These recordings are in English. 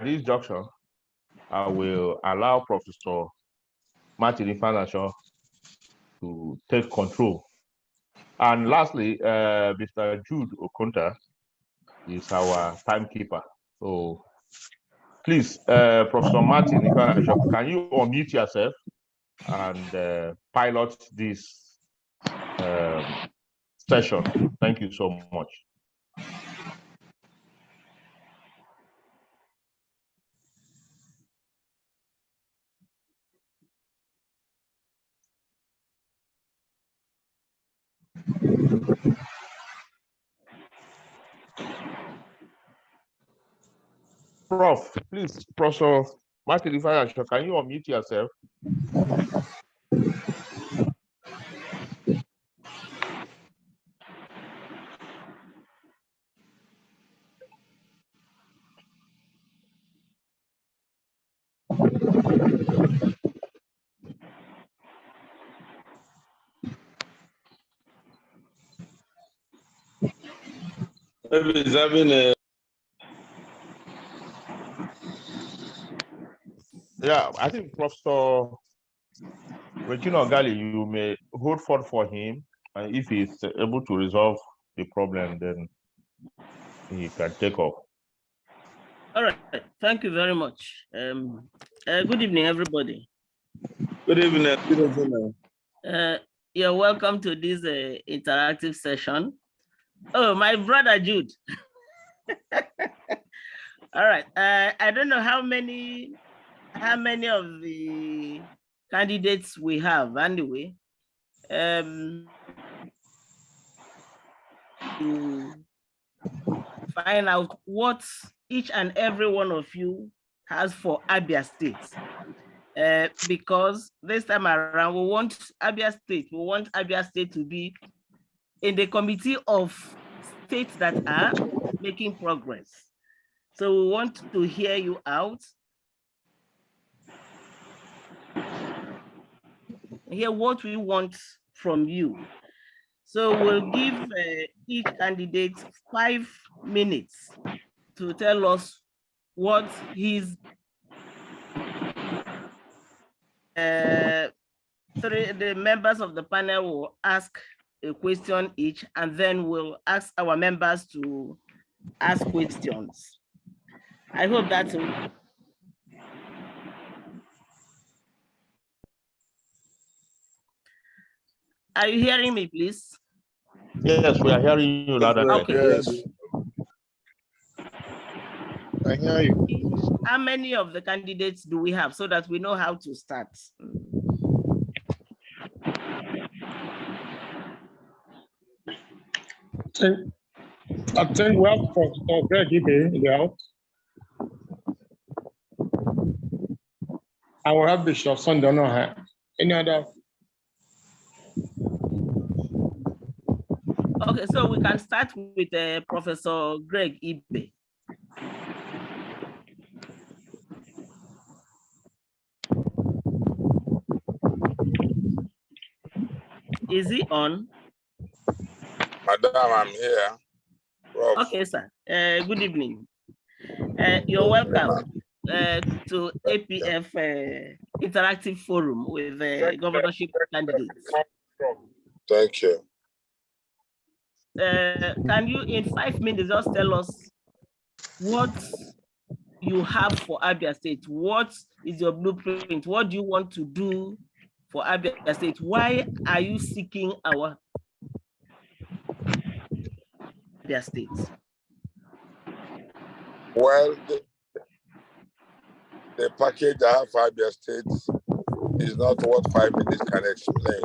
this juncture, I will allow Professor Martin Ifeanyi to take control. And lastly, Mr. Jude Okonta is our timekeeper. So please, Professor Martin Ifeanyi, can you unmute yourself and pilot this session? Thank you so much. Prof, please, Professor Martin Ifeanyi, can you unmute yourself? Maybe he's having a... Yeah, I think Professor Regina Gali, you may hold forth for him, and if he's able to resolve the problem, then he can take off. All right, thank you very much. Good evening, everybody. Good evening. Good evening. You're welcome to this interactive session. Oh, my brother Jude. All right, I don't know how many of the candidates we have anyway. To find out what each and every one of you has for Abia State. Because this time around, we want Abia State to be in the committee of states that are making progress. So we want to hear you out. Hear what we want from you. So we'll give each candidate 5 minutes to tell us what his the members of the panel will ask a question each, and then we'll ask our members to ask questions. I hope that's okay. Are you hearing me, please? Yes, we are hearing you loud and clear. Yes. I hear you. How many of the candidates do we have so that we know how to start? I think we have Professor Greg Ibe in the house. I will have Bishop Sunday Onoha. Any other? Okay, so we can start with Professor Greg Ibe. Is he on? Madam, I'm here. Prof. Okay, sir. Good evening. You're welcome to APF Interactive Forum with governorship candidates. Thank you. Can you, in 5 minutes, just tell us what you have for Abia State? What is your blueprint? What do you want to do for Abia State? Why are you seeking our Abia State? Well, the package I have for Abia State is not what 5 minutes can explain.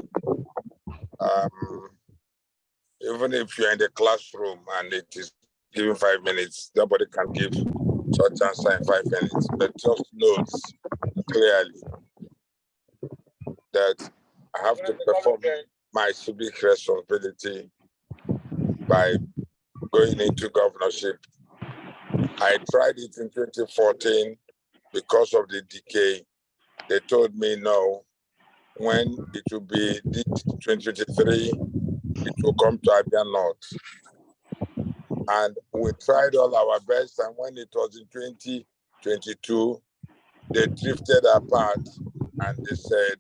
Even if you're in the classroom and it is given 5 minutes, nobody can give such answer in 5 minutes, but just notes clearly that I have to perform my civic responsibility by going into governorship. I tried it in 2014 because of the decay. They told me no, when it will be 2023, it will come to Abia North. And we tried all our best, and when it was in 22, they drifted apart and they said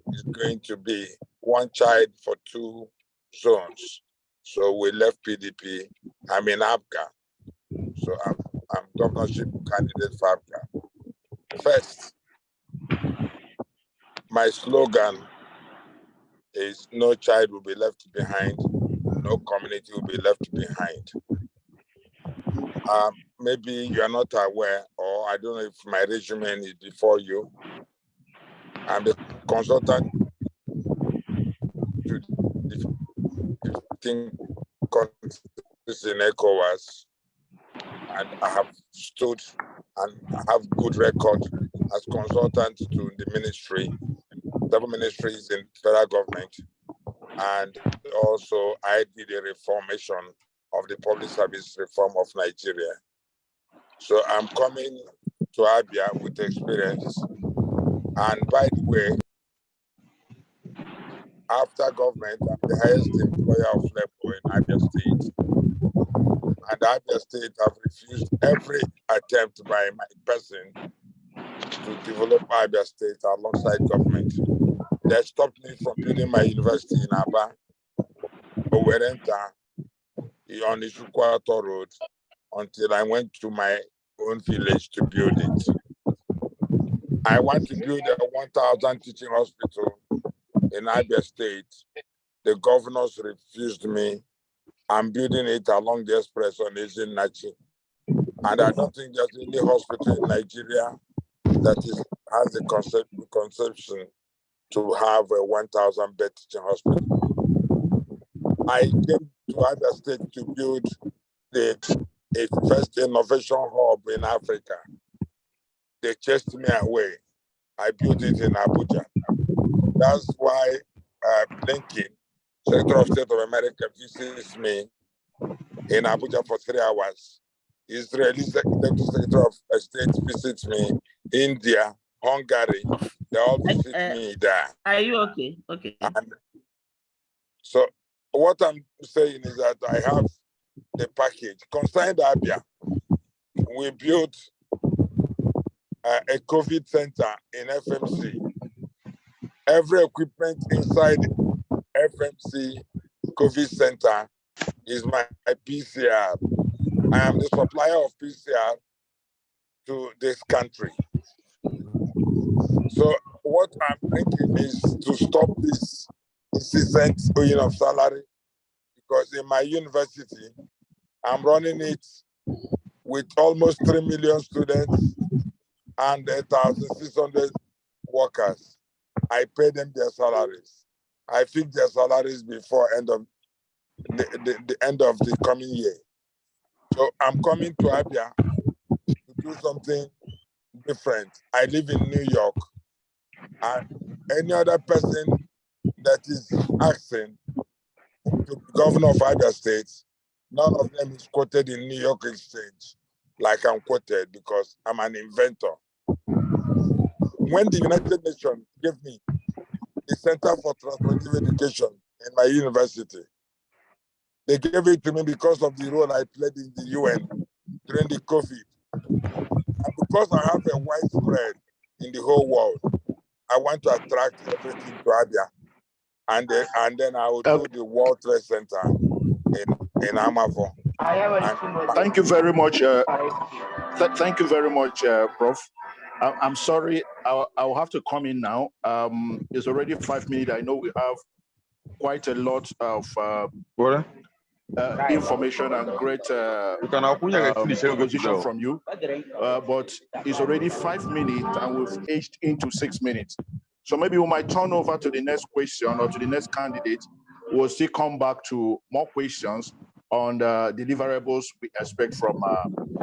it's going to be one child for 2 zones. So we left PDP. I'm in Abga. So I'm governorship candidate for Abga. First, my slogan is no child will be left behind, no community will be left behind. Maybe you are not aware, or I don't know if my resume is before you. I'm the consultant to the 15 countries in ECOWAS, and I have stood and have good record as consultant to the ministry, double ministries in federal government, and also I did a reformation of the public service reform of Nigeria. So I'm coming to Abia with experience. And by the way, after government, I'm the highest employer of labor in Abia State. And Abia State have refused every attempt by my person to develop Abia State alongside government. They stopped me from building my university in Aba, Owerenta, on the Ishukwato Road, until I went to my own village to build it. I want to build a 1,000 teaching hospital in Abia State. The governors refused me. I'm building it along the express on Ezinachi. And I don't think there's any hospital in Nigeria that has the conception to have a 1,000 bed teaching hospital. I came to Abia State to build a first innovation hub in Africa. They chased me away. I built it in Abuja. That's why Blinken, Secretary of State of America, visits me in Abuja for 3 hours. Israeli Secretary of State visits me. India, Hungary, they all visit me there. Are you okay? Okay. And so what I'm saying is that I have the package. Concerning Abia, we built a COVID center in FMC. Every equipment inside FMC COVID center is my PCR. I am the supplier of PCR to this country. So what I'm thinking is to stop this incessant owing of salary, because in my university, I'm running it with almost 3 million students and 1,600 workers. I pay them their salaries. I fix their salaries before end of the end of the coming year. So I'm coming to Abia to do something different. I live in New York, and any other person that is asking to be governor of Abia State, none of them is quoted in New York Exchange like I'm quoted, because I'm an inventor. When the United Nations gave me the Center for Transformative Education in my university, they gave it to me because of the role I played in the UN during the COVID. And because I have a widespread in the whole world, I want to attract everything to Abia. And then I will do the World Trade Center in Amavo. Thank you very much. Thank you very much, Prof. I'm sorry, I'll have to come in now. It's already 5 minutes. I know we have quite a lot of information and great proposition from you, but it's already 5 minutes and we've aged into 6 minutes. So maybe we might turn over to the next question or to the next candidate. We'll still come back to more questions on the deliverables we expect from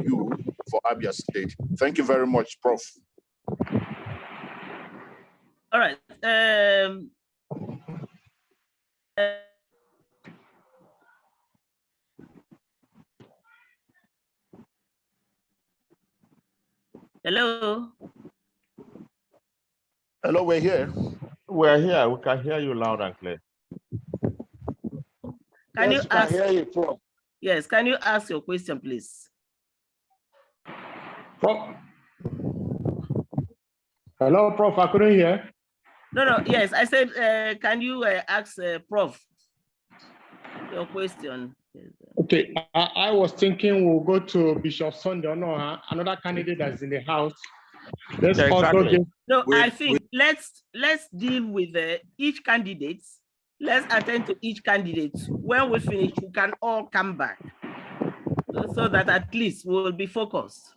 you for Abia State. Thank you very much, Prof. All right. Hello. Hello, we're here. We're here. We can hear you loud and clear. Can Yes, you ask? I hear you, Prof. Yes. Can you ask your question, please? Prof. Hello, Prof. I couldn't hear. No, yes, I said, can you ask Prof your question? Okay, I was thinking we'll go to Bishop Sunday Onoha, another candidate that's in the house. Let's Yeah, also exactly. give. No, I think let's deal with each candidate. Let's attend to each candidate. When we finish, we can all come back so that at least we'll be focused.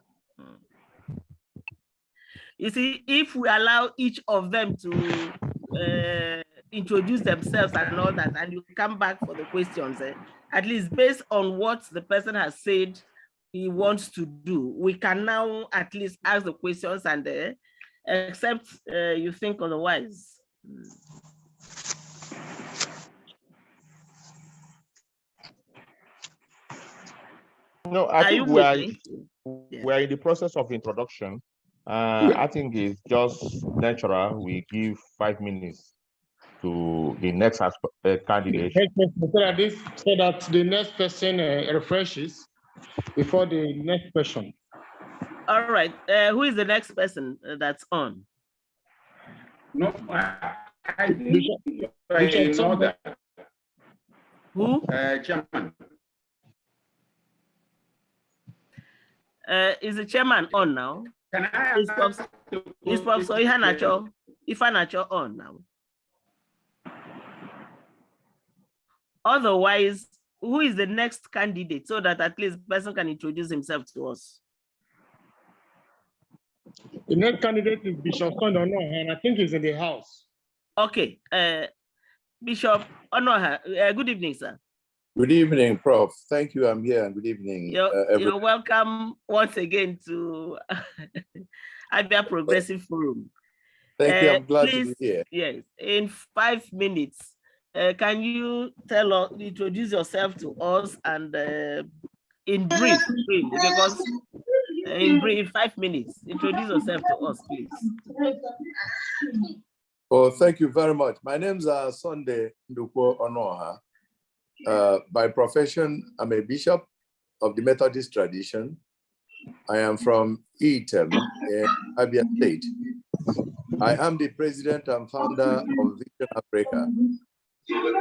You see, if we allow each of them to introduce themselves and all that, and you come back for the questions, at least based on what the person has said he wants to do, we can now at least ask the questions and except you think otherwise. No, I think Yeah. we are in the process of introduction. I think it's just natural. We give 5 minutes to the next candidate. So that the next person refreshes before the next question. All right. Who is the next person that's on? No, I think know that. Who? Chairman. Is the chairman on now? Can I is Professor Ifanacho on now? Otherwise, who is the next candidate so that at least the person can introduce himself to us? The next candidate is Bishop Sunday Onoha, and I think he's in the house. Okay. Bishop Onoha, good evening, sir. Good evening, Prof. Thank you. I'm here. Good evening. You're welcome once again to Abia Progressive Forum. Thank you. I'm glad please, to be here. Yes, in 5 minutes, can you introduce yourself to us and in brief, because in brief, 5 minutes, introduce yourself to us, please. Oh, thank you very much. My name's Sunday Ndukwo Onoha. By profession, I'm a bishop of the Methodist tradition. I am from Item in Abia State. I am the president and founder of Vision Africa.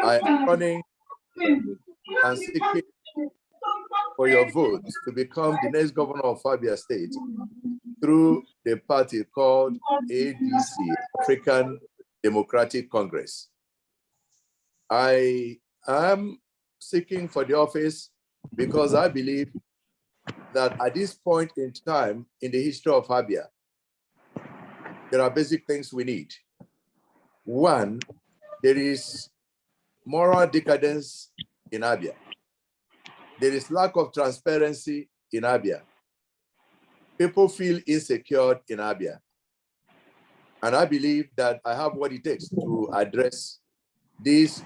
I am running and seeking for your vote to become the next governor of Abia State through the party called ADC, African Democratic Congress. I am seeking for the office because I believe that at this point in time in the history of Abia, there are basic things we need. One, there is moral decadence in Abia. There is lack of transparency in Abia. People feel insecure in Abia. And I believe that I have what it takes to address these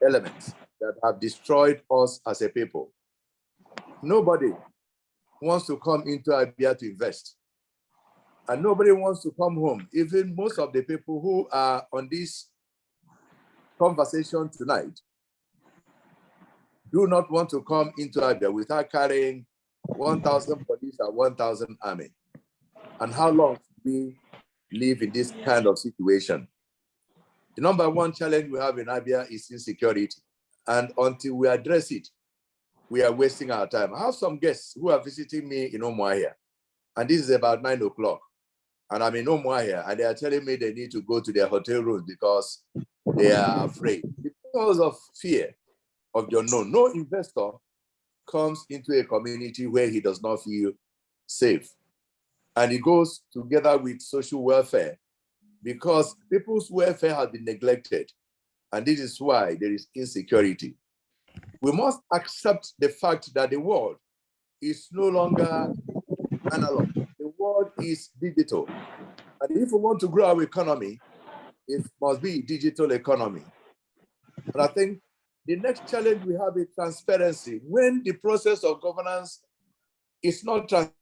elements that have destroyed us as a people. Nobody wants to come into Abia to invest. And nobody wants to come home. Even most of the people who are on this conversation tonight do not want to come into Abia without carrying 1,000 police and 1,000 army. And how long we live in this kind of situation? The number one challenge we have in Abia is insecurity. And until we address it, we are wasting our time. I have some guests who are visiting me in Umuahia, and this is about 9 o'clock. And I'm in Umuahia, and they are telling me they need to go to their hotel rooms because they are afraid. Because of fear of the unknown. No investor comes into a community where he does not feel safe. And it goes together with social welfare because people's welfare has been neglected. And this is why there is insecurity. We must accept the fact that the world is no longer analog. The world is digital. And if we want to grow our economy, it must be a digital economy. And I think the next challenge we have is transparency. When the process of governance is not transparent,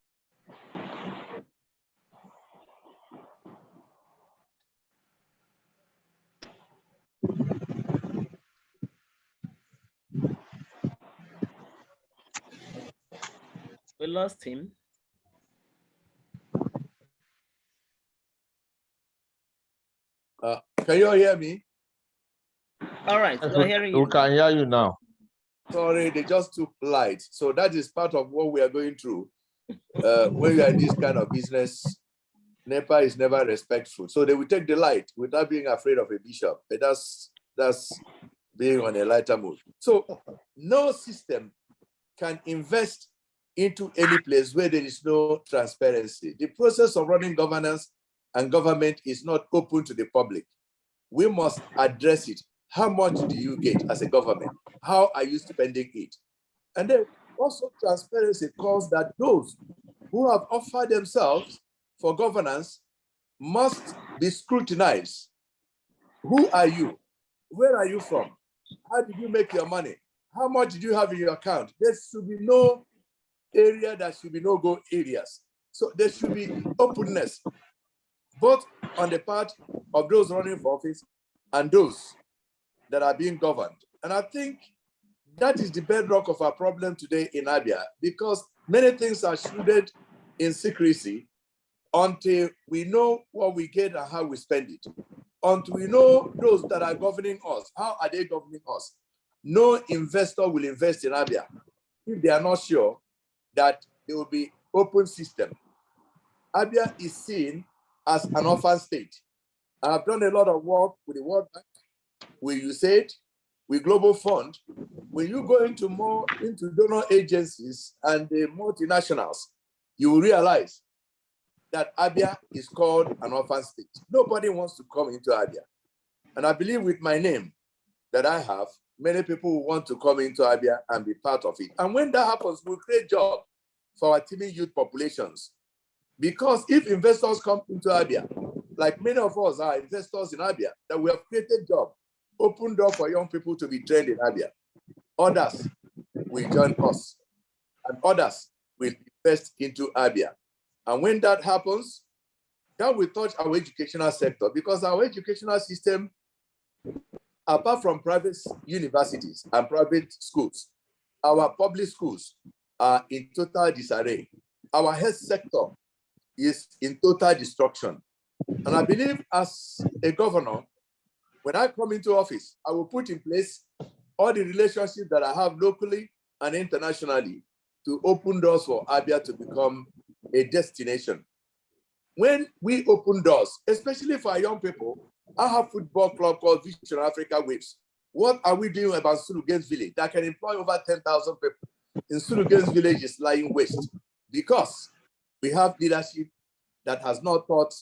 We lost him. Can you all hear me? All right, we're hearing you. We can hear you now. Sorry, they just took light. So that is part of what we are going through. When you are in this kind of business, NEPA is never respectful. So they will take the light without being afraid of a bishop. But that's being on a lighter mood. So no system can invest into any place where there is no transparency. The process of running governance and government is not open to the public. We must address it. How much do you get as a government? How are you spending it? And then also transparency calls that those who have offered themselves for governance must be scrutinized. Who are you? Where are you from? How did you make your money? How much did you have in your account? There should be no area that should be no-go areas. So there should be openness, both on the part of those running for office and those that are being governed. And I think that is the bedrock of our problem today in Abia, because many things are shrouded in secrecy until we know what we get and how we spend it. Until we know those that are governing us, how are they governing us? No investor will invest in Abia if they are not sure that there will be open system. Abia is seen as an orphan state. I have done a lot of work with the World Bank, with USAID, with Global Fund. When you go into donor agencies and the multinationals, you will realize that Abia is called an orphan state. Nobody wants to come into Abia. And I believe with my name that I have, many people will want to come into Abia and be part of it. And when that happens, we'll create jobs for our teeming youth populations. Because if investors come into Abia, like many of us are investors in Abia, that we have created jobs, open door for young people to be trained in Abia. Others will join us, and others will invest into Abia. And when that happens, that will touch our educational sector, because our educational system, apart from private universities and private schools, our public schools are in total disarray. Our health sector is in total destruction. And I believe as a governor, when I come into office, I will put in place all the relationships that I have locally and internationally to open doors for Abia to become a destination. When we open doors, especially for our young people, I have a football club called Vision Africa Waves. What are we doing about Sulu Games Village that can employ over 10,000 people? In Sulu Games Village is lying waste because we have leadership that has not thought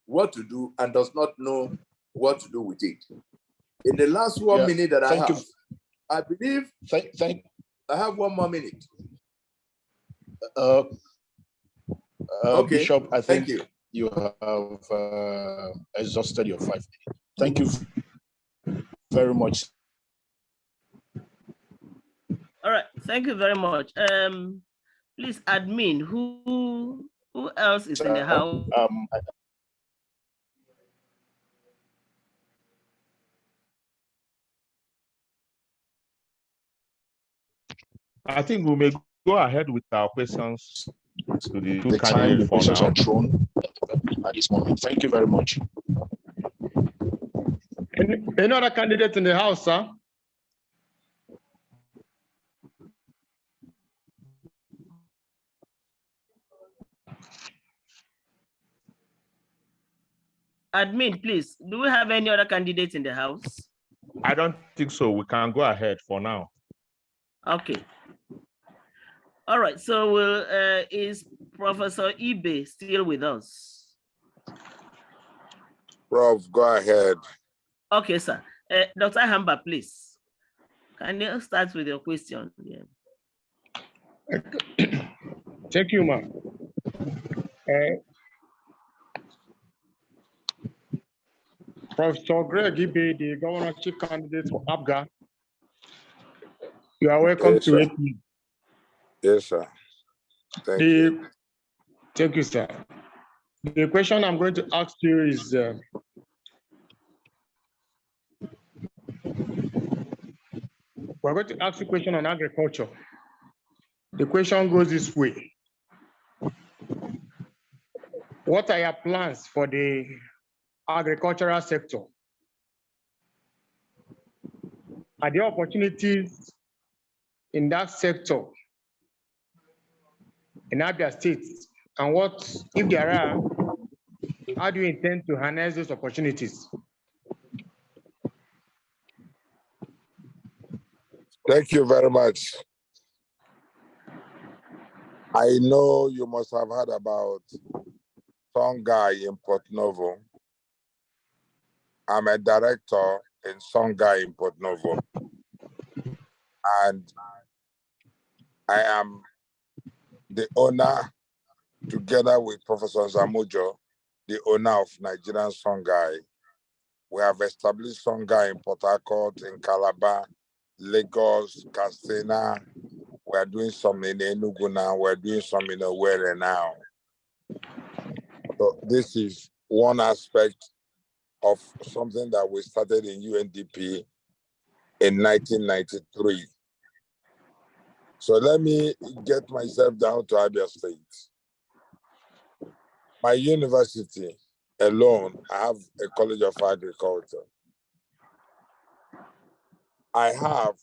what to do and does not know what to do with it. In the last 1 minute that I have, I believe I have 1 more minute. Okay. Bishop, I think you have exhausted your 5 minutes. Thank you very much. All right, thank you very much. Please, admin, who else is in the house? I think we may go ahead with our questions to the two The candidates for now. are thrown at this moment. Thank you very much. Any other candidate in the house, sir? Admin, please, do we have any other candidates in the house? I don't think so. We can go ahead for now. Okay. All right, so is Professor Ibe still with us? Prof, go ahead. Okay, sir. Dr. Hamba, please. Can you start with your question? Yeah. Thank you, ma'am. Professor Greg Ibe, the governorship candidate for Abga. You are welcome to it. Yes, sir. Thank you. Thank you, sir. The question I'm going to ask you is, we're going to ask a question on agriculture. The question goes this way. What are your plans for the agricultural sector Are there opportunities in that sector in Abia State? And what, if there are, how do you intend to harness those opportunities? Thank you very much. I know you must have heard about some guy in Port Novo. I'm a director in Songhai in Port Novo. And I am the owner, together with Professor Zamujo, the owner of Nigerian Songhai. We have established Songhai in Port Harcourt, in Calabar, Lagos, Katsina. We are doing some in Enugu now. We're doing some in Owerri now. So this is one aspect of something that we started in UNDP in 1993. So let me get myself down to Abia State. My university alone, I have a College of Agriculture. I have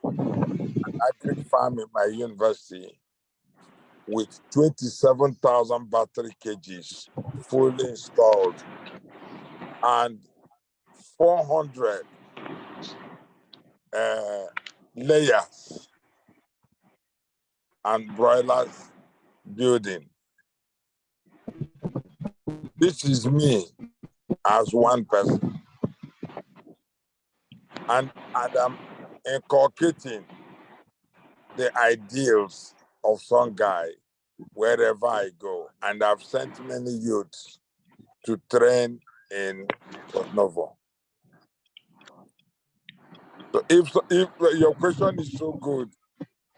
an agri farm in my university with 27,000 battery cages fully installed and 400 layers and broilers building. This is me as one person. And I'm inculcating the ideals of Songhai wherever I go. And I've sent many youths to train in Port Novo. So if your question is so good,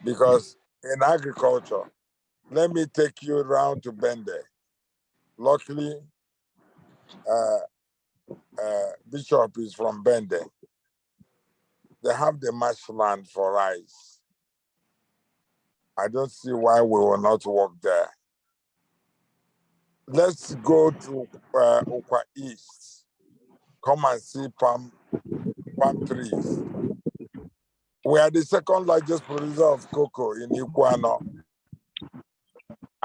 because in agriculture, let me take you around to Bende. Luckily, Bishop is from Bende. They have the marshland for rice. I don't see why we will not work there. Let's go to Ukwa East. Come and see palm trees. We are the second largest producer of cocoa in Iguano,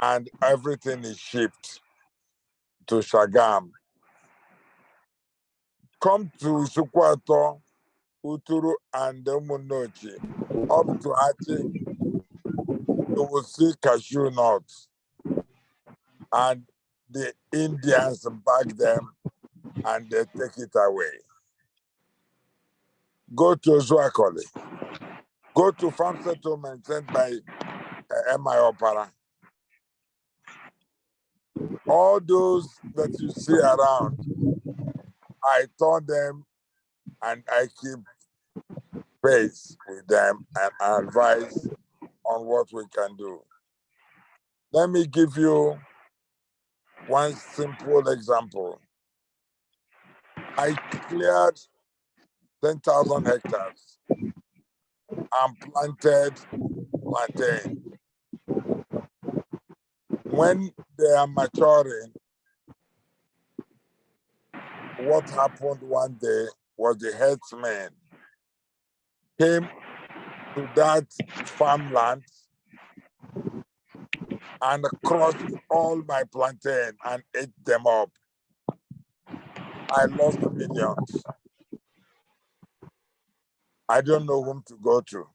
and everything is shipped to Shagam. Come to Sukwato, Uturu, and Umunochi, up to Achi, you will see cashew nuts. And the Indians bag them and they take it away. Go to Zuakoli. Go to farm settlement sent by MI Opera. All those that you see around, I taught them and I keep pace with them and advise on what we can do. Let me give you one simple example. I cleared 10,000 hectares and planted plantain. When they are maturing, what happened one day was the herdsmen came to that farmland and crushed all my plantain and ate them up. I lost millions. I don't know whom to go to.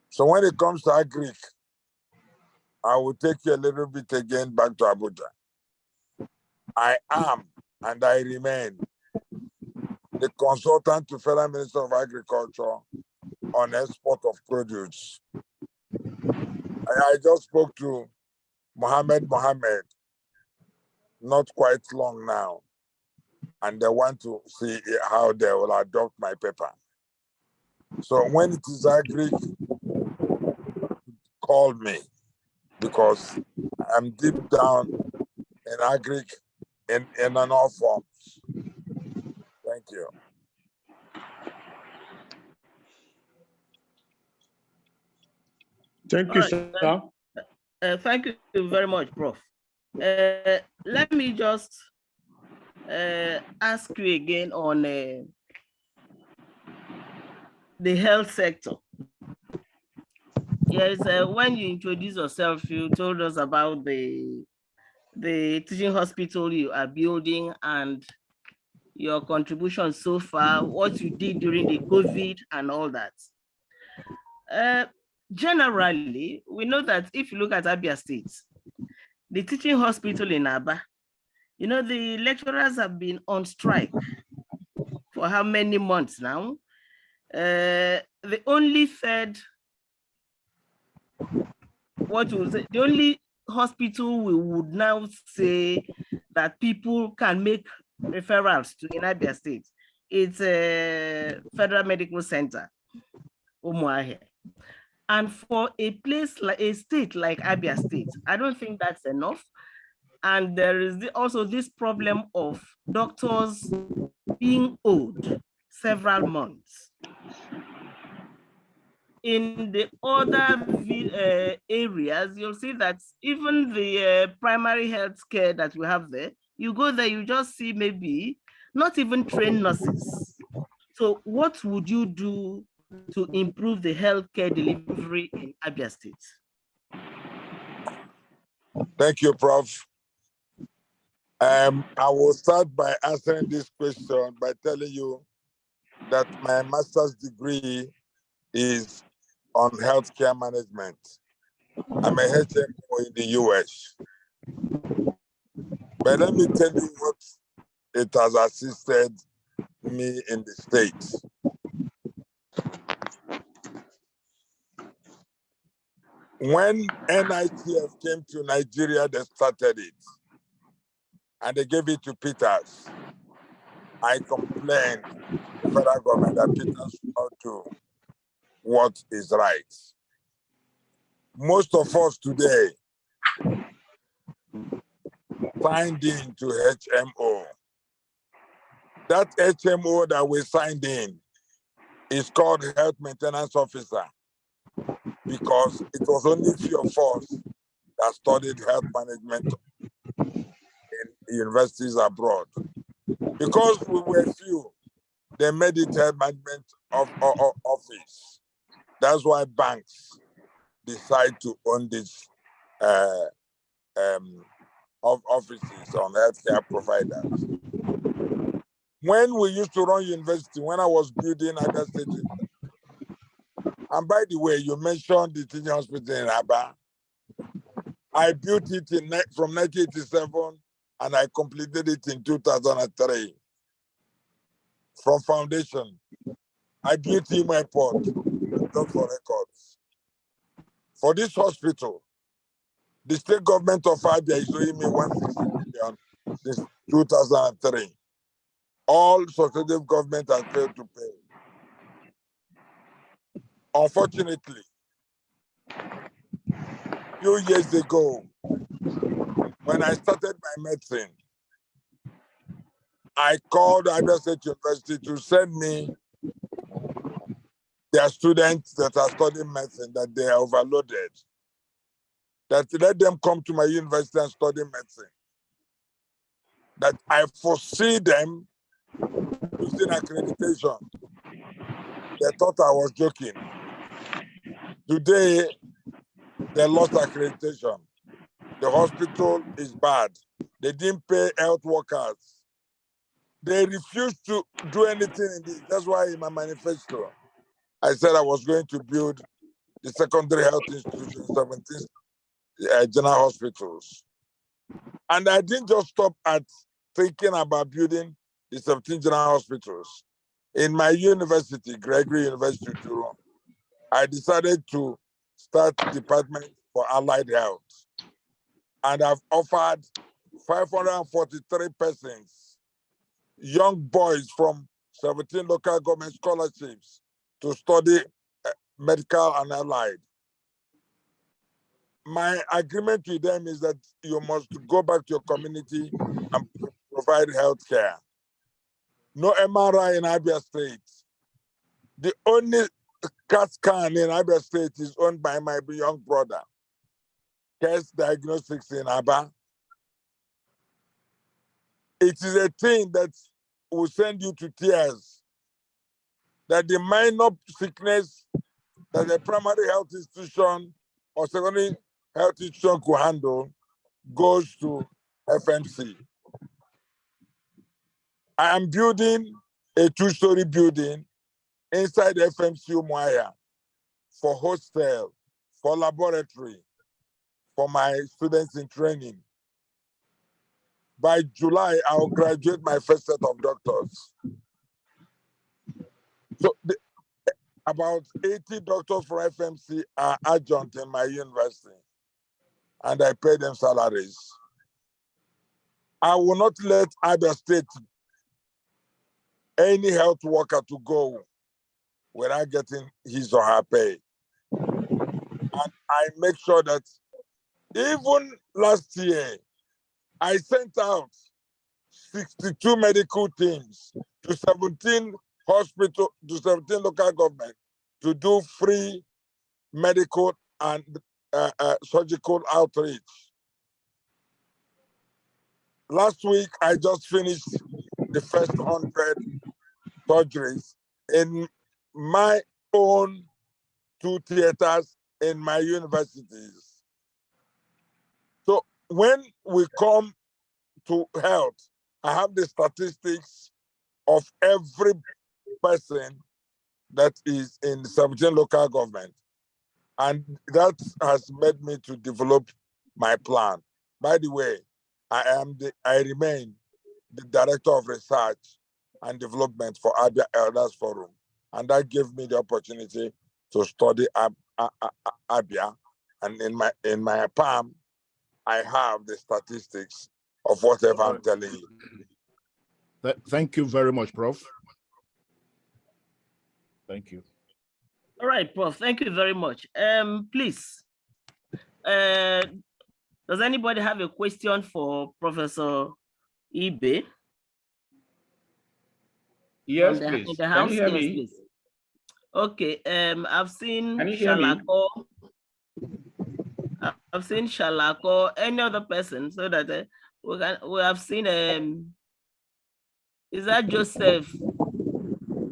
So when it comes to agric, I will take you a little bit again back to Abuja. I am and I remain the consultant to Federal Minister of Agriculture on export of produce. I just spoke to Mohammed not quite long now, and they want to see how they will adopt my paper. So when it is agric, call me, because I'm deep down in agric in all forms. Thank you. Thank you, sir. Thank you very much, Prof. Let me just ask you again on the health sector. Yes, when you introduced yourself, you told us about the teaching hospital you are building and your contribution so far, what you did during the COVID and all that. Generally, we know that if you look at Abia State, the teaching hospital in Aba, you know, the lecturers have been on strike for how many months now? The only hospital we would now say that people can make referrals to in Abia State, it's a Federal Medical Center, Umuahia. And for a place like a state like Abia State, I don't think that's enough. And there is also this problem of doctors being owed several months. In the other areas, you'll see that even the primary health care that we have there, you go there, you just see maybe not even trained nurses. So what would you do to improve the healthcare delivery in Abia State? Thank you, Prof. I will start by answering this question by telling you that my master's degree is on healthcare management. I'm a HMO in the US. But let me tell you what it has assisted me in the States. When NITF came to Nigeria, they started it. And they gave it to Peters. I complained to the federal government that Peters should not do what is right. Most of us today signed in to HMO. That HMO that we signed in is called Health Maintenance Officer because it was only few of us that studied health management in universities abroad. Because we were few, they made it health management office. That's why banks decide to own these offices on healthcare providers. When we used to run university, when I was building Abia State University, and by the way, you mentioned the teaching hospital in Aba. I built it from 1987 and I completed it in 2003. From foundation, I built in my port, just for records. For this hospital, the state government of Abia is owing me 160 million since 2003. All successive government has failed to pay. Unfortunately, a few years ago, when I started my medicine, I called Abia State University to send me their students that are studying medicine, that they are overloaded, that let them come to my university and study medicine, that I foresee them using accreditation. They thought I was joking. Today, they lost accreditation. The hospital is bad. They didn't pay health workers. They refused to do anything in this. That's why in my manifesto, I said I was going to build the secondary health institutions, 17 general hospitals. And I didn't just stop at thinking about building the 17 general hospitals. In my university, Gregory University, Durham, I decided to start the department for allied health. And I've offered 543 persons, young boys from 17 local government scholarships to study medical and allied. My agreement with them is that you must go back to your community and provide health care. No MRI in Abia State. The only CAT scan in Abia State is owned by my young brother. Case Diagnostics in Aba. It is a thing that will send you to tears. that the minor sickness that the primary health institution or secondary health institution could handle goes to FMC. I am building a 2-story building inside FMC Umuahia for hostel, for laboratory, for my students in training. By July, I'll graduate my first set of doctors. So about 80 doctors from FMC are adjunct in my university, and I pay them salaries. I will not let Abia State any health worker to go without getting his or her pay. And I make sure that even last year, I sent out 62 medical teams to 17 hospitals, to 17 local governments to do free medical and surgical outreach. Last week, I just finished the first 100 surgeries in my own 2 theaters in my universities. So when we come to health, I have the statistics of every person that is in 17 local government. And that has made me to develop my plan. By the way, I remain the Director of Research and Development for Abia Elders Forum. And that gave me the opportunity to study Abia. And in my palm, I have the statistics of whatever I'm telling you. Thank you very much, Prof. Thank you. All right, Prof. Thank you very much. Please, does anybody have a question for Professor Ibe? Yes, please. Can you hear me? Please. Okay. I've seen Can you hear me? Shalako. I've seen Shalako. Any other person, so that we have seen. Is that Joseph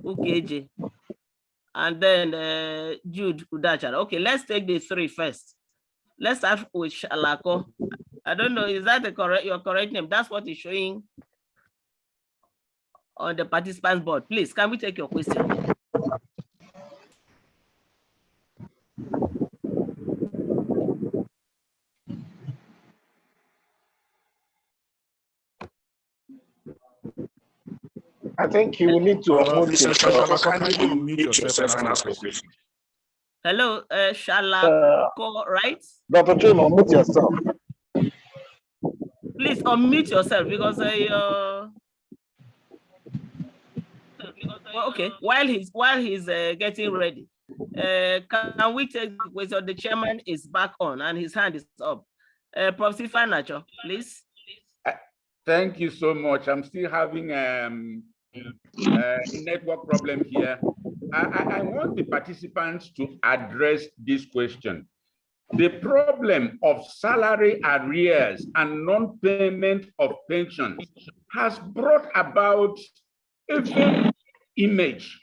Ukeje? And then Jude Udachara. Okay, let's take the 3 first. Let's start with Shalako. I don't know, is that your correct name? That's what is showing on the participants board. Please, can we take your question? I think you will need to unmute yourself and ask a question. Hello, Shalako, right? Dr. Trim, unmute yourself. Please unmute yourself because okay. While he's getting ready, can we take the question? The chairman is back on and his hand is up. Prof. Nacho, please. Thank you so much. I'm still having a network problem here. I want the participants to address this question. The problem of salary arrears and non-payment of pensions has brought about a very image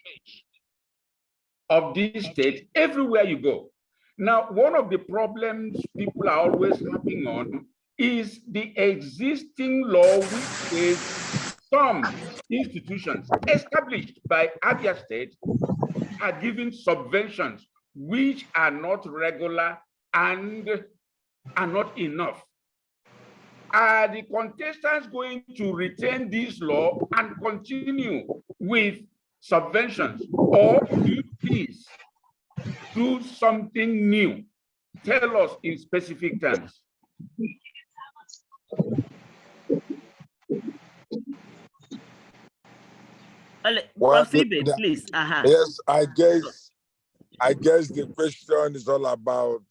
of this state everywhere you go. Now, one of the problems people are always harping on is the existing law which says some institutions established by Abia State are giving subventions which are not regular and are not enough. Are the contestants going to retain this law and continue with subventions, or do you please do something new? Tell us in specific terms. Well, please. Yes, I guess the question is all about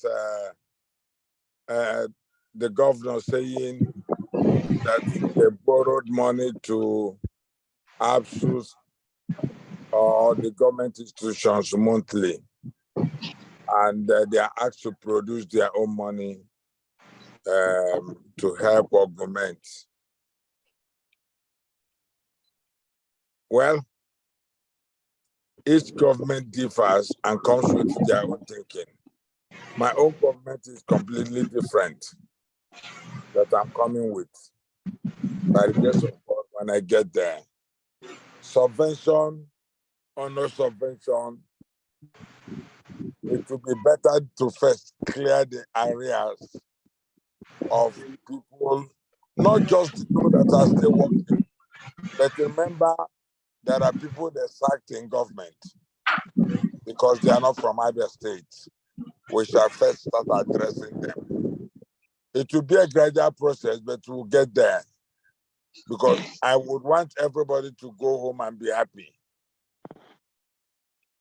the governor saying that they borrowed money to ABSUS or the government institutions monthly, and they are asked to produce their own money to help augment. Well, Each government differs and comes with their own thinking. My own government is completely different that I'm coming with. By the grace of God, when I get there, subvention or no subvention, it would be better to first clear the areas of people, not just those that are still working, but remember there are people that sacked in government because they are not from Abia State. We shall first start addressing them. It will be a gradual process, but we'll get there because I would want everybody to go home and be happy.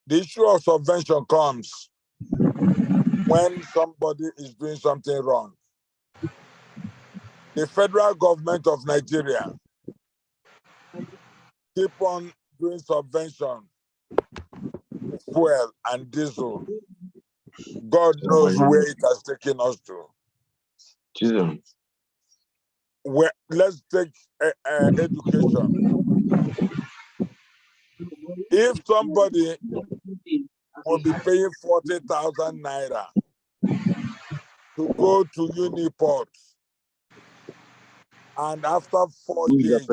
The issue of subvention comes when somebody is doing something wrong. The federal government of Nigeria keep on doing subvention, fuel and diesel. God knows where it has taken us to. Let's take education. If somebody will be paying 40,000 naira to go to Uniport, and after 4 years,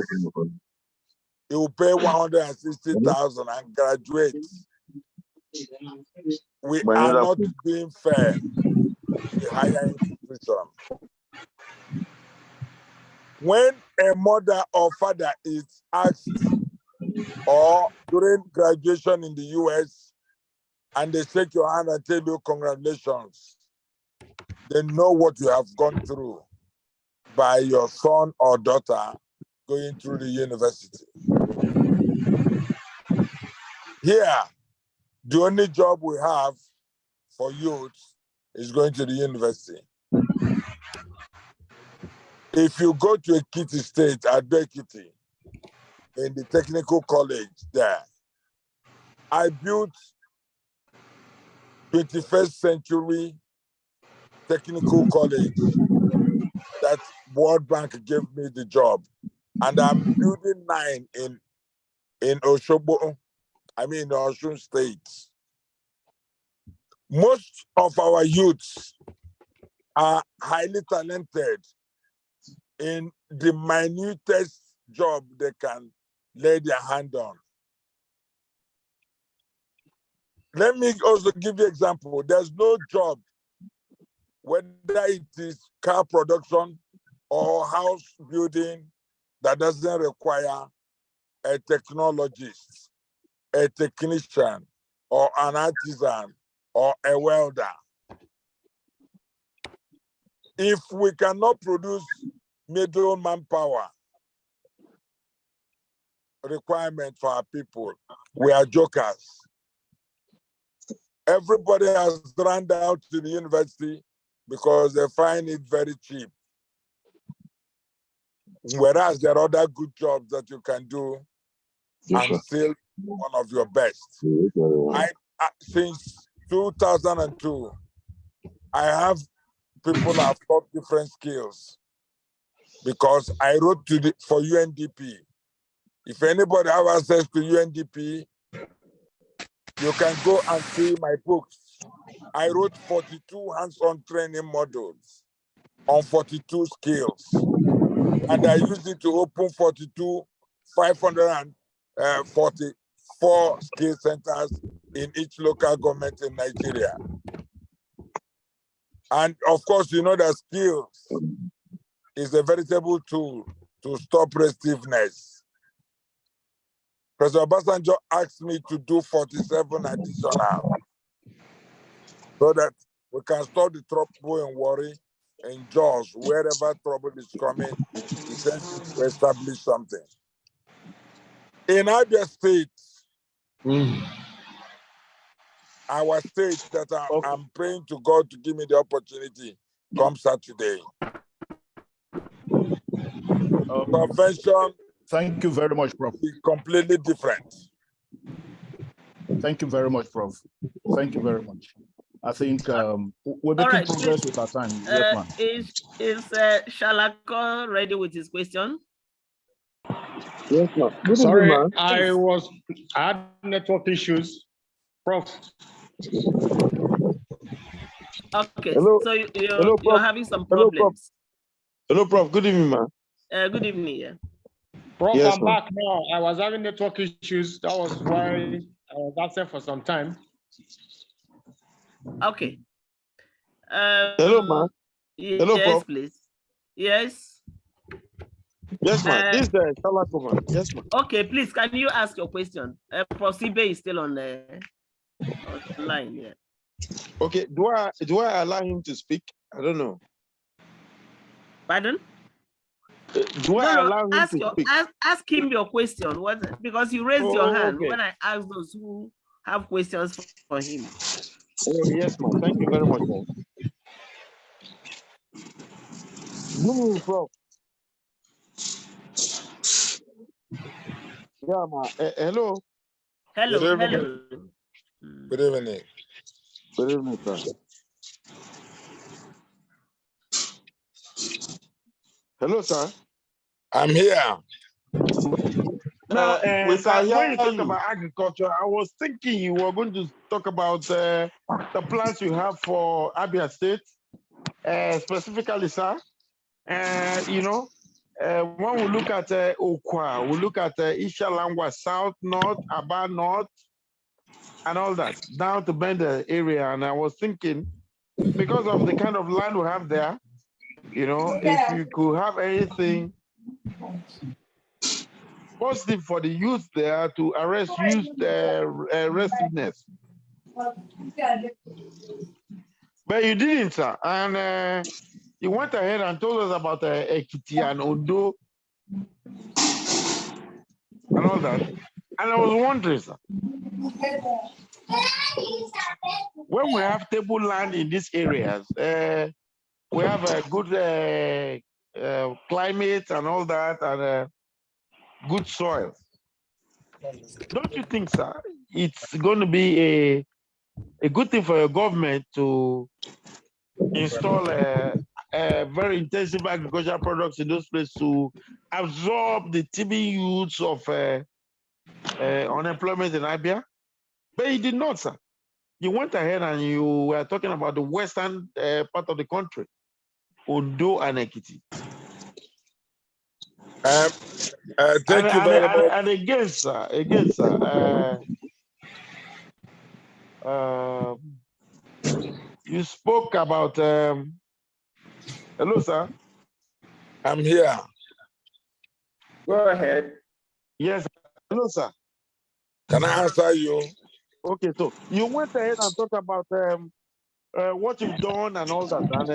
he will pay 160,000 and graduate. We are not being fair to the higher institution. When a mother or father is asked, or during graduation in the US, and they shake your hand and tell you congratulations, they know what you have gone through by your son or daughter going through the university. Here, the only job we have for youth is going to the university. If you go to Ekiti State, Ado Ekiti, in the technical college there, I built 21st century technical college that World Bank gave me the job. And I'm building 9 in Oshobo, in Osun State. Most of our youths are highly talented in the minutest job they can lay their hand on. Let me also give you an example. There's no job, whether it is car production or house building, that doesn't require a technologist, a technician, or an artisan, or a welder. If we cannot produce middle manpower requirement for our people, we are jokers. Everybody has run down to the university because they find it very cheap. Whereas there are other good jobs that you can do and still one of your best. Since 2002, I have people have taught different skills because I wrote for UNDP. If anybody have access to UNDP, you can go and see my books. I wrote 42 hands-on training modules on 42 skills. And I used it to open 544 skill centers in each local government in Nigeria. And of course, you know that skills is a veritable tool to stop restiveness. President Obasanjo asked me to do 47 additional so that we can stop the trouble and worry and jaws wherever trouble is coming. He sends it to establish something. In Abia State, our state that I'm praying to God to give me the opportunity come Saturday. Convention. Thank you very much, Prof. Is completely different. Thank you very much, Prof. Thank you very much. I think we're making progress with our time. Yes, ma'am. Is Shalako ready with his question? Yes, ma'am. Good evening, Sorry, ma'am. I had network issues. Prof. Okay, Hello. so Hello, you're Prof. having some Hello, Prof. problems. Hello, Prof. Good evening, ma'am. Good evening, yeah. Prof, Yes, I'm ma'am. back now. I was having network issues. That was why I was absent for some time. Okay. Hello, ma'am. Hello, Yes, Prof. please. Yes. Yes, ma'am. This is the Salako, ma'am. Yes, ma'am. Okay, please, can you ask your question? Prof. Sibe is still on the line, yeah. Okay. Do I allow him to speak? I don't know. Pardon? Do I allow him to speak? Ask him your question. What? Because you raised your hand Okay. when I asked those who have questions for him. Oh, yes, ma'am. Thank you very much, ma'am. Good evening, Prof. Yeah, ma'am. Hello. Hello, Good evening. hello. Good evening. Good evening, sir. Hello, sir. I'm here. Now, We sir, can when you hear talk you. about agriculture, I was thinking you were going to talk about the plans you have for Abia State, specifically, sir. When we look at Okwa, we look at Ishalangwa South, North, Aba North, and all that, down to Bender area. And I was thinking, because of the kind of land we have there, if you could have anything positive for the youth there to arrest youth restiveness. But you didn't, sir. And you went ahead and told us about Ekiti and Ondo and all that. And I was wondering, sir, when we have table land in these areas, we have a good climate and all that, and good soil. Don't you think, sir, it's going to be a good thing for your government to install a very intensive agricultural products in those places to absorb the teeming youths of unemployment in Abia? But you did not, sir. You went ahead and you were talking about the western part of the country, Ondo and Ekiti. Thank you very much. And again, sir, you spoke about, hello, sir. I'm here. Go ahead. Yes, hello, sir. Can I answer you? Okay, so you went ahead and talked about what you've done and all that. And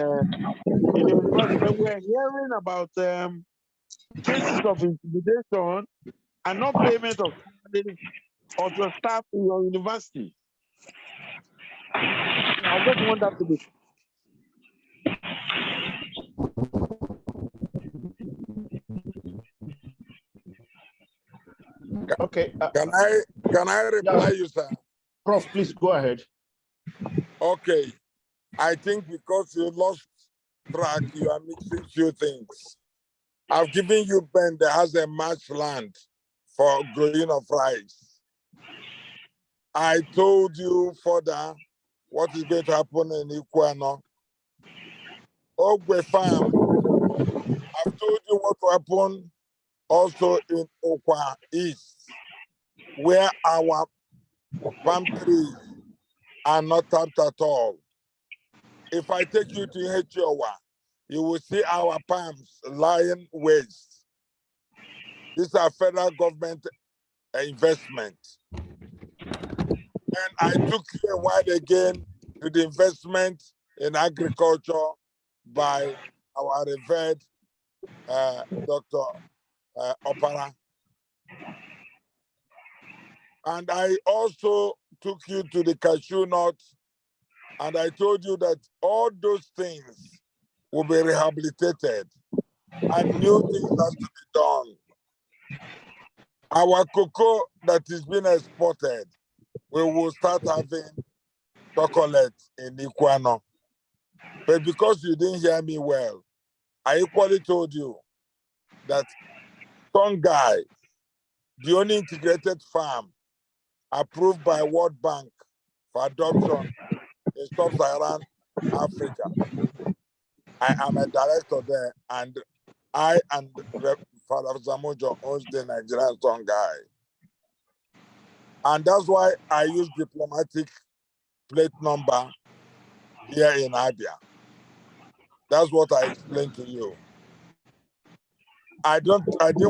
in the university, but we're hearing about cases of intimidation and not payment of salary of your staff in your university. I just want that to be. Okay. Can I reply you, sir? Prof, please go ahead. Okay. I think because you lost track, you are mixing few things. I've given you Ben that has a much land for growing of rice. I told you further what is going to happen in Iguano. Ogwe Farm, I've told you what will happen also in Okwa East, where our palm trees are not tapped at all. If I take you to Hechowa, you will see our palms lying waste. These are federal government investment. And I took you a while again to the investment in agriculture by our revered Dr. Opara. And I also took you to the cashew nut, and I told you that all those things will be rehabilitated and new things have to be done. Our cocoa that is being exported, we will start having chocolate in Iguano. But because you didn't hear me well, I equally told you that Songhai, the only integrated farm approved by World Bank for adoption in sub-Saharan Africa. I am a director there, and I and Father Zamujo owns the Nigerian Songhai. And that's why I use diplomatic plate number here in Abia. That's what I explained to you. I didn't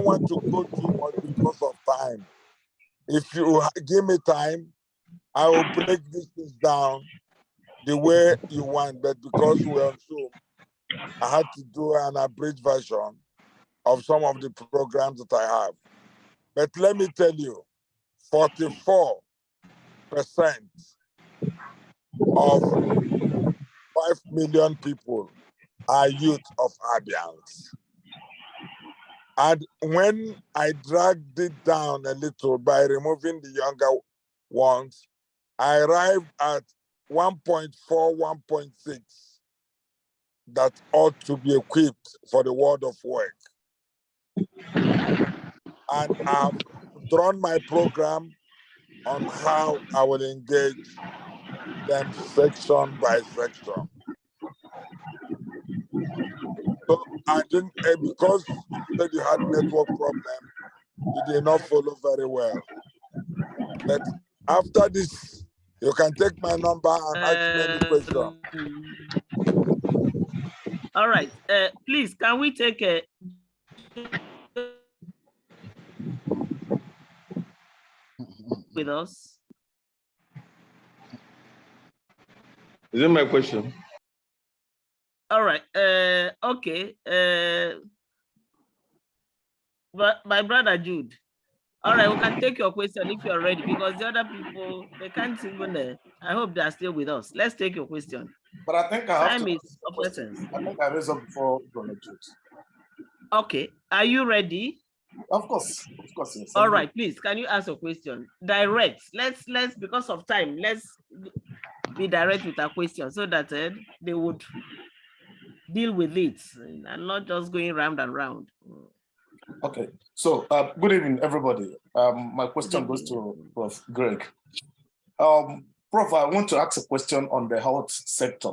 want to go too much because of time. If you give me time, I will break these things down the way you want, but because we're on Zoom, I had to do an abridged version of some of the programs that I have. But let me tell you, 44% of 5 million people are youth of Abians. And when I dragged it down a little by removing the younger ones, I arrived at 1.4, 1.6 that ought to be equipped for the world of work. And I've drawn my program on how I will engage them section by section. So I didn't, because you said you had network problem, you did not follow very well. But after this, you can take my number and ask me any question. All right, please, can we take a with us? Is it my question? All right, okay. But my brother Jude. All right, we can take your question if you're ready, because the other people, they can't even, I hope they are still with us. Let's take your question. But I think I have Time to. is of essence. I think I raised up before Donald Jude. Okay, are you ready? Of course, yes. All right, please, can you ask a question? Direct. Let's because of time, let's be direct with our question so that they would deal with it and not just going round and round. Okay, so good evening, everybody. My question goes to Prof. Greg. Prof, I want to ask a question on the health sector.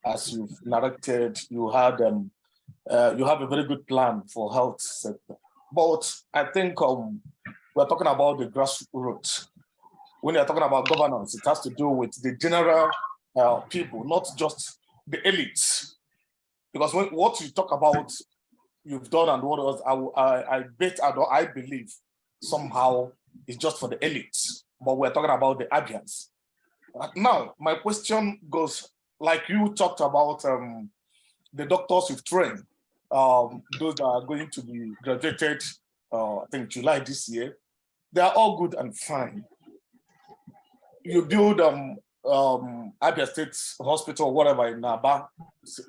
As you've narrated, you have a very good plan for health sector. But I think we're talking about the grassroots. When you're talking about governance, it has to do with the general people, not just the elites. Because what you talk about, you've done and what else, I believe somehow it's just for the elites. But we're talking about the Abians. Now, my question goes, like you talked about the doctors you've trained, those that are going to be graduated, I think July this year, they are all good and fine. You build Abia State Hospital, whatever, in Aba,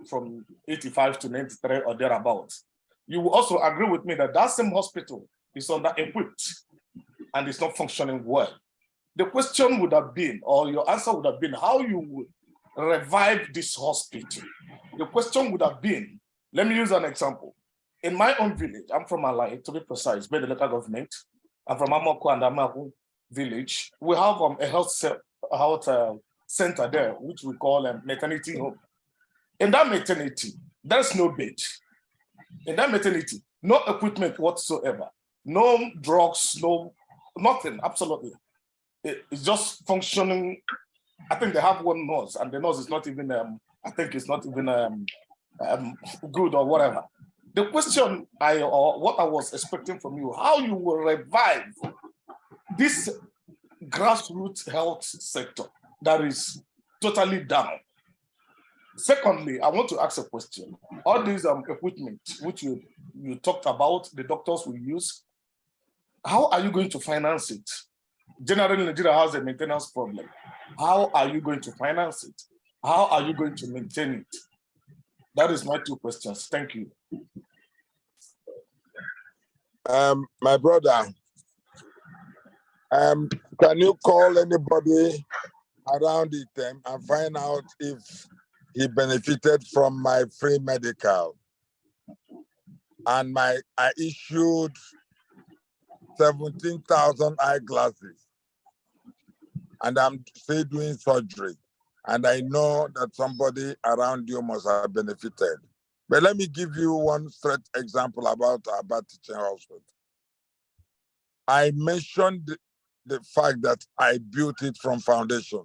from 85 to 93 or thereabouts. You will also agree with me that that same hospital is under-equipped and it's not functioning well. The question would have been, or your answer would have been, how you would revive this hospital. The question would have been, let me use an example. In my own village, I'm from Alai, to be precise, by the local government. I'm from Amoko and Amaku village. We have a health center there, which we call a maternity home. In that maternity, there's no bed. In that maternity, no equipment whatsoever, no drugs, no nothing, absolutely. It's just functioning. I think they have one nurse, and the nurse is not even, I think it's not even good or whatever. The question or what I was expecting from you, how you will revive this grassroots health sector that is totally down. Secondly, I want to ask a question. All these equipment which you talked about, the doctors will use, how are you going to finance it? Generally, Nigeria has a maintenance problem. How are you going to finance it? How are you going to maintain it? That is my two questions. Thank you. My brother, can you call anybody around it and find out if he benefited from my free medical? And I issued 17,000 eyeglasses, and I'm still doing surgery. And I know that somebody around you must have benefited. But let me give you one straight example about teaching hospital. I mentioned the fact that I built it from foundation.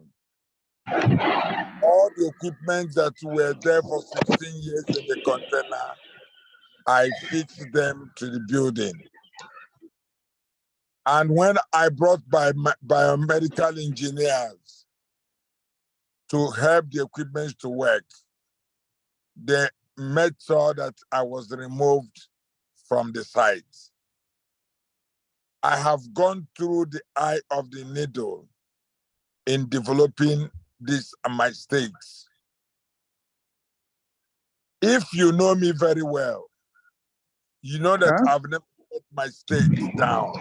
All the equipment that were there for 16 years in the container, I fixed them to the building. And when I brought biomedical engineers to help the equipment to work, they made sure that I was removed from the site. I have gone through the eye of the needle in developing these mistakes. If you know me very well, you know that I've never let my state down.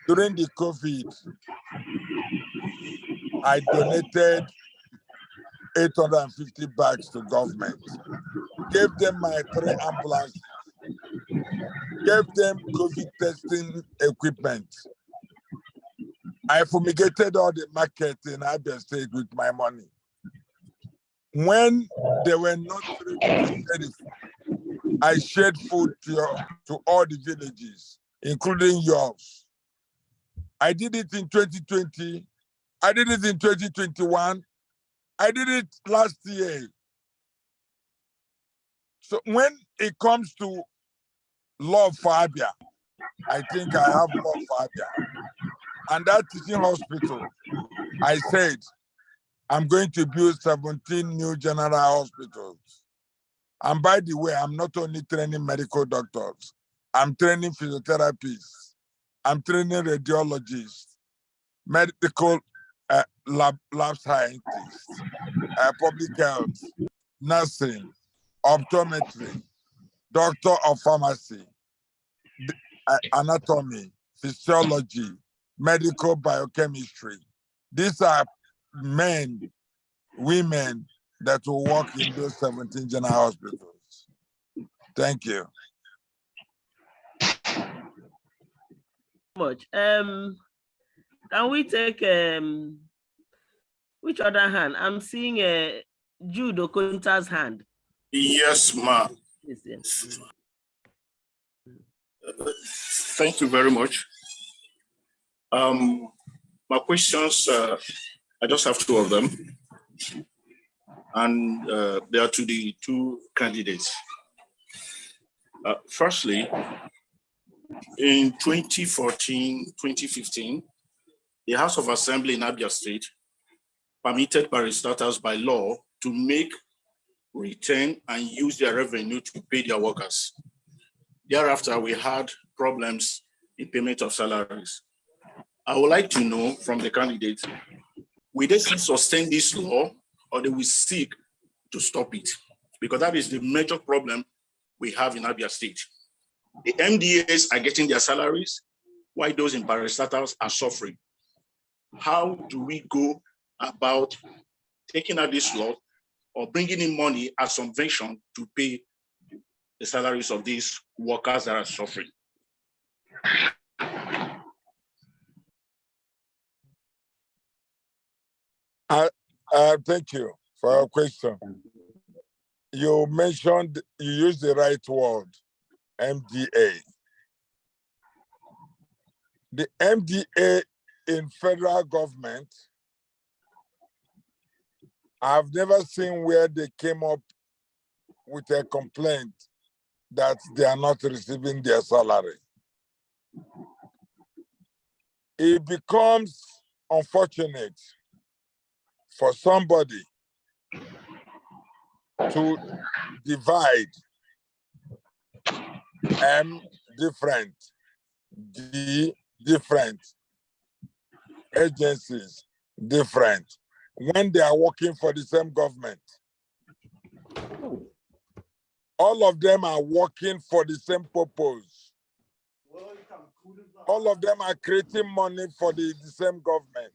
During the COVID, I donated 850 bags to government, gave them my 3 ambulances, gave them COVID testing equipment. I fumigated all the market in Abia State with my money. When they were not ready to share it, I shared food to all the villages, including yours. I did it in 2020. I did it in 2021. I did it last year. So when it comes to love for Abia, I think I have love for Abia. And that teaching hospital, I said, I'm going to build 17 new general hospitals. And by the way, I'm not only training medical doctors, I'm training physiotherapists, I'm training radiologists, medical lab scientists, public health, nursing, optometry, doctor of pharmacy, anatomy, physiology, medical biochemistry. These are men, women that will work in those 17 general hospitals. Thank you. Much. Can we take which other hand? I'm seeing Jude Okunta's hand. Yes, ma. Yes. Thank you very much. My questions, I just have 2 of them. And they are to the 2 candidates. Firstly, in 2014, 2015, the House of Assembly in Abia State permitted parastatals by law to make, return, and use their revenue to pay their workers. Thereafter, we had problems in payment of salaries. I would like to know from the candidates, will they still sustain this law or they will seek to stop it? Because that is the major problem we have in Abia State. The MDAs are getting their salaries, while those in parastatals are suffering. How do we go about taking out this law or bringing in money as subvention to pay the salaries of these workers that are suffering? Thank you for your question. You mentioned, you used the right word, MDA. The MDA in federal government, I've never seen where they came up with a complaint that they are not receiving their salary. It becomes unfortunate for somebody to divide M different, D different, agencies different, when they are working for the same government. All of them are working for the same purpose. All of them are creating money for the same government.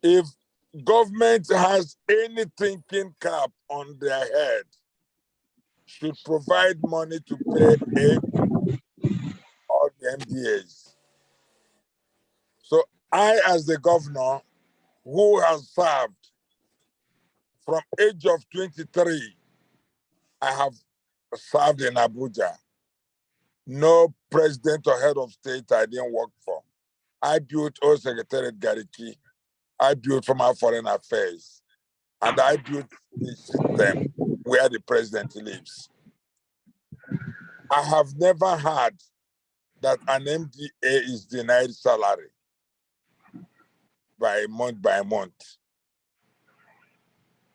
If government has any thinking cap on their head, should provide money to pay all the MDAs. So I, as the governor, who has served from age of 23, I have served in Abuja. No president or head of state I didn't work for. I built Old Secretariat Gariki. I built Former Foreign Affairs. And I built the system where the president lives. I have never heard that an MDA is denied salary by month.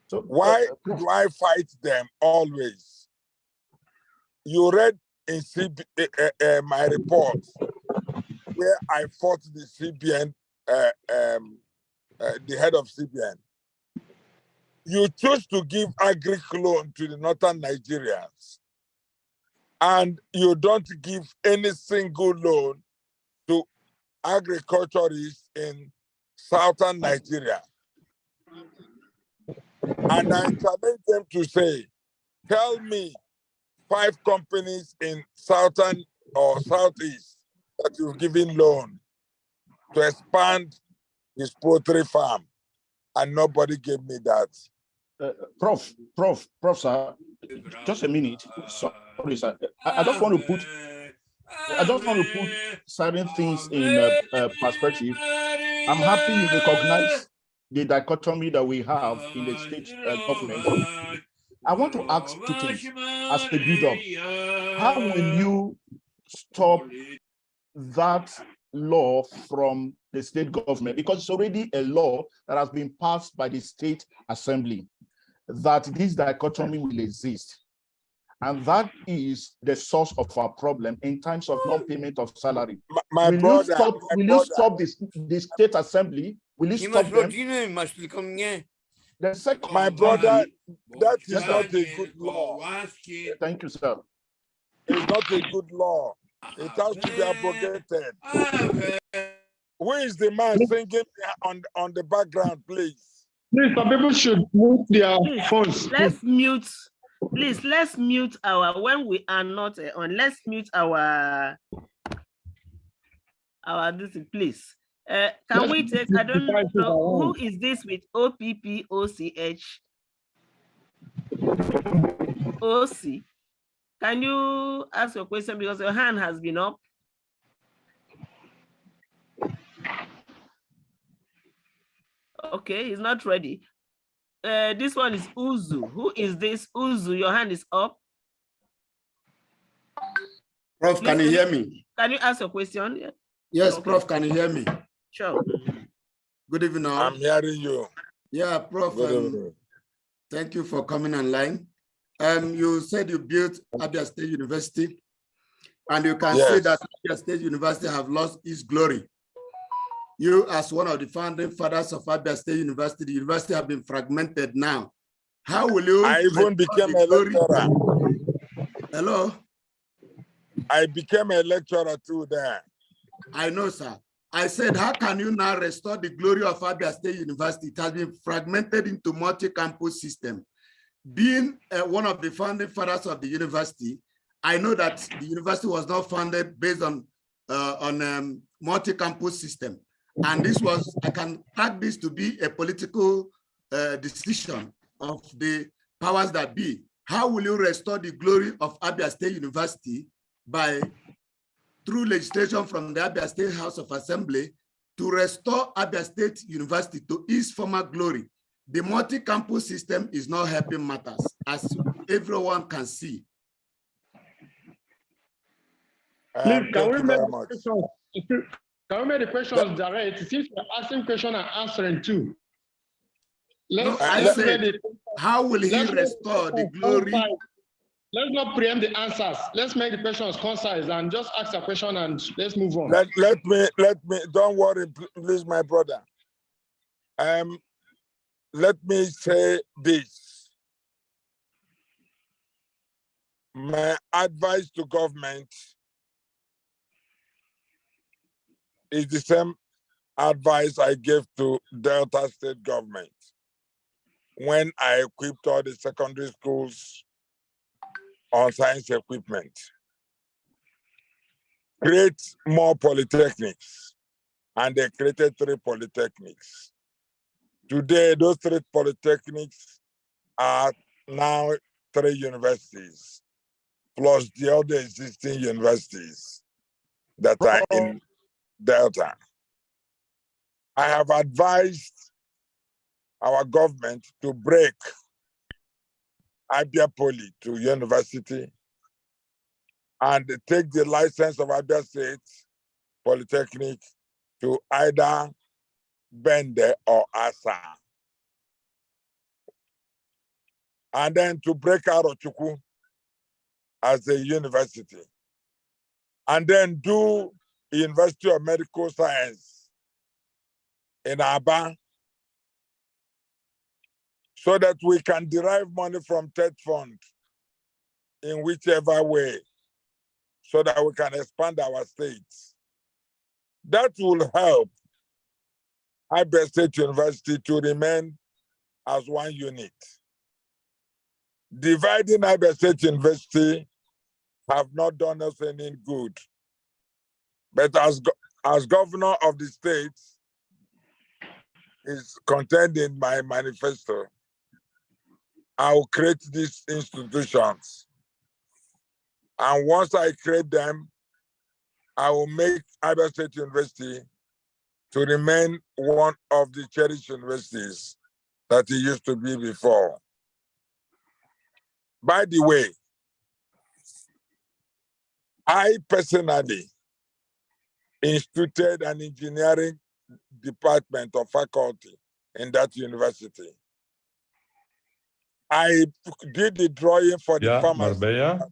So why do I fight them always? You read in my report where I fought the CBN, the head of CBN. You choose to give agri loan to the northern Nigerians, and you don't give any single loan to agriculturists in southern Nigeria. And I challenge them to say, tell me 5 companies in southern or southeast that you've given loan to expand his poultry farm, and nobody gave me that. Prof, sir, just a minute. Sorry, sir. I just want to put certain things in perspective. I'm happy you recognize the dichotomy that we have in the state government. I want to ask 2 things as a build-up. How will you stop that law from the state government? Because it's already a law that has been passed by the state assembly, that this dichotomy will exist. And that is the source of our problem in terms of non-payment of salary. Will you stop the state assembly? Will you stop them? The second, my brother, that is not a good law. Thank you, sir. It's not a good law. It has to be abrogated. Who is the man singing on the background, please? Please, some people should mute their phones. Let's mute. Please, let's mute our, when we are not on, let's mute our this, please. Can we take, I don't know, who is this with OPPOCH? OC. Can you ask your question because your hand has been up? Okay, he's not ready. This one is Uzu. Who is this? Uzu, your hand is up. Prof, can you hear me? Can you ask a question? Yeah. Yes, Okay. Prof, can you hear me? Sure. Good evening. All. I'm hearing you. Yeah, Prof, thank you for coming online. You said you built Abia State University, and you can say that Abia State University have lost its glory. You, as one of the founding fathers of Abia State University, the university have been fragmented now. How will you? I even became a lecturer. Hello? I became a lecturer too there. I know, sir. I said, how can you now restore the glory of Abia State University? It has been fragmented into multi-campus system. Being one of the founding fathers of the university, I know that the university was not founded based on multi-campus system. And this was, I can tag this to be a political decision of the powers that be. How will you restore the glory of Abia State University by, through legislation from the Abia State House of Assembly, to restore Abia State University to its former glory? The multi-campus system is not helping matters, as everyone can see. Please, can we make the questions direct? Since you're asking question and answering too. How will he restore the glory? Let's not preempt the answers. Let's make the questions concise and just ask a question and let's move on. Let me, don't worry, please, my brother. Let me say this. My advice to government is the same advice I gave to Delta State government when I equipped all the secondary schools on science equipment, create more polytechnics, and they created 3 polytechnics. Today, those 3 polytechnics are now 3 universities, plus the other existing universities that are in Delta. I have advised our government to break Abia Poly to university and take the license of Abia State Polytechnic to either Bende or Asa. And then to break out of Chukwu as a university. And then do University of Medical Science in Aba, so that we can derive money from TED Fund in whichever way, so that we can expand our states. That will help Abia State University to remain as one unit. Dividing Abia State University have not done us any good. But as governor of the state, is contained in my manifesto, I will create these institutions. And once I create them, I will make Abia State University to remain one of the cherished universities that it used to be before. By the way, I personally instituted an engineering department or faculty in that university. I did the drawing for the farmers. Marbella.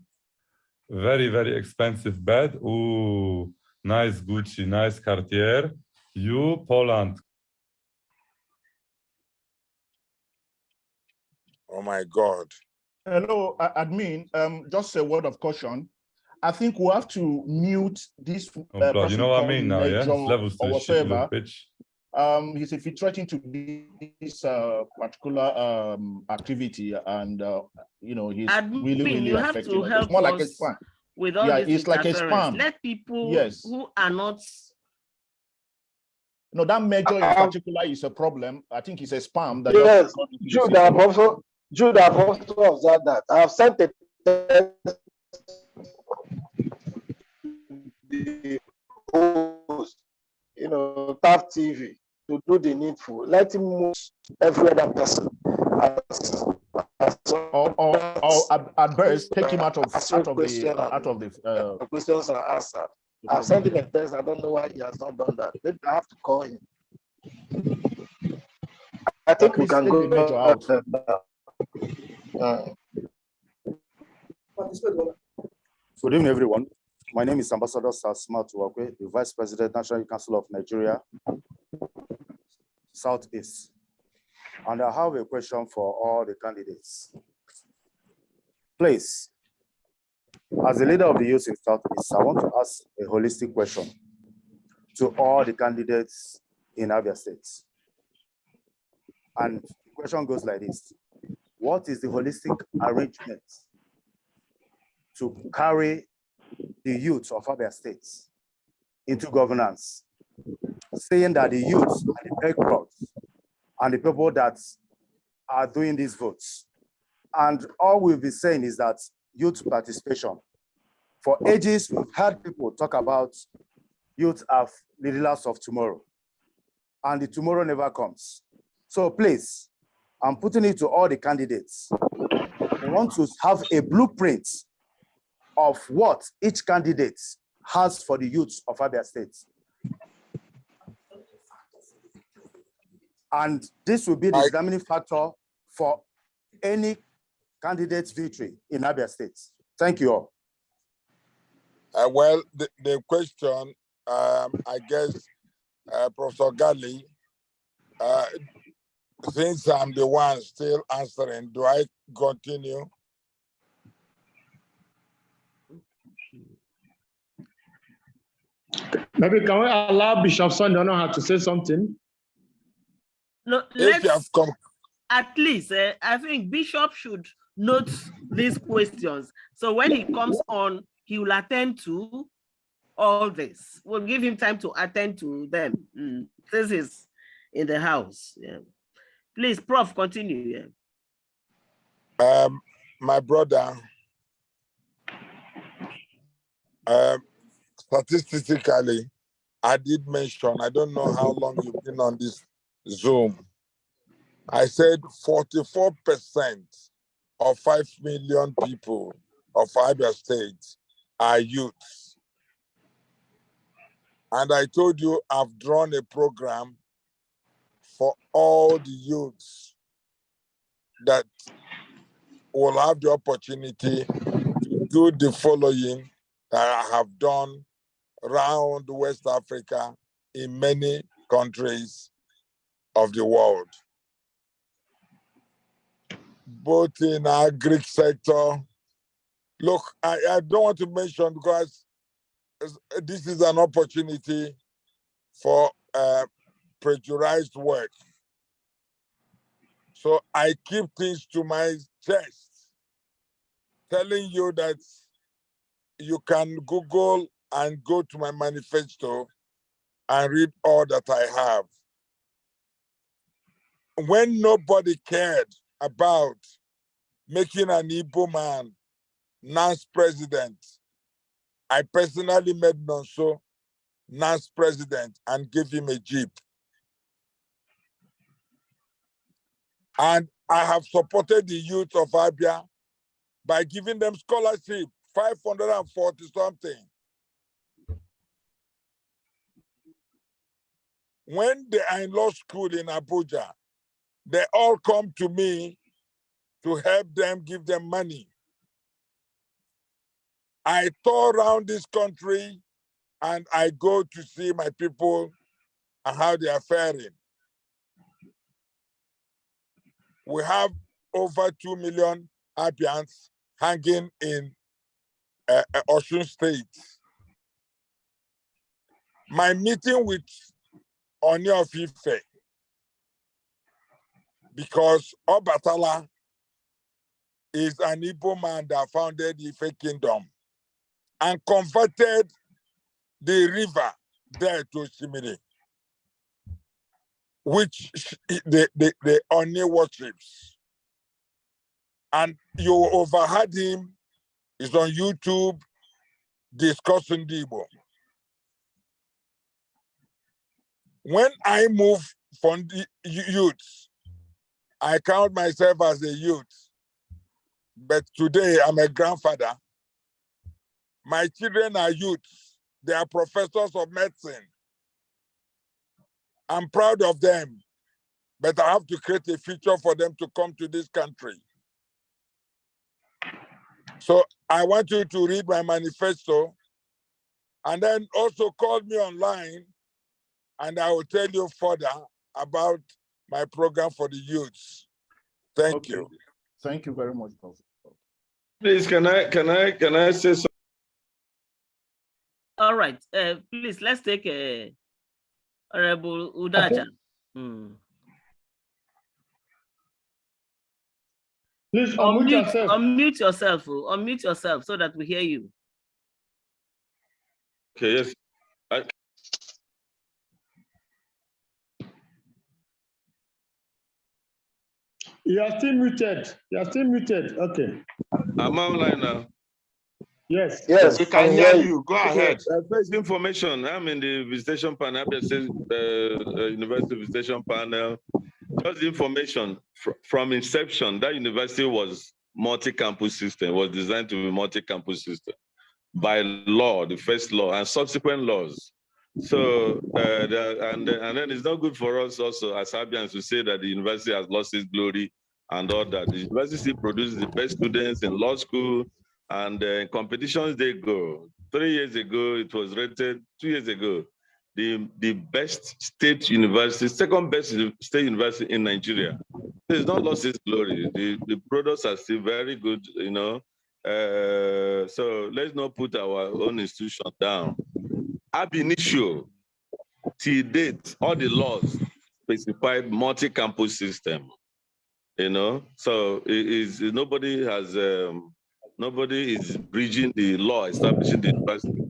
Very, very expensive bed. Ooh, nice Gucci, nice Cartier. You, Poland. Oh my God. Hello, admin. Just a word of caution. I think we have to mute this. You know what I mean now, yeah? It's levels to the shit, little bitch. He's infiltrating to this particular activity, and you know, he's really affected. You have to help it's more like a us spam. with all this it's like a spam. Let people who are not. No, that major in particular is a problem. I think it's a spam. That yes, Jude, I've also observed that. I have sent a text the host, you know, TAF TV to do the needful. Let him move every other person. Or at best, take him out of the questions are answered. I've sent him a text. I don't know why he has not done that. Maybe I have to call him. I think we can go major out. Good evening, everyone. My name is Ambassador Sasma Tuwakwe, the Vice President, National Council of Nigeria, Southeast. And I have a question for all the candidates. Please, as the leader of the youth in Southeast, I want to ask a holistic question to all the candidates in Abia State. And the question goes like this. What is the holistic arrangement to carry the youth of Abia State into governance, saying that the youth are the backroads and the people that are doing these votes? And all we'll be saying is that youth participation. For ages, we've heard people talk about youth are the leaders of tomorrow, and the tomorrow never comes. So please, I'm putting it to all the candidates. We want to have a blueprint of what each candidate has for the youth of Abia State. And this will be the determining factor for any candidate's victory in Abia State. Thank you all. Well, the question, I guess, Professor Gali, since I'm the one still answering, do I continue? Maybe can we allow Bishop Sondano to say something? No, at least I think Bishop should note these questions. So when he comes on, he will attend to all this. We'll give him time to attend to them. This is in the house. Yeah. Please, Prof, continue. Yeah. My brother, statistically, I did mention, I don't know how long you've been on this Zoom. I said 44% of 5 million people of Abia State are youths. And I told you I've drawn a program for all the youths that will have the opportunity to do the following that I have done around West Africa in many countries of the world, both in our Greek sector. Look, I don't want to mention because this is an opportunity for pressurized work. So I keep things to my chest, telling you that you can Google and go to my manifesto and read all that I have. When nobody cared about making an Igbo man NAS president, I personally made Nonso NAS president and gave him a jeep. And I have supported the youth of Abia by giving them scholarship, 540 something. When they are in law school in Abuja, they all come to me to help them, give them money. I tour around this country and I go to see my people and how they are faring. We have over 2 million Abians hanging in Osun State. My meeting with Oni of Ife, because Obatala is an Igbo man that founded the Ife Kingdom and converted the river there to Shimiri, which the Oni worships. And you overheard him, he's on YouTube discussing the Igbo. When I move from the youth, I count myself as a youth, but today I'm a grandfather. My children are youths. They are professors of medicine. I'm proud of them, but I have to create a future for them to come to this country. So I want you to read my manifesto and then also call me online and I will tell you further about my program for the youths. Thank you. Thank you very much, Prof. Please, can I say something? All right, please, let's take Honorable Udaja. Please unmute yourself. Unmute yourself. Unmute yourself so that we hear you. Okay, yes. You are still muted. You are still muted. Okay. I'm online now. Yes. Yes, We can hear you. Go ahead. First information. I'm in the visitation panel, Abia State University visitation panel. Just information from inception. That university was multi-campus system. Was designed to be multi-campus system by law, the first law, and subsequent laws. So and then it's not good for us also as Abians to say that the university has lost its glory and all that. The university produces the best students in law school, and in competitions they go. 3 years ago, it was rated, 2 years ago, the best state university, second best state university in Nigeria. It's not lost its glory. The products are still very good, you know. So let's not put our own institution down. Ab initio, till date, all the laws specified multi-campus system. you know. So it is nobody is breaching the law establishing the university.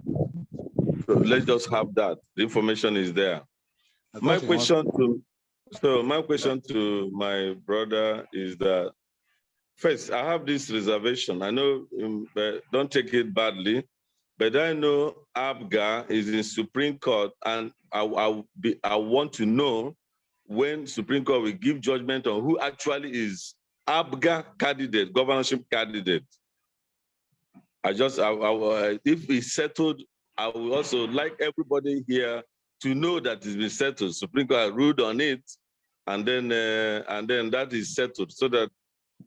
So let's just have that. The information is there. My question to my brother is that, first, I have this reservation. I know, don't take it badly, but I know ABGA is in Supreme Court, and I want to know when Supreme Court will give judgment on who actually is ABGA candidate, governorship candidate. If it's settled, I would also like everybody here to know that it's been settled. Supreme Court ruled on it, and then that is settled, so that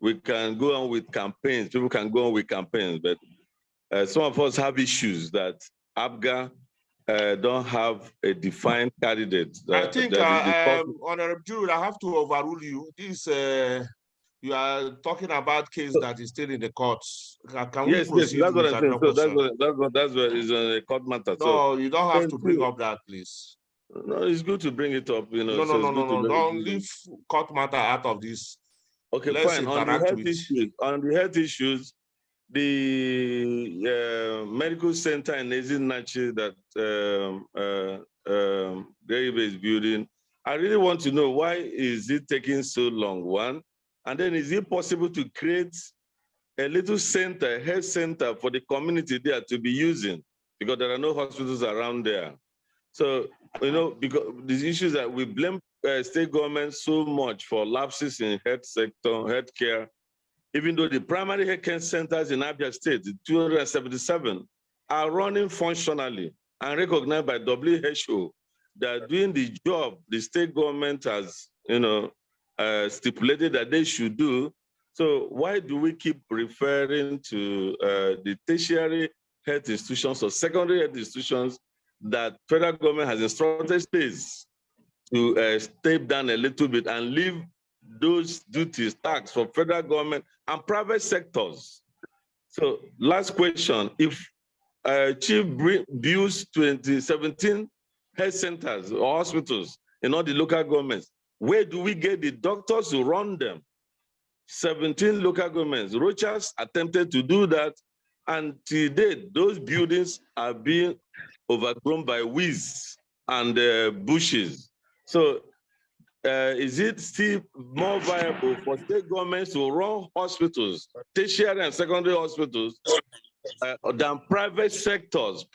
we can go on with campaigns. People can go on with campaigns, but some of us have issues that ABGA don't have a defined candidate. I think, Honorable Jude, I have to overrule you. This you are talking about case that is still in the courts. Can we proceed? That's what with I'm saying. another So that's what is a court matter. No, you don't have to bring up that, please. No, it's good to bring it up. You know. No. Don't leave court matter out of this. Okay, Let's fine. On the health issues, the medical center in Ezinachi that Garibe is building, I really want to know, why is it taking so long, one? And then is it possible to create a little center, a health center for the community there to be using? Because there are no hospitals around there. So, you know, because these issues that we blame state government so much for lapses in health sector, healthcare, even though the primary healthcare centers in Abia State, the 277, are running functionally and recognized by WHO. They are doing the job the state government has, you know, stipulated that they should do. So why do we keep referring to the tertiary health institutions or secondary health institutions that federal government has instructed states to step down a little bit and leave those duties, tax for federal government and private sectors? So last question, if Chief builds 2017 health centers or hospitals in all the local governments, where do we get the doctors to run them? 17 local governments. Rochas attempted to do that, and to date, those buildings are being overgrown by weeds and bushes. So is it still more viable for state governments to run hospitals, tertiary and secondary hospitals, than private sectors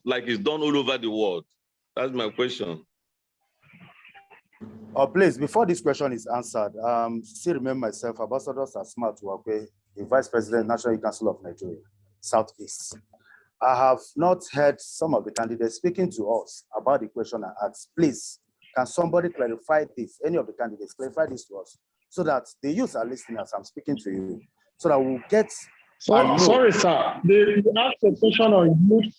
like it's done all over the world? That's my question. Please, before this question is answered, still remember myself, Ambassador Asma Tuwakwe, the Vice President, National Council of Nigeria, Southeast. I have not heard some of the candidates speaking to us about the question I asked. Please, can somebody clarify this? Any of the candidates clarify this to us, so that the youth are listening as I'm speaking to you, so that we'll get. Sorry, sir. They asked a question on youth.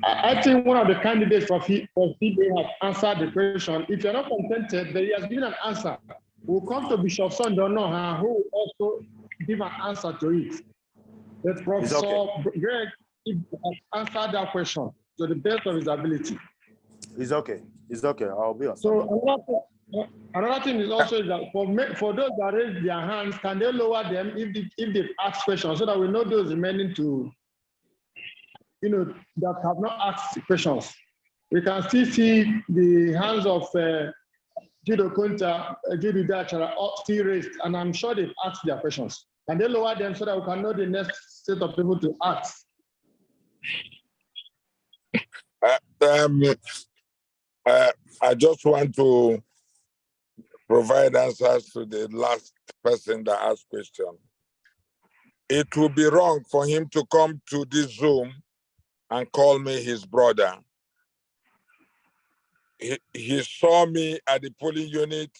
I think one of the candidates for they have answered the question. If you're not contented, there has given an answer. We'll come to Bishop Son, don't know who will also give an answer to it. But Professor Greg has answered that question to the best of his ability. It's okay. It's okay. I'll be on. So another thing is also that for those that raise their hands, can they lower them if they ask questions, so that we know those remaining to, that have not asked questions. We can still see the hands of Judo Kunta, Judo Dachara still raised, and I'm sure they've asked their questions. Can they lower them so that we can know the next set of people to ask? I just want to provide answers to the last person that asked question. It would be wrong for him to come to this Zoom and call me his brother. He saw me at the polling unit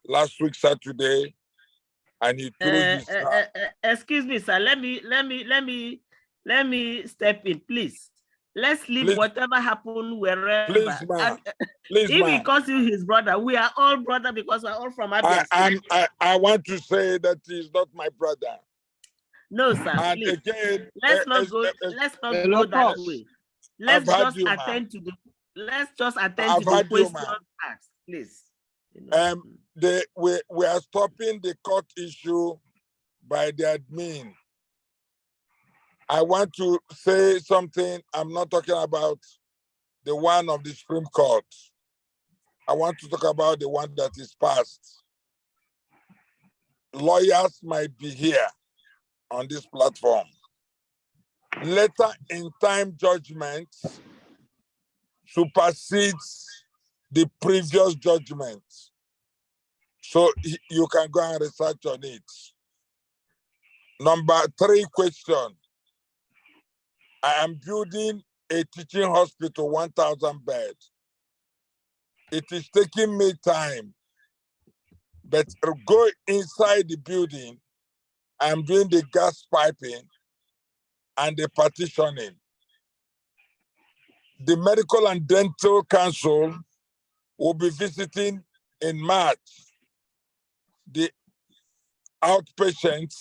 last week Saturday, and he threw his excuse me, sir. Let me step in, please. Let's leave whatever happened wherever. Please, if he calls you his brother, we are all brother because we're all from Abia. I want to say that he's not my brother. No, sir. And please. Again, let's not go that way. Let's just attend to the question asked, please. we are stopping the court issue by the admin. I want to say something. I'm not talking about the one of the Supreme Court. I want to talk about the one that is passed. Lawyers might be here on this platform. Later in time judgments supersedes the previous judgment. So you can go and research on it. Number 3 question. I am building a teaching hospital, 1,000 beds. It is taking me time, but go inside the building. I'm doing the gas piping and the partitioning. The Medical and Dental Council will be visiting in March the outpatients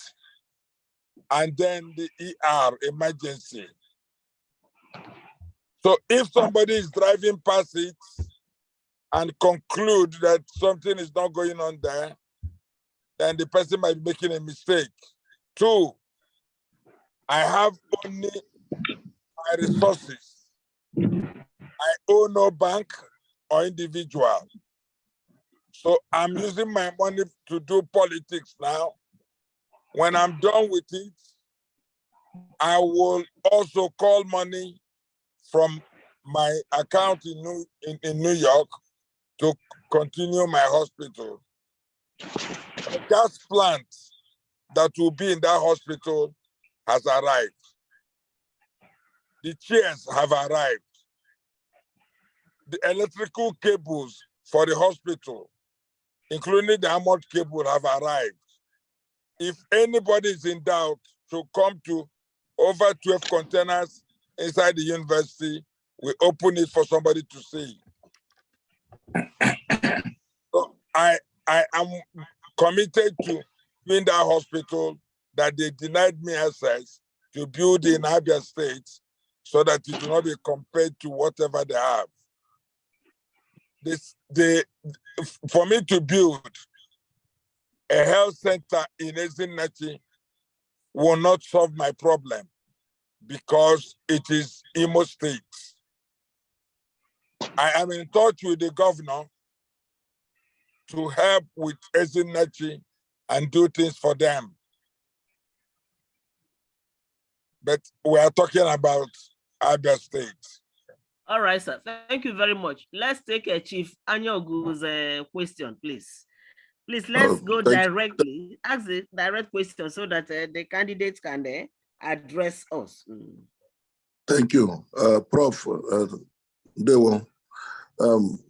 and then the ER emergency. So if somebody is driving past it and conclude that something is not going on there, then the person might be making a mistake. 2, I have only my resources. I owe no bank or individual. So I'm using my money to do politics now. When I'm done with it, I will also call money from my account in New York to continue my hospital. The gas plant that will be in that hospital has arrived. The chairs have arrived. The electrical cables for the hospital, including the armored cable, have arrived. If anybody is in doubt, to come to over 12 containers inside the university, we open it for somebody to see. So I am committed to doing that hospital that they denied me access to build in Abia State so that it will not be compared to whatever they have. For me to build a health center in Ezinati will not solve my problem because it is Imo State. I am in touch with the governor to help with Ezinati and do things for them. But we are talking about Abia State. All right, sir. Thank you very much. Let's take Chief Anyogu's question, please. Please, let's go directly. Ask the direct question so that the candidates can address us. Thank you. Prof. Dewo.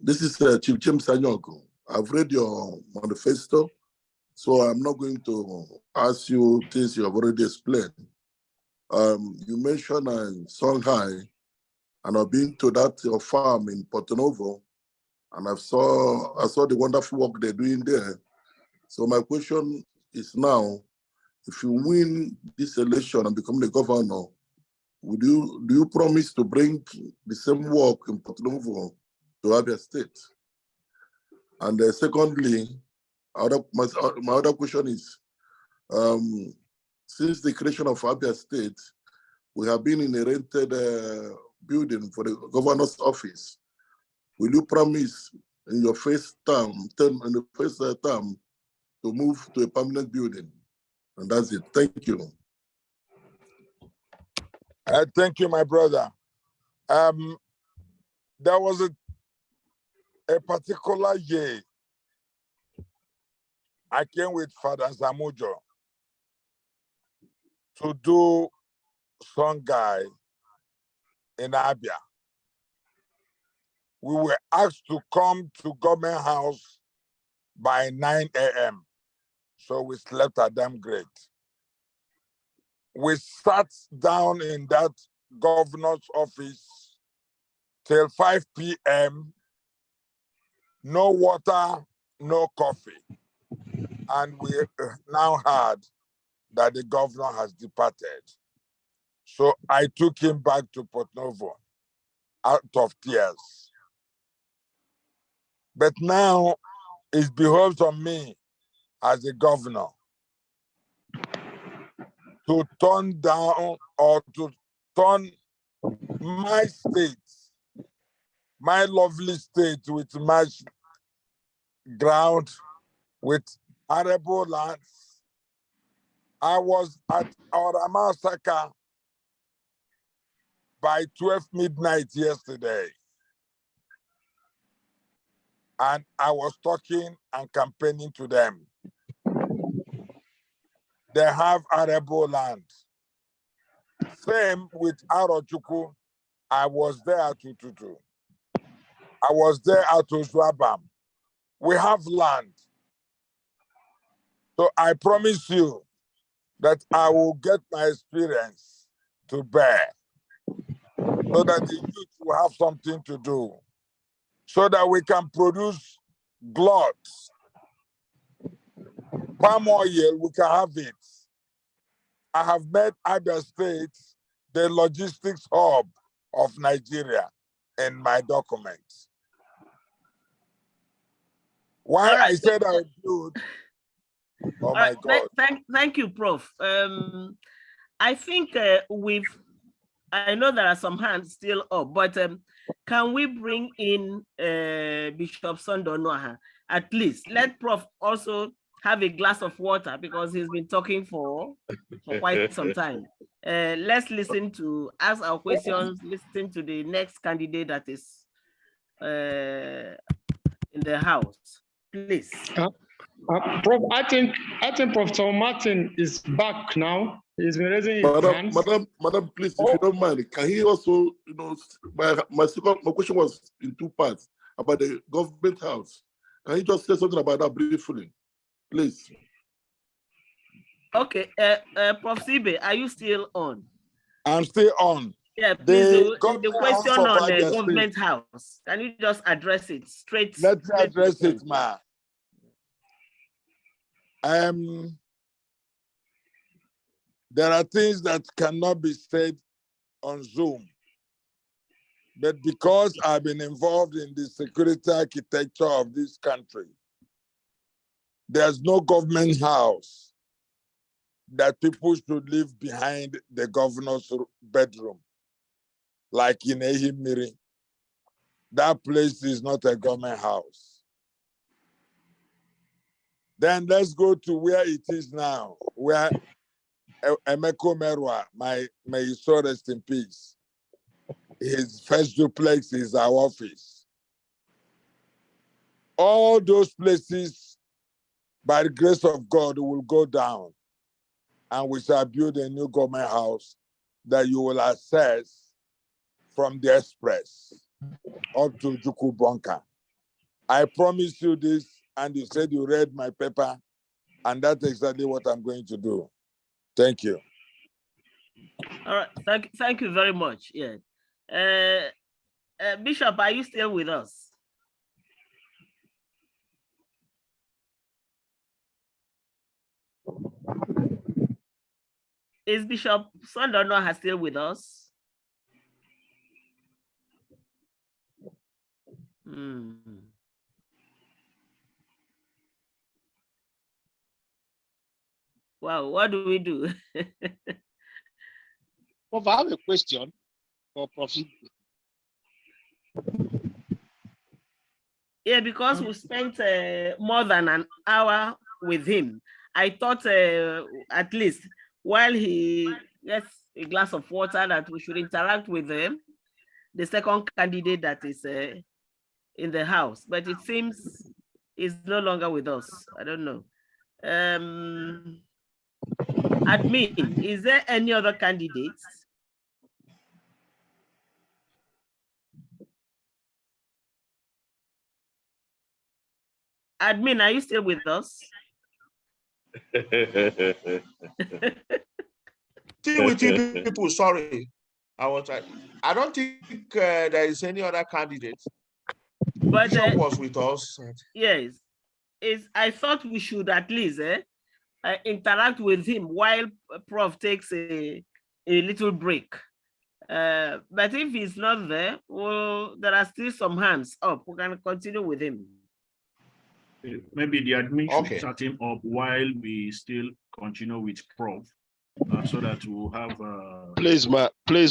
This is Chief James Anyogu. I've read your manifesto, so I'm not going to ask you things you have already explained. You mentioned Songhai, and I've been to that your farm in Porto Novo, and I saw the wonderful work they're doing there. So my question is now, if you win this election and become the governor, do you promise to bring the same work in Porto Novo to Abia State? And secondly, my other question is, since the creation of Abia State, we have been in a rented building for the governor's office. Will you promise in your first term, to move to a permanent building? And that's it. Thank you. Thank you, my brother. There was a particular year I came with Father Zamujo to do Songhai in Abia. We were asked to come to government house by 9 a.m. So we slept at Dam Great. We sat down in that governor's office till 5 p.m. No water, no coffee. And we now heard that the governor has departed. So I took him back to Porto Novo out of tears. But now it behoves on me as a governor to turn down or to turn my state, my lovely state with much ground, with arable lands. I was at Oramasaka by 12 midnight yesterday. And I was talking and campaigning to them. They have arable land. Same with Arochukwu. I was there at Tututu. I was there at Ozuabam. We have land. So I promise you that I will get my experience to bear so that the youth will have something to do, so that we can produce gluts. Palm oil, we can have it. I have made Abia State the logistics hub of Nigeria in my documents. Why I said I would do it, oh my God. Thank you, Prof. I think I know there are some hands still up, but can we bring in Bishop Sondonoha? At least let Prof also have a glass of water because he's been talking for quite some time. Let's ask our questions, listen to the next candidate that is in the house, please. Prof, I think Professor Martin is back now. He's been raising his hands. Madam, please, if you don't mind, can he also, my question was in two parts about the government house. Can you just say something about that briefly, please? Okay, Prof. Sibe, are you still on? I'm still on. Yeah, please, the question on the government house. Can you just address it straight? Let's address it, ma. There are things that cannot be said on Zoom, but because I've been involved in the security architecture of this country, there's no government house that people should live behind the governor's bedroom, like in Ehimiri. That place is not a government house. Then let's go to where it is now, where Emeko Merwa, may his soul rest in peace. His first duplex is our office. All those places, by the grace of God, will go down, and we shall build a new government house that you will access from the express up to Juku Bunker. I promise you this, and you said you read my paper, and that's exactly what I'm going to do. Thank you. All right, thank you very much. Yeah, Bishop, are you still with us? Is Bishop Sondonoha still with us? Wow, what do we do? Prof, I have a question for Prof. Yeah, because we spent more than an hour with him. I thought at least while he gets a glass of water that we should interact with the second candidate that is in the house, but it seems he's no longer with us. I don't know. Admin, is there any other candidates? Admin, are you still with us? Still with you people, sorry. I don't think there is any other candidate. But Bishop was with us. Yes. I thought we should at least interact with him while Prof takes a little break. But if he's not there, well, there are still some hands up. We can continue with him. maybe the admin should Okay. start him up while we still continue with Prof, so that we'll have. Please,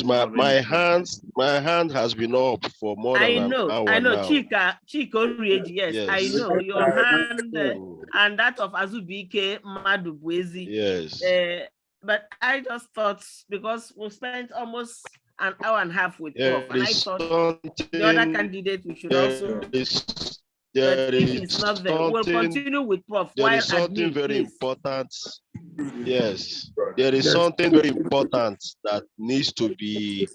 my hand has been up for more than an hour I know, now. Chika Orieji, yes, Yes. I know your hand and that of Azubike Madubwezi. Yes. But I just thought, because we spent almost an hour and a half with Prof, and I thought the other candidate we should also. But if it's not there, we'll continue with Prof. There is something very important. Yes, there is something very important that needs to be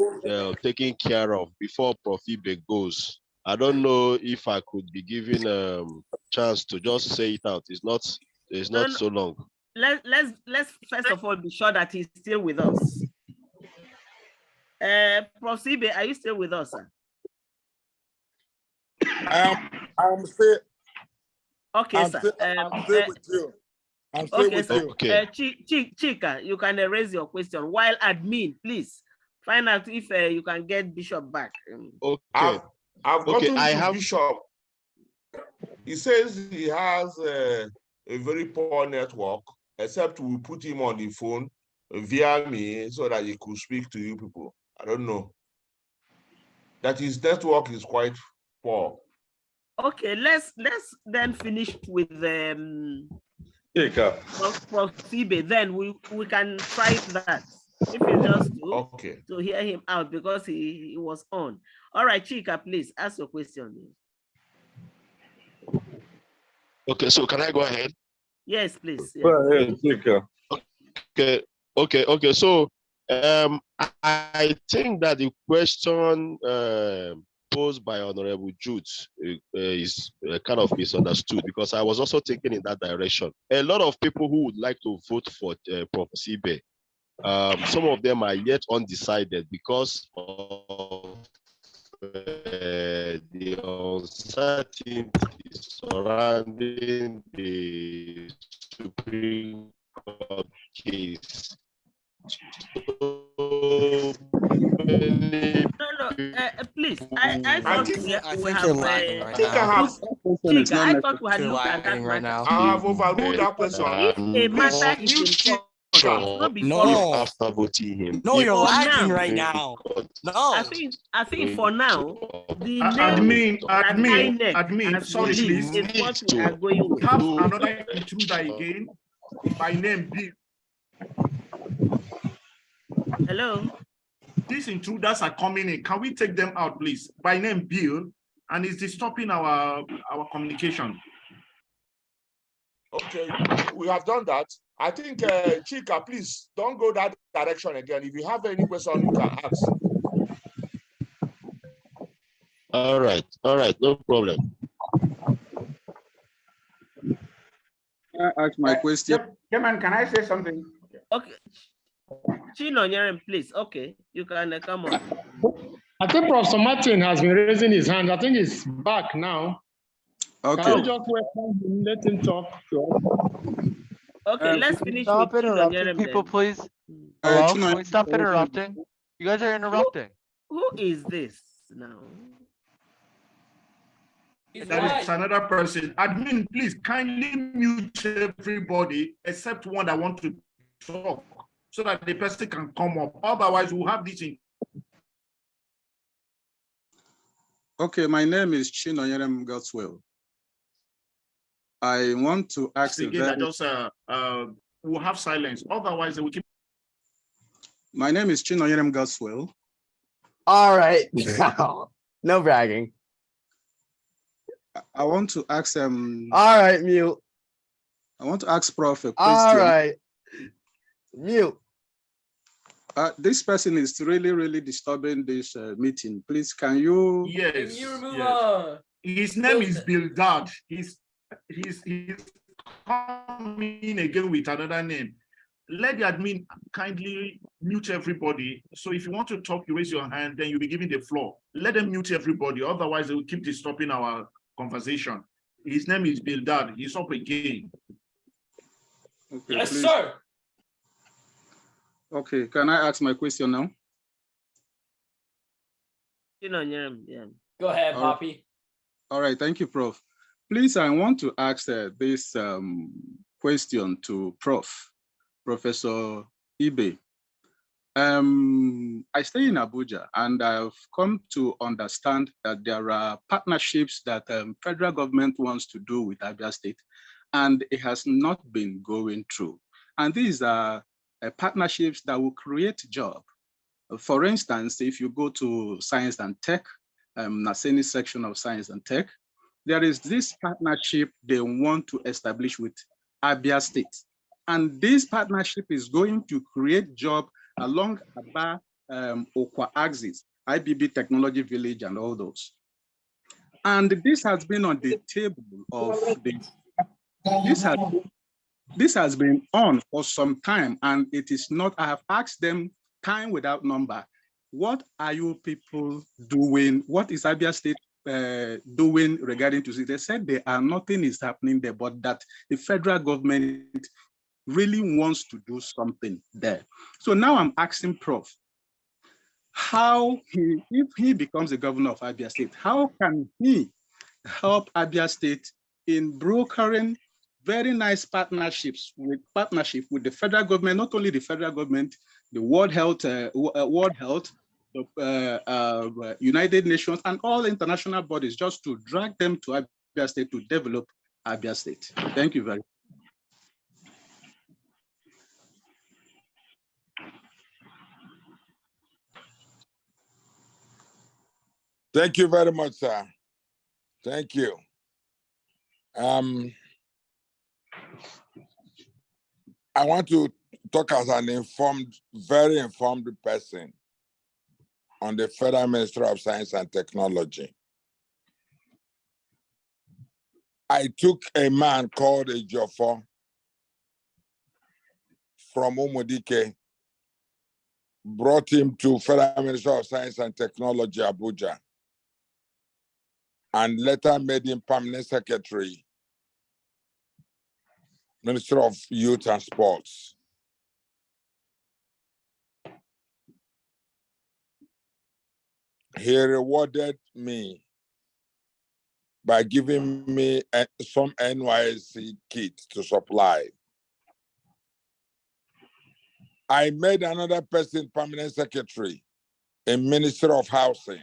taken care of before Prof. Ibe goes. I don't know if I could be given a chance to just say it out. It's not so long. Let's first of all be sure that he's still with us. Prof. Ibe, are you still with us, sir? I'm still. Okay, I'm sir. I'm still with you. I'm still Okay, with sir. you. Okay. Chika, you can raise your question. While admin, please find out if you can get Bishop back. Okay. I've gotten I to have Bishop. He says he has a very poor network, except we put him on the phone via me so that he could speak to you people. I don't know. That his network is quite poor. Okay, let's then finish with Prof. Ibe. Then we can try that. If it's just to hear him out, because he was on. All right, Chika, please ask your question. Okay, so can I go ahead? Yes, please. Yeah. Go ahead, Chika. Okay. So I think that the question posed by Honorable Jude is kind of misunderstood, because I was also thinking in that direction. A lot of people who would like to vote for Prof. Ibe, some of them are yet undecided because of the uncertainty surrounding the Supreme Court case. Please, I thought we have. Chika, I thought we had looked at that right now. I have overruled that question. If a matter is in court, No, after voting him. No, you're lagging right now. No. I think for now, the name admin, sorry, please. is what we are going with. Have another intruder again by name Bill. Hello. These intruders are coming in. Can we take them out, please? By name Bill, and it's disturbing our communication. Okay, we have done that. I think, Chika, please don't go that direction again. If you have any question, you can ask. All right, no problem. I ask my question. Chairman, can I say something? Okay. Chino Nyerem, please. Okay, you can come on. I think Professor Martin has been raising his hand. I think he's back now. Okay. Can we just welcome him, let him talk to us? Okay, let's finish Stop with Chino interrupting Nyerem people, then. please. Hello? Can we stop interrupting? You guys are interrupting. Who is this now? There is another person. Admin, please kindly mute everybody except one that wants to talk, so that the person can come up. Otherwise, we'll have this in. Okay, my name is Chino Nyerem Godswell. I want to ask again. We'll have silence. Otherwise, we keep. My name is Chino Nyerem Godswell. All right. No bragging. I want to ask All right, mute. I want to ask Prof a question. All right. Mute. This person is really disturbing this meeting. Please, can you? Yes. His name is Bildad. He's coming again with another name. Let the admin kindly mute everybody. So if you want to talk, you raise your hand, then you'll be given the floor. Let them mute everybody. Otherwise, they will keep disturbing our conversation. His name is Bildad. He's up again. Okay, Yes, please. sir. Okay, can I ask my question now? Chino Nyerem, yeah. Go ahead, All Poppy. All right, thank you, Prof. Please, I want to ask this question to Professor Ibe. I stay in Abuja, and I've come to understand that there are partnerships that federal government wants to do with Abia State, and it has not been going through. And these are partnerships that will create jobs. For instance, if you go to science and tech, Naseni section of science and tech, there is this partnership they want to establish with Abia State. And this partnership is going to create jobs along Aba Okwa axis, IBB Technology Village and all those. And this has been on the table of this has been on for some time, and it is not. I have asked them time without number, what are you people doing? What is Abia State doing regarding to this? They said nothing is happening there, but that the federal government really wants to do something there. So now I'm asking Prof, how if he becomes the governor of Abia State, how can he help Abia State in brokering very nice partnerships with the federal government, not only the federal government, the World Health, United Nations, and all international bodies, just to drag them to Abia State to develop Abia State. Thank you very much. Thank you very much, sir. Thank you. I want to talk as an informed, very informed person on the Federal Ministry of Science and Technology. I took a man called Ejiofor from Umudike, brought him to Federal Ministry of Science and Technology, Abuja, and later made him permanent secretary, Minister of Youth and Sports. He rewarded me by giving me some NYSC kit to supply. I made another person permanent secretary in Minister of Housing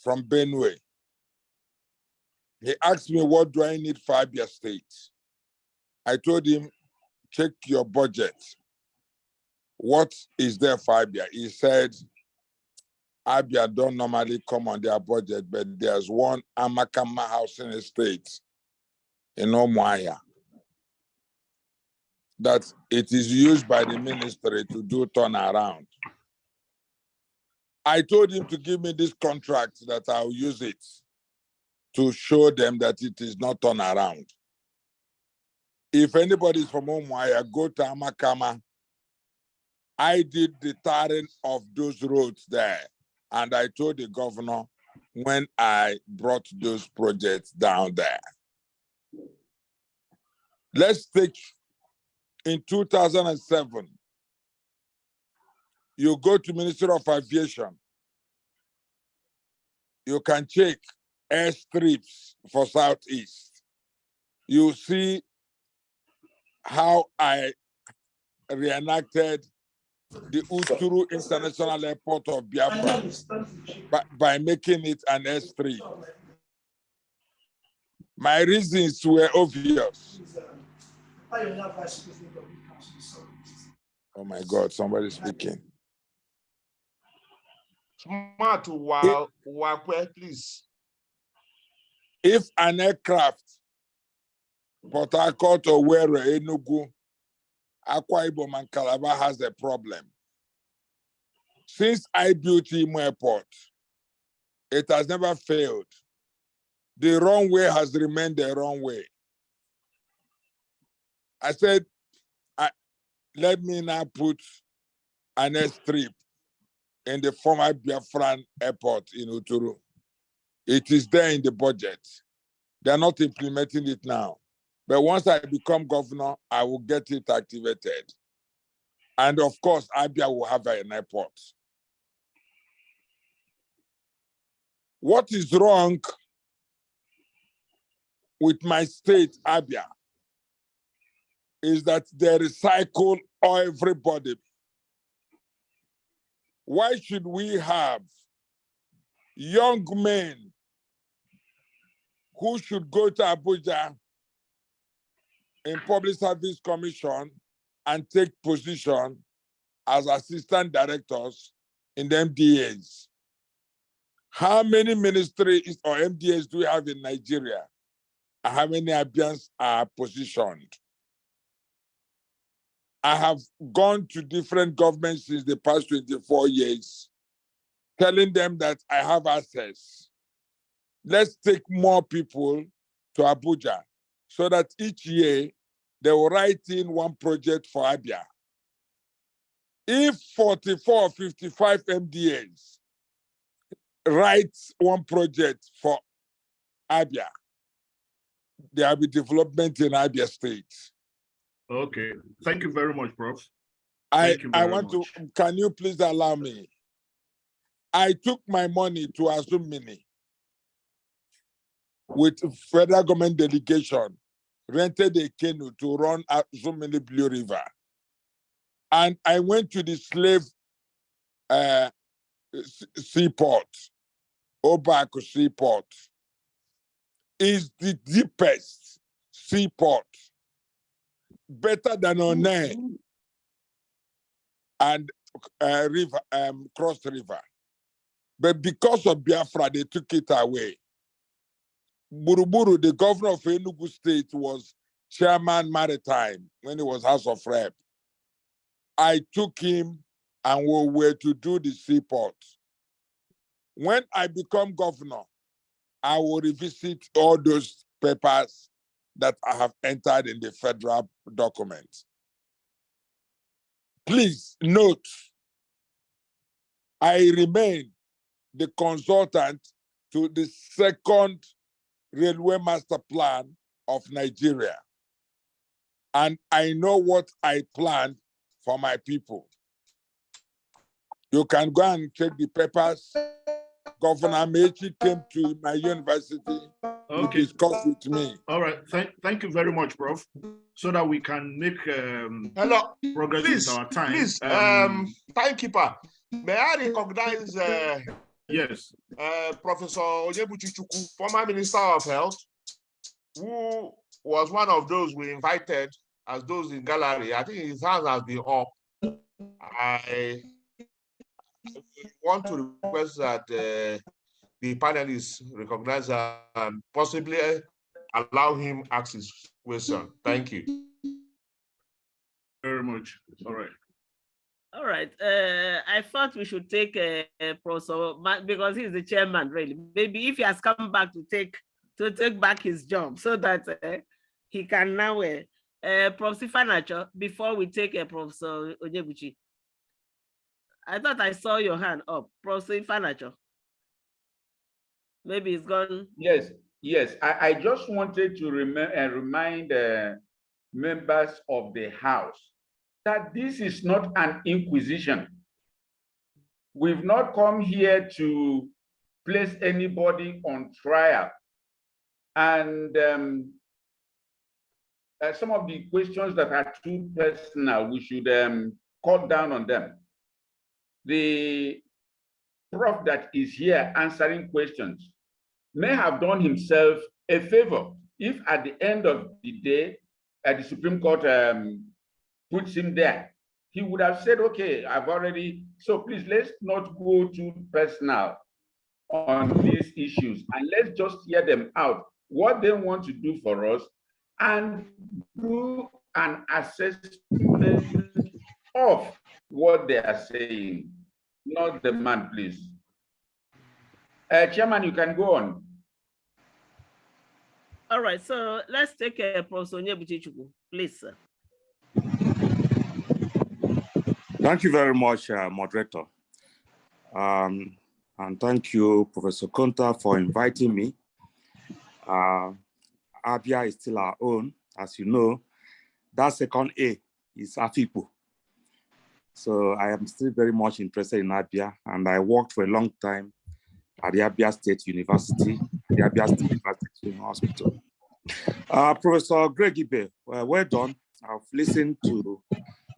from Benue. He asked me, what do I need for Abia State? I told him, check your budget. What is there for Abia? He said, Abia don't normally come on their budget, but there's one Amakama housing estate in Omuaya that it is used by the ministry to do turnaround. I told him to give me this contract that I'll use it to show them that it is not turnaround. If anybody is from Omuaya, go to Amakama. I did the tarring of those roads there. And I told the governor when I brought those projects down there. Let's take in 2007, you go to Ministry of Aviation, you can check airstrips for Southeast. You see how I reenacted the Uturu International Airport of Biafra by making it an airstrip. My reasons were obvious. Oh my God, somebody's speaking. Smart, please. If an aircraft, Port Harcourt or where Enugu, Akwa Ibom and Calabar has a problem, since I built Imo Airport, it has never failed. The runway has remained the runway. I said, let me now put an airstrip in the former Biafran airport in Uturu. It is there in the budget. They're not implementing it now. But once I become governor, I will get it activated. And of course, Abia will have an airport. What is wrong with my state, Abia, is that they recycle everybody. Why should we have young men who should go to Abuja in Public Service Commission and take position as assistant directors in the MDAs? How many ministries or MDAs do we have in Nigeria? And how many Abians are positioned? I have gone to different governments since the past 24 years, telling them that I have access. Let's take more people to Abuja so that each year they will write in one project for Abia. If 44 or 55 MDAs write one project for Abia, there will be development in Abia State. Okay, thank you very much, Prof. I want to, can you please allow me? I took my money to Azumini with federal government delegation, rented a canoe to run Azumini Blue River. And I went to the slave seaport, Obaku Seaport. Is the deepest seaport, better than One and river, Cross River. But because of Biafra, they took it away. Buruburu, the governor of Enugu State, was chairman maritime when he was House of Rep. I took him and we were to do the seaport. When I become governor, I will revisit all those papers that I have entered in the federal documents. Please note, I remain the consultant to the second railway master plan of Nigeria. And I know what I planned for my people. You can go and check the papers. Governor Mechi came to my university to discuss with me. All right, thank you very much, Prof. So that we can make progress with our time. Please, timekeeper, may I recognize yes, Professor Onyebuchichukwu, former Minister of Health, who was one of those we invited as those in gallery. I think his hand has been up. I want to request that the panelists recognize and possibly allow him ask his question. Thank you. Very much. All right. All right. I thought we should take Professor, because he's the chairman, really. Maybe if he has come back to take back his job so that he can now Professor Fanacho, before we take Professor Onyebuchi. I thought I saw your hand up, Professor Fanacho. Maybe it's gone. Yes. I just wanted to remind members of the House that this is not an inquisition. We've not come here to place anybody on trial. And some of the questions that are too personal, we should cut down on them. The prof that is here answering questions may have done himself a favor if at the end of the day, the Supreme Court puts him there. He would have said, okay, I've already, so please let's not go too personal on these issues and let's just hear them out, what they want to do for us, and do an assessment of what they are saying, not the man, please. Chairman, you can go on. All right, so let's take Professor Onyebuchi, please, sir. Thank you very much, moderator. And thank you, Professor Konta, for inviting me. Abia is still our own, as you know. That second A is Afipo. So I am still very much interested in Abia, and I worked for a long time at the Abia State University, the Abia State University Hospital. Professor Greg Ibe, well done. I've listened to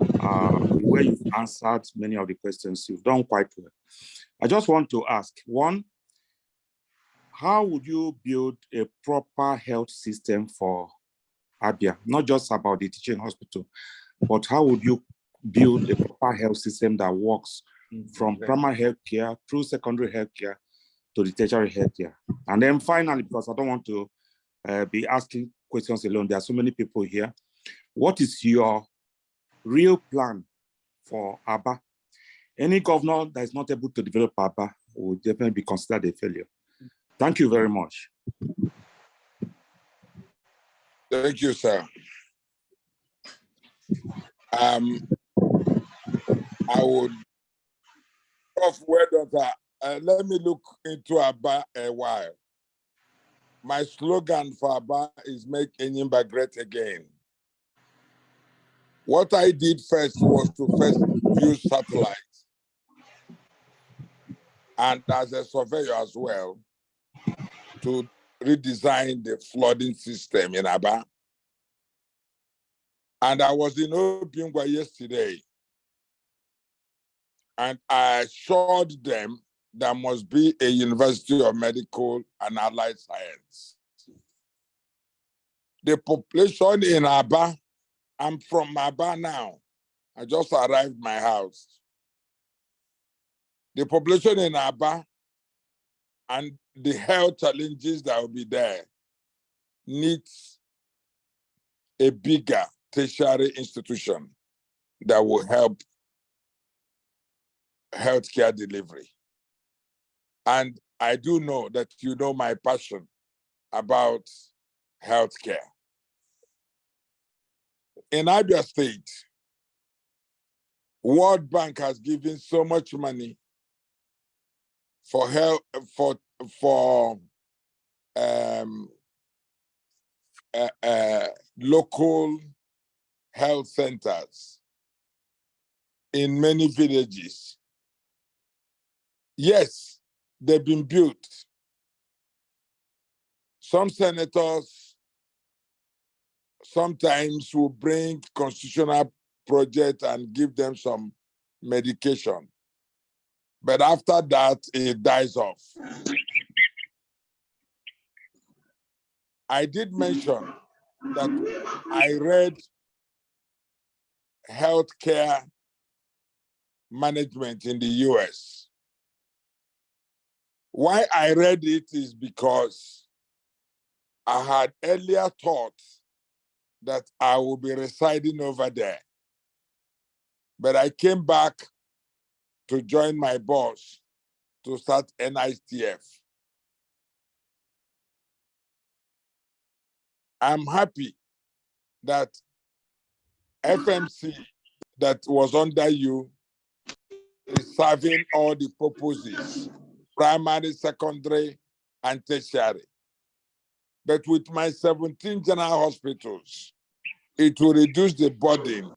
the way you've answered many of the questions. You've done quite well. I just want to ask, one, how would you build a proper health system for Abia? Not just about the teaching hospital, but how would you build a proper health system that works from primary health care through secondary health care to the tertiary health care? And then finally, because I don't want to be asking questions alone, there are so many people here. What is your real plan for Aba? Any governor that is not able to develop Aba will definitely be considered a failure. Thank you very much. Thank you, sir. I would, Prof. Let me look into Aba a while. My slogan for Aba is make Enyimba great again. What I did first was to first use satellites, and as a surveyor as well, to redesign the flooding system in Aba. And I was in Obingwa yesterday, and I assured them there must be a University of Medical and Allied Science. The population in Aba, I'm from Aba now. I just arrived my house. The population in Aba and the health challenges that will be there needs a bigger tertiary institution that will help healthcare delivery. And I do know that you know my passion about healthcare. In Abia State, World Bank has given so much money for health, for local health centers in many villages. Yes, they've been built. Some senators sometimes will bring constitutional projects and give them some medication. But after that, it dies off. I did mention that I read healthcare management in the US. Why I read it is because I had earlier thought that I would be residing over there. But I came back to join my boss to start NITF. I'm happy that FMC that was under you is serving all the purposes, primary, secondary, and tertiary. But with my 17 general hospitals, it will reduce the burden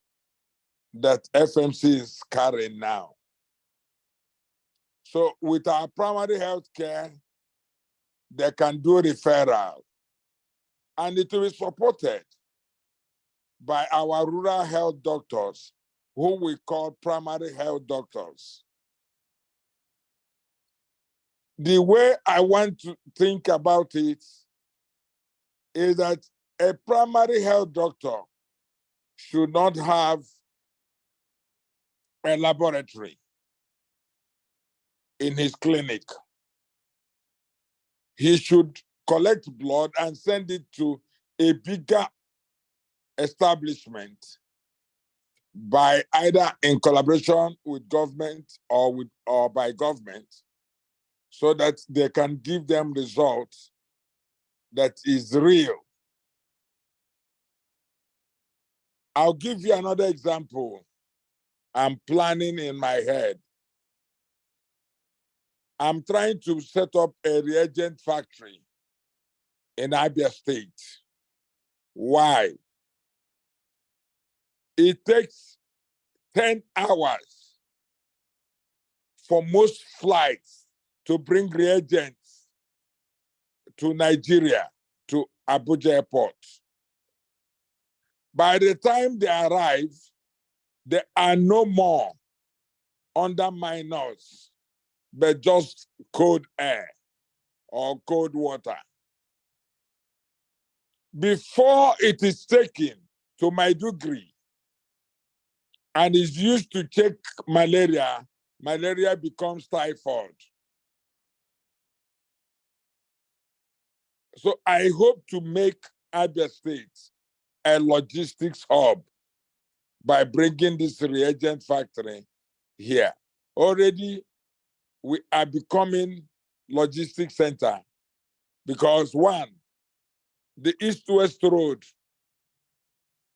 that FMC is carrying now. So with our primary health care, they can do referral, and it will be supported by our rural health doctors, who we call primary health doctors. The way I want to think about it is that a primary health doctor should not have a laboratory in his clinic. He should collect blood and send it to a bigger establishment by either in collaboration with government or by government, so that they can give them results that is real. I'll give you another example I'm planning in my head. I'm trying to set up a reagent factory in Abia State. Why? It takes 10 hours for most flights to bring reagents to Nigeria, to Abuja Airport. By the time they arrive, there are no more under minors, but just cold air or cold water. Before it is taken to Maiduguri and is used to check malaria, malaria becomes typhoid. So I hope to make Abia State a logistics hub by bringing this reagent factory here. Already, we are becoming logistics center because one, the east-west road,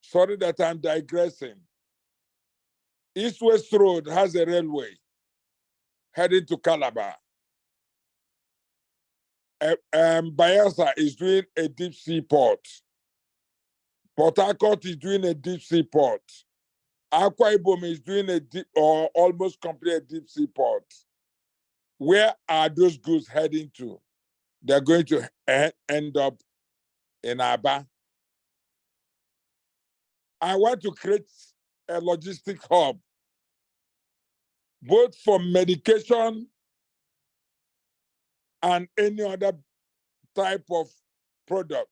sorry that I'm digressing, east-west road has a railway heading to Calabar. Bayelsa is doing a deep sea port. Port Harcourt is doing a deep sea port. Akwa Ibom is doing a deep or almost complete deep sea port. Where are those goods heading to? They're going to end up in Abia. I want to create a logistic hub, both for medication and any other type of product,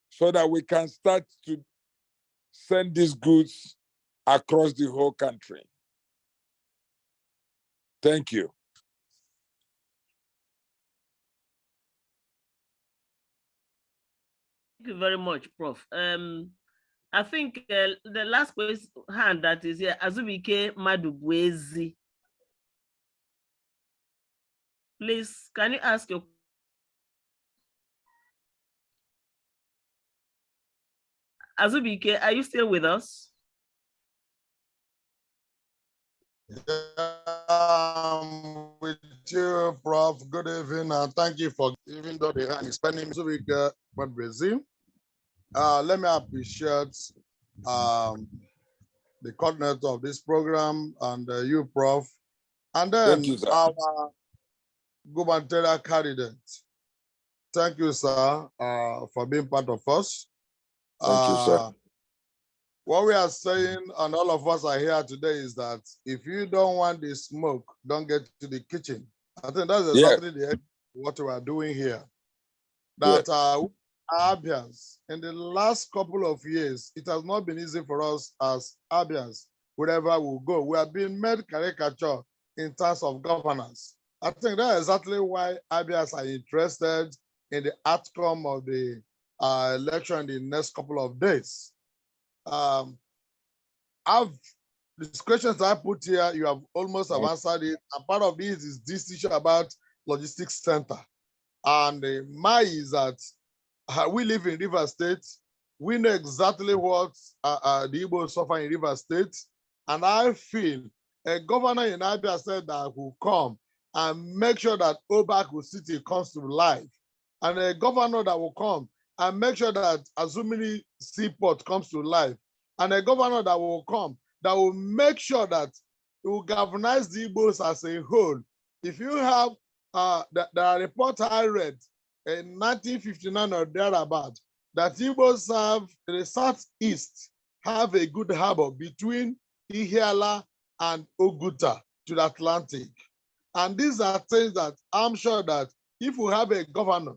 so that we can start to send these goods across the whole country. Thank you. Thank you very much, Prof. I think the last hand that is here, Azubike Madubwezi. Please, can you ask your Azubike, are you still with us? With you, Prof. Good evening, and thank you for, even though the hand is spending Azubike Madubwezi. Let me appreciate the coordinator of this program and you, Prof. And then Thank you, sir. our gubernatorial candidate. Thank you, sir, for being part of us. Thank you, sir. What we are saying, and all of us are here today, is that if you don't want the smoke, don't get to the kitchen. I think that's exactly what we are doing here. That Abians, in the last couple of years, it has not been easy for us as Abians, wherever we go. We have been made caricature in terms of governance. I think that's exactly why Abians are interested in the outcome of the election in the next couple of days. These questions I put here, you have almost answered it. And part of this is this issue about logistics center. And my is that we live in River State. We know exactly what the Igbo suffer in River State. And I feel a governor in Abia State that will come and make sure that Obaku City comes to life. And a governor that will come and make sure that Azumini Seaport comes to life. And a governor that will come that will make sure that it will galvanize the Igbos as a whole. If you have the report I read in 1959 or thereabout, that Igbos have the southeast have a good harbor between Ihiala and Oguta to the Atlantic. And these are things that I'm sure that if we have a governor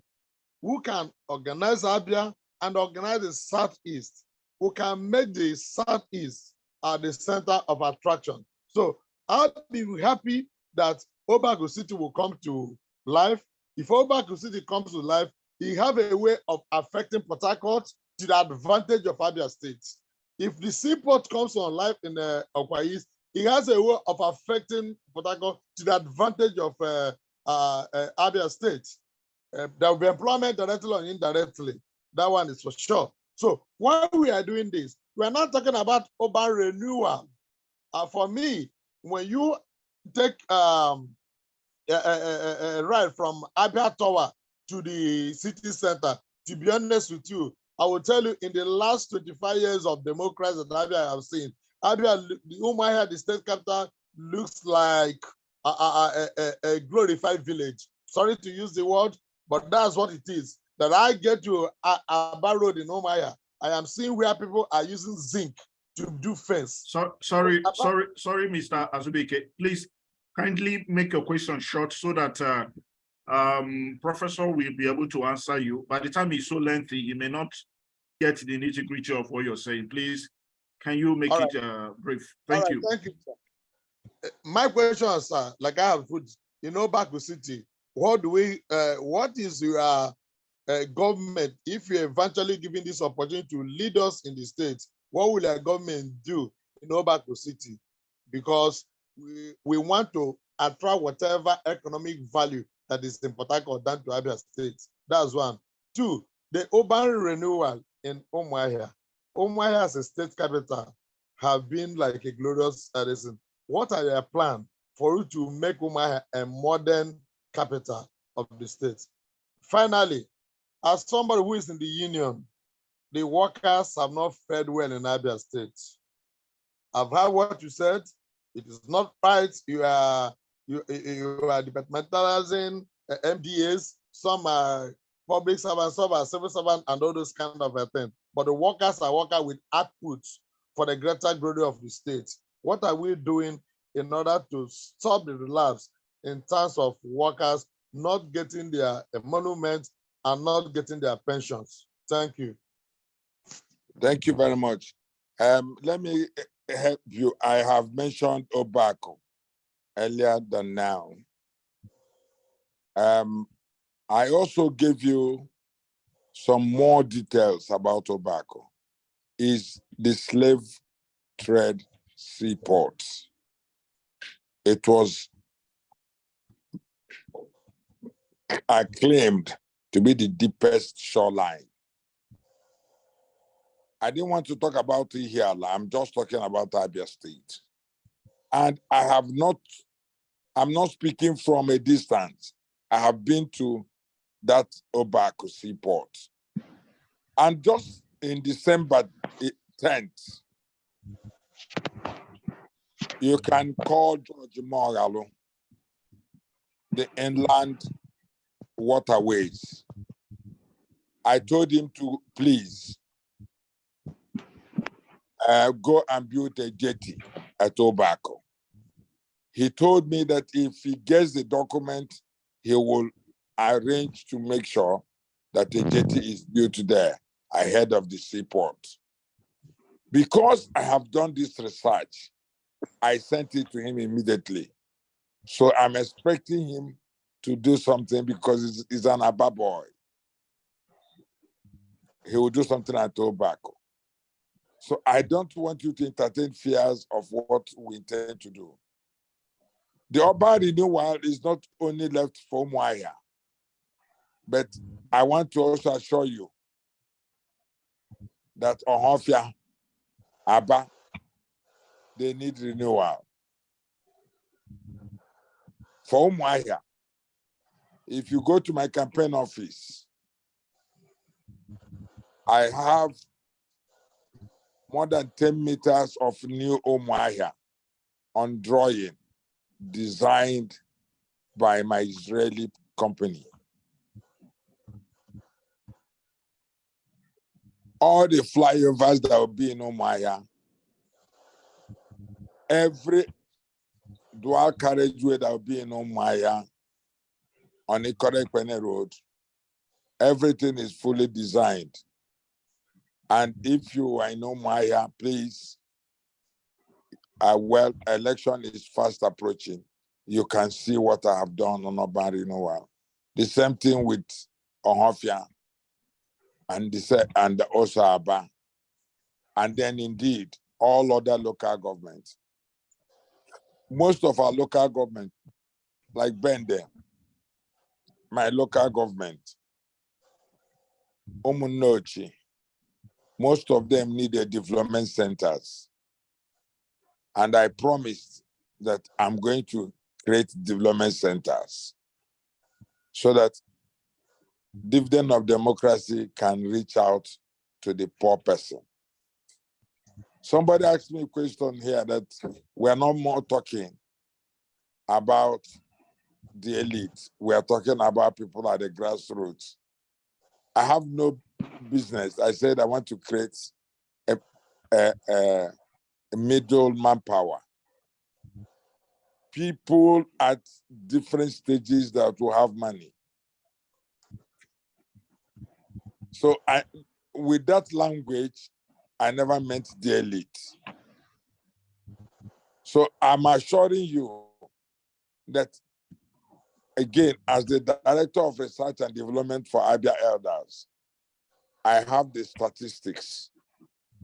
who can organize Abia and organize the southeast, who can make the southeast the center of attraction. So I'll be happy that Obaku City will come to life. If Obaku City comes to life, he have a way of affecting Port Harcourt to the advantage of Abia State. If the seaport comes on life in Akwa East, he has a way of affecting Port Harcourt to the advantage of Abia State. There will be employment directly or indirectly. That one is for sure. So while we are doing this, we are not talking about urban renewal. For me, when you take a ride from Abia Tower to the city center, to be honest with you, I will tell you, in the last 25 years of democracy that Abia I have seen, Abia, the Umuahia, the state capital, looks like a glorified village. Sorry to use the word, but that's what it is. that I get to Abia Road in Omaya, I am seeing where people are using zinc to do fence. Sorry, Mr. Azubike. Please kindly make your question short so that Professor will be able to answer you. By the time it's so lengthy, he may not get the nitty-gritty of what you're saying. Please, can you make it brief? Thank you. Thank you, sir. My question, sir, like I have put, Baku City, what is your government, if you're eventually given this opportunity to lead us in the state, what will our government do in Baku City? Because we want to attract whatever economic value that is in Port Harcourt down to Abia State. That's one. Two, the urban renewal in Umuahia. Umuahia as a state capital have been like a glorious citizen. What are your plans for you to make Umuahia a modern capital of the state? Finally, as somebody who is in the union, the workers have not fared well in Abia State. I've heard what you said. It is not right. You are departmentalizing MDAs. Some are public servants, some are civil servants, and all those kind of things. But the workers are working with outputs for the greater glory of the state. What are we doing in order to stop the relapse in terms of workers not getting their emoluments and not getting their pensions? Thank you. Thank you very much. Let me help you. I have mentioned Obako earlier than now. I also gave you some more details about Obako. Is the slave trade seaport. It was acclaimed to be the deepest shoreline. I didn't want to talk about it here. I'm just talking about Abia State. And I'm not speaking from a distance. I have been to that Obako seaport. And just in December 10th, you can call George Moralo, the inland waterways. I told him to please go and build a jetty at Obako. He told me that if he gets the document, he will arrange to make sure that the jetty is built there ahead of the seaport. Because I have done this research, I sent it to him immediately. So I'm expecting him to do something because he's an Abba boy. He will do something at Obako. So I don't want you to entertain fears of what we intend to do. The urban renewal is not only left for Umuahia, but I want to also assure you that Ohofia, Aba, they need renewal. For Umuahia, if you go to my campaign office, I have more than 10 meters of new Umuahia on drawing, designed by my Israeli company. All the flyovers that will be in Umuahia, every dual carriageway that will be in Umuahia on the Ikore-Ekpene Road, everything is fully designed. And if you are in Umuahia, please, well, election is fast approaching. You can see what I have done on urban renewal. The same thing with Ohofia and also Aba. And then indeed, all other local governments. Most of our local government, like Bende, my local government, Umunochi, most of them need their development centers. And I promised that I'm going to create development centers so that dividend of democracy can reach out to the poor person. Somebody asked me a question here that we're not more talking about the elite. We are talking about people at the grassroots. I have no business. I said I want to create a middle manpower. People at different stages that will have money. So with that language, I never meant the elite. So I'm assuring you that, again, as the Director of Research and Development for Abia Elders, I have the statistics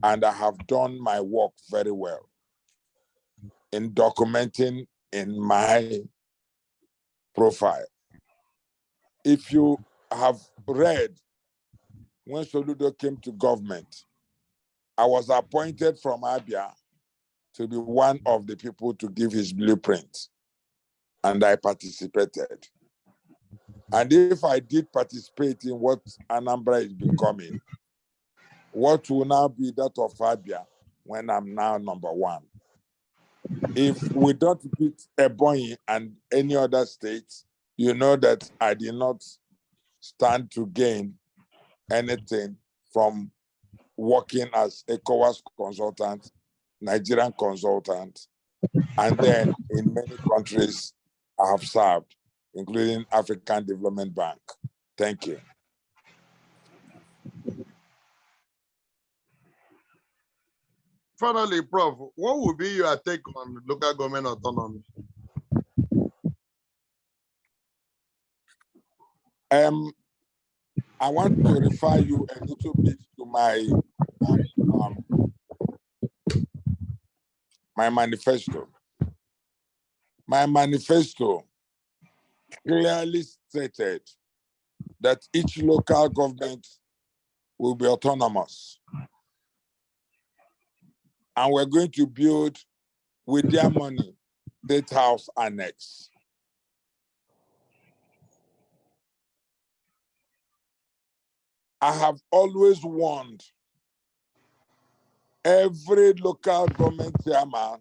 and I have done my work very well in documenting in my profile. If you have read, when Soludo came to government, I was appointed from Abia to be one of the people to give his blueprint, and I participated. And if I did participate in what Anambra is becoming, what will now be that of Abia when I'm now #1? If we don't beat Ebonyi and any other states, you know that I did not stand to gain anything from working as ECOWAS consultant, Nigerian consultant, and then in many countries I have served, including African Development Bank. Thank you. Finally, Prof, what would be your take on local government autonomy? I want to refer you a little bit to my my manifesto. My manifesto clearly stated that each local government will be autonomous. And we're going to build, with their money, State House Annex. I have always warned every local government chairman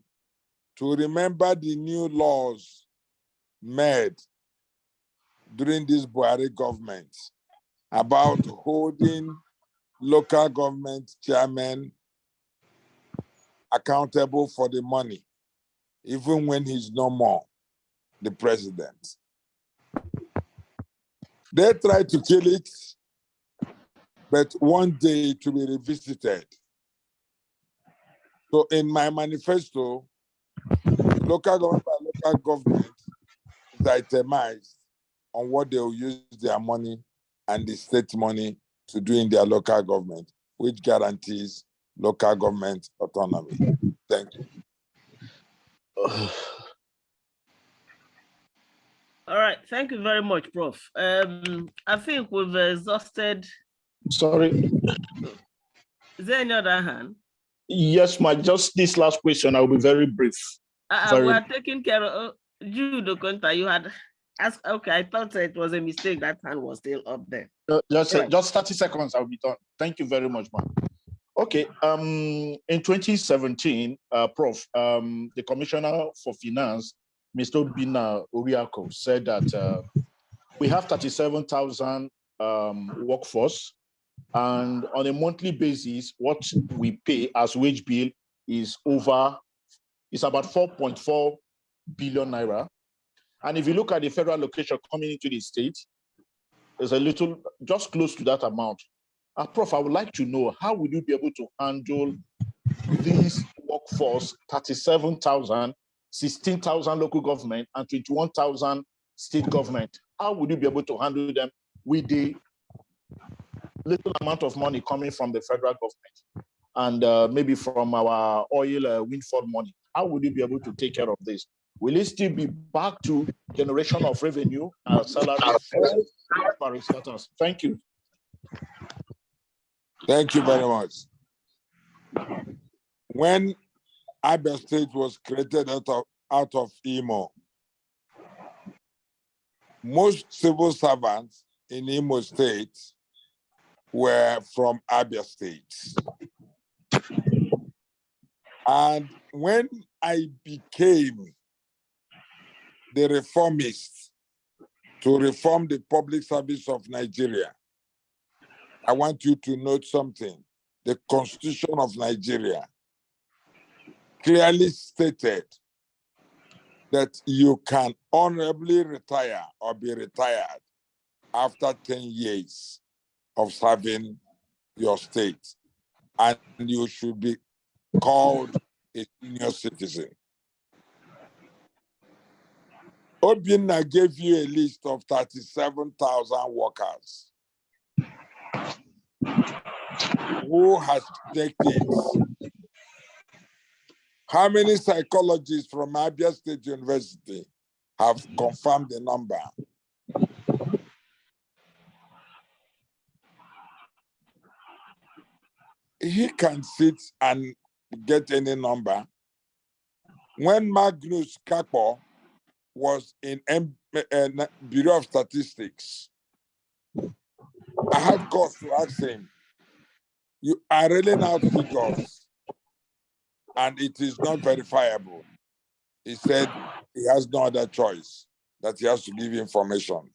to remember the new laws made during this Buhari government about holding local government chairmen accountable for the money, even when he's no more the president. They tried to kill it, but one day it will be revisited. So in my manifesto, local government by local government is itemized on what they will use their money and the state money to do in their local government, which guarantees local government autonomy. Thank you. All right, thank you very much, Prof. I think we've exhausted. Sorry. Is there any other hand? Yes, just this last question. I'll be very brief. We're taking care of Jude Okonta. You had asked. Okay, I thought it was a mistake. That hand was still up there. Just 30 seconds. I'll be done. Thank you very much, man. Okay. In 2017, Prof, the Commissioner for Finance, Mr. Obina Oriako, said that we have 37,000 workforce, and on a monthly basis, what we pay as wage bill is about 4.4 billion naira. And if you look at the federal allocation coming into the state, there's a little, just close to that amount. Prof, I would like to know, how would you be able to handle this workforce, 37,000, 16,000 local government, and 21,000 state government? How would you be able to handle them with the little amount of money coming from the federal government and maybe from our oil windfall money? How would you be able to take care of this? Will it still be back to generation of revenue, salary for status? Thank you. Thank you very much. When Abia State was created out of Imo, most civil servants in Imo State were from Abia State. And when I became the reformist to reform the public service of Nigeria, I want you to note something. The Constitution of Nigeria clearly stated that you can honorably retire or be retired after 10 years of serving your state, and you should be called a senior citizen. Obinna gave you a list of 37,000 workers who has decades. How many psychologists from Abia State University have confirmed the number? He can sit and get any number. When Magnus Kakpo was in Bureau of Statistics, I had cause to ask him, you are rolling out figures and it is not verifiable. He said he has no other choice, that he has to give information.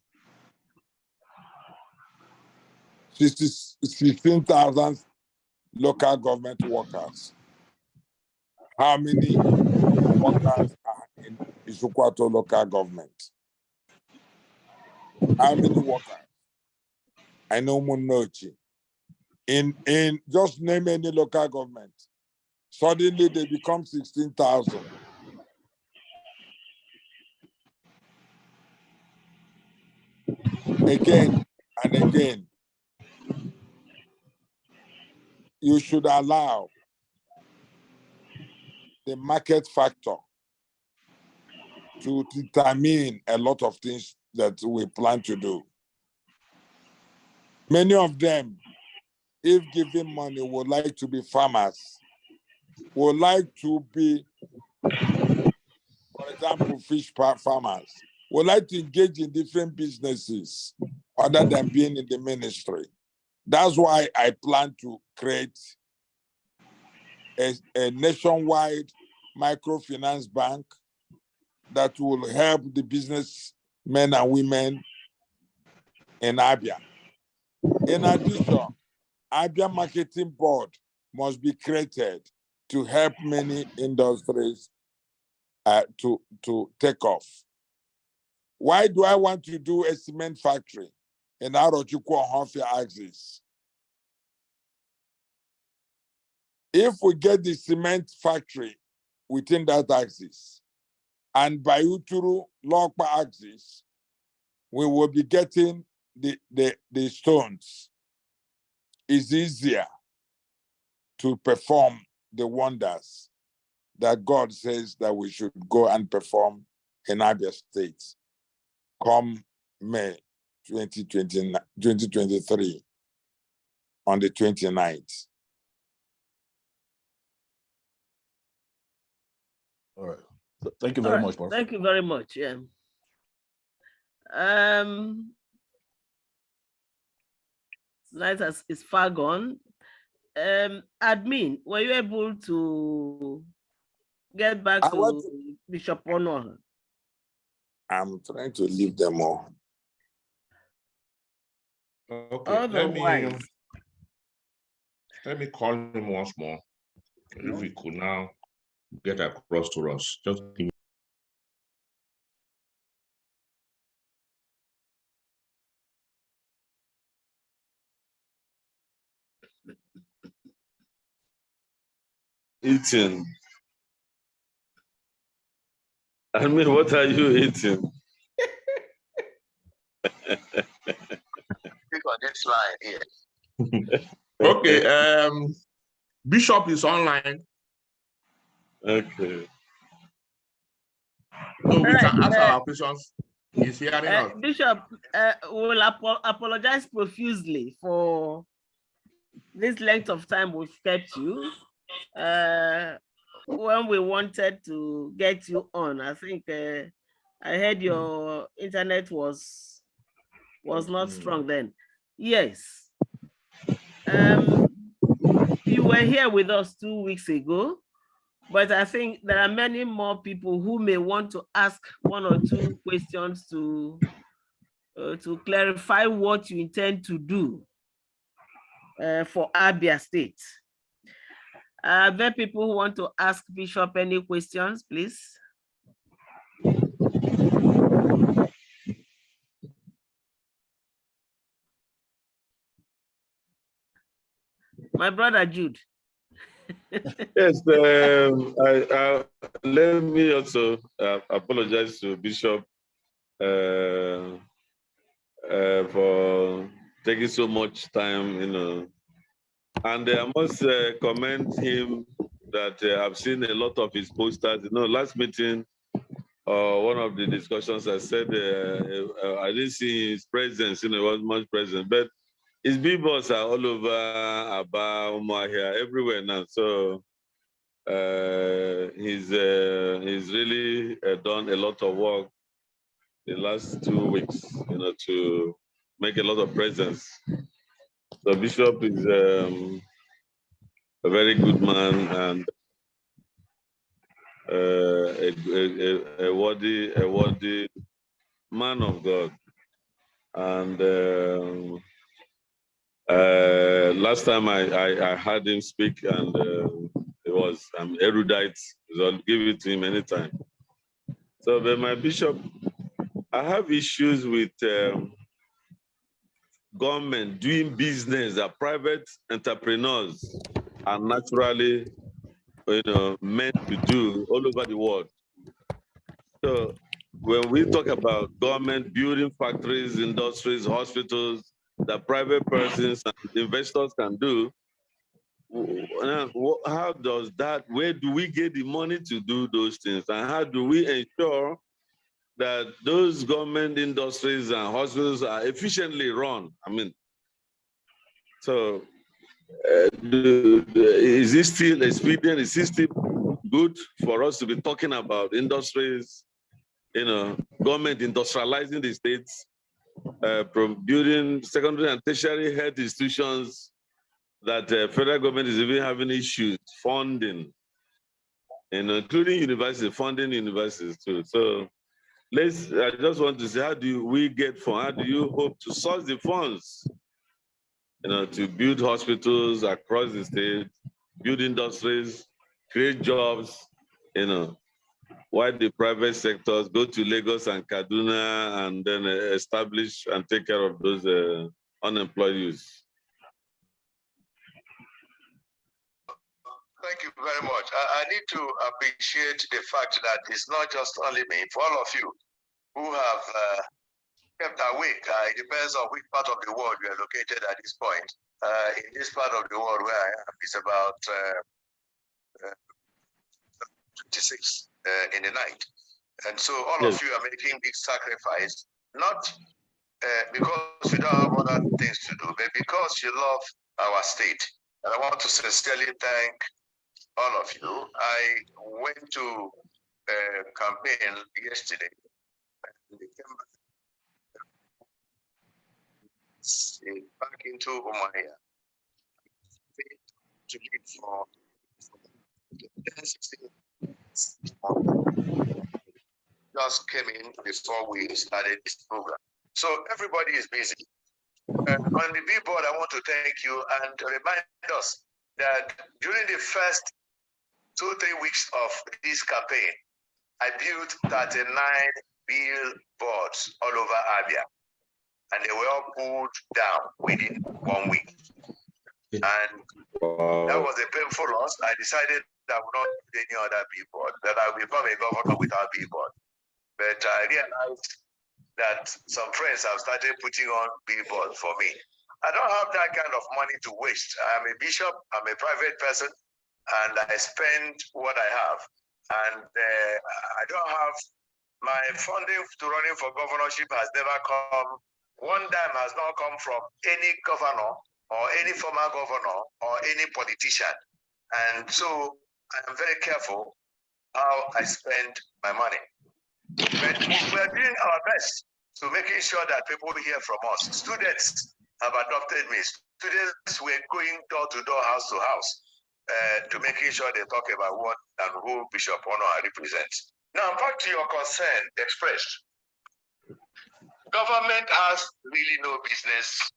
16,000 local government workers. How many workers are in Isukwato local government? How many workers? I know Munochi. In just name any local government. Suddenly they become 16,000. Again and again, you should allow the market factor to determine a lot of things that we plan to do. Many of them, if given money, would like to be farmers, would like to be, for example, fish farmers, would like to engage in different businesses other than being in the ministry. That's why I plan to create a nationwide microfinance bank that will help the businessmen and women in Abia. In addition, Abia Marketing Board must be created to help many industries to take off. Why do I want to do a cement factory in Arochukwu Ohafia axis? If we get the cement factory within that axis and by Uturu Lokpa axis, we will be getting the stones. It's easier to perform the wonders that God says that we should go and perform in Abia State come May 2023 on the 29th. All right. Thank you very much, Prof. Thank you very much. Yeah. Night is far gone. Admin, were you able to get back to Bishop Ono? I'm trying to leave them all. Okay, let me call him once more. If we could now get across to us. Just give me. Eating. I mean, what are you eating? Click on this line here. Okay, Bishop is online. Okay. So we can ask our questions. He's hearing us. Bishop, will apologize profusely for this length of time we've kept you. When we wanted to get you on, I think I heard your internet was not strong then. Yes. You were here with us 2 weeks ago, but I think there are many more people who may want to ask one or two questions to clarify what you intend to do for Abia State. Are there people who want to ask Bishop any questions, please? My brother Jude. Yes, let me also apologize to Bishop for taking so much time, and I must commend him that I've seen a lot of his posters. Last meeting, one of the discussions I said I didn't see his presence, he wasn't much present, but his billboards are all over Abia, Umuahia, everywhere now. So he's really done a lot of work the last 2 weeks, to make a lot of presence. So Bishop is a very good man and a worthy man of God. And last time I heard him speak, and it was erudite. So I'll give it to him anytime. So, but my bishop, I have issues with government doing business that private entrepreneurs are naturally, meant to do all over the world. So when we talk about government building factories, industries, hospitals that private persons and investors can do, how does that, where do we get the money to do those things? And how do we ensure that those government industries and hospitals are efficiently run? So is this still expedient? Is this still good for us to be talking about industries, government industrializing the states, building secondary and tertiary health institutions that federal government is even having issues funding, including universities, funding universities too. So I just want to say, how do we get funds? How do you hope to source the funds, to build hospitals across the state, build industries, create jobs, while the private sectors go to Lagos and Kaduna and then establish and take care of those unemployed youth? Thank you very much. I need to appreciate the fact that it's not just only me, for all of you who have kept awake. It depends on which part of the world you are located at this point. In this part of the world where I am, it's about 26 in the night. And so all of you are making big sacrifice, not because you don't have other things to do, but because you love our state. And I want to sincerely thank all of you. I went to a campaign yesterday. And they came back into Umuahia to lead for 10-16. Just came in before we started this program. So everybody is busy. On the billboard, I want to thank you and remind us that during the first 2-3 weeks of this campaign, I built 39 billboards all over Abia, and they were all pulled down within 1 week. And that was a painful loss. I decided that I would not do any other billboard, that I will become a governor without billboard. But I realized that some friends have started putting on billboards for me. I don't have that kind of money to waste. I'm a bishop, I'm a private person, and I spend what I have. And I don't have, my funding to running for governorship has never come, one dime has not come from any governor or any former governor or any politician. And so I am very careful how I spend my money. But we're doing our best to making sure that people hear from us. Students have adopted me. Students were going door to door, house to house, to making sure they talk about what and who Bishop Honor represents. Now, back to your concern expressed. Government has really no business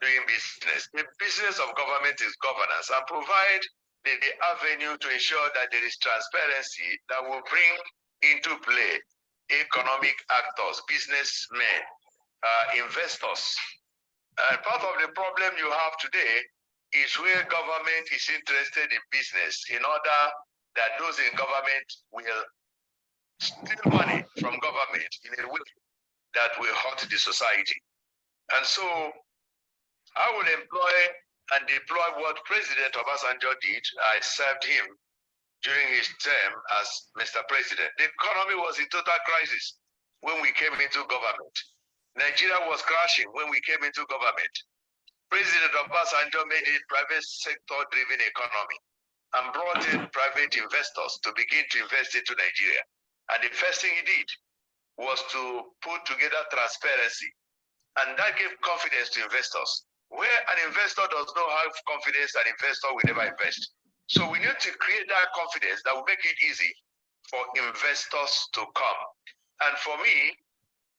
doing business. The business of government is governance and provide the avenue to ensure that there is transparency that will bring into play economic actors, businessmen, investors. And part of the problem you have today is where government is interested in business in order that those in government will steal money from government in a way that will hurt the society. And so I will employ and deploy what President Obasanjo did. I served him during his term as Mr. President. The economy was in total crisis when we came into government. Nigeria was crashing when we came into government. President Obasanjo made it private sector-driven economy and brought in private investors to begin to invest into Nigeria. And the first thing he did was to put together transparency. And that gave confidence to investors. Where an investor does not have confidence, an investor will never invest. So we need to create that confidence that will make it easy for investors to come. And for me,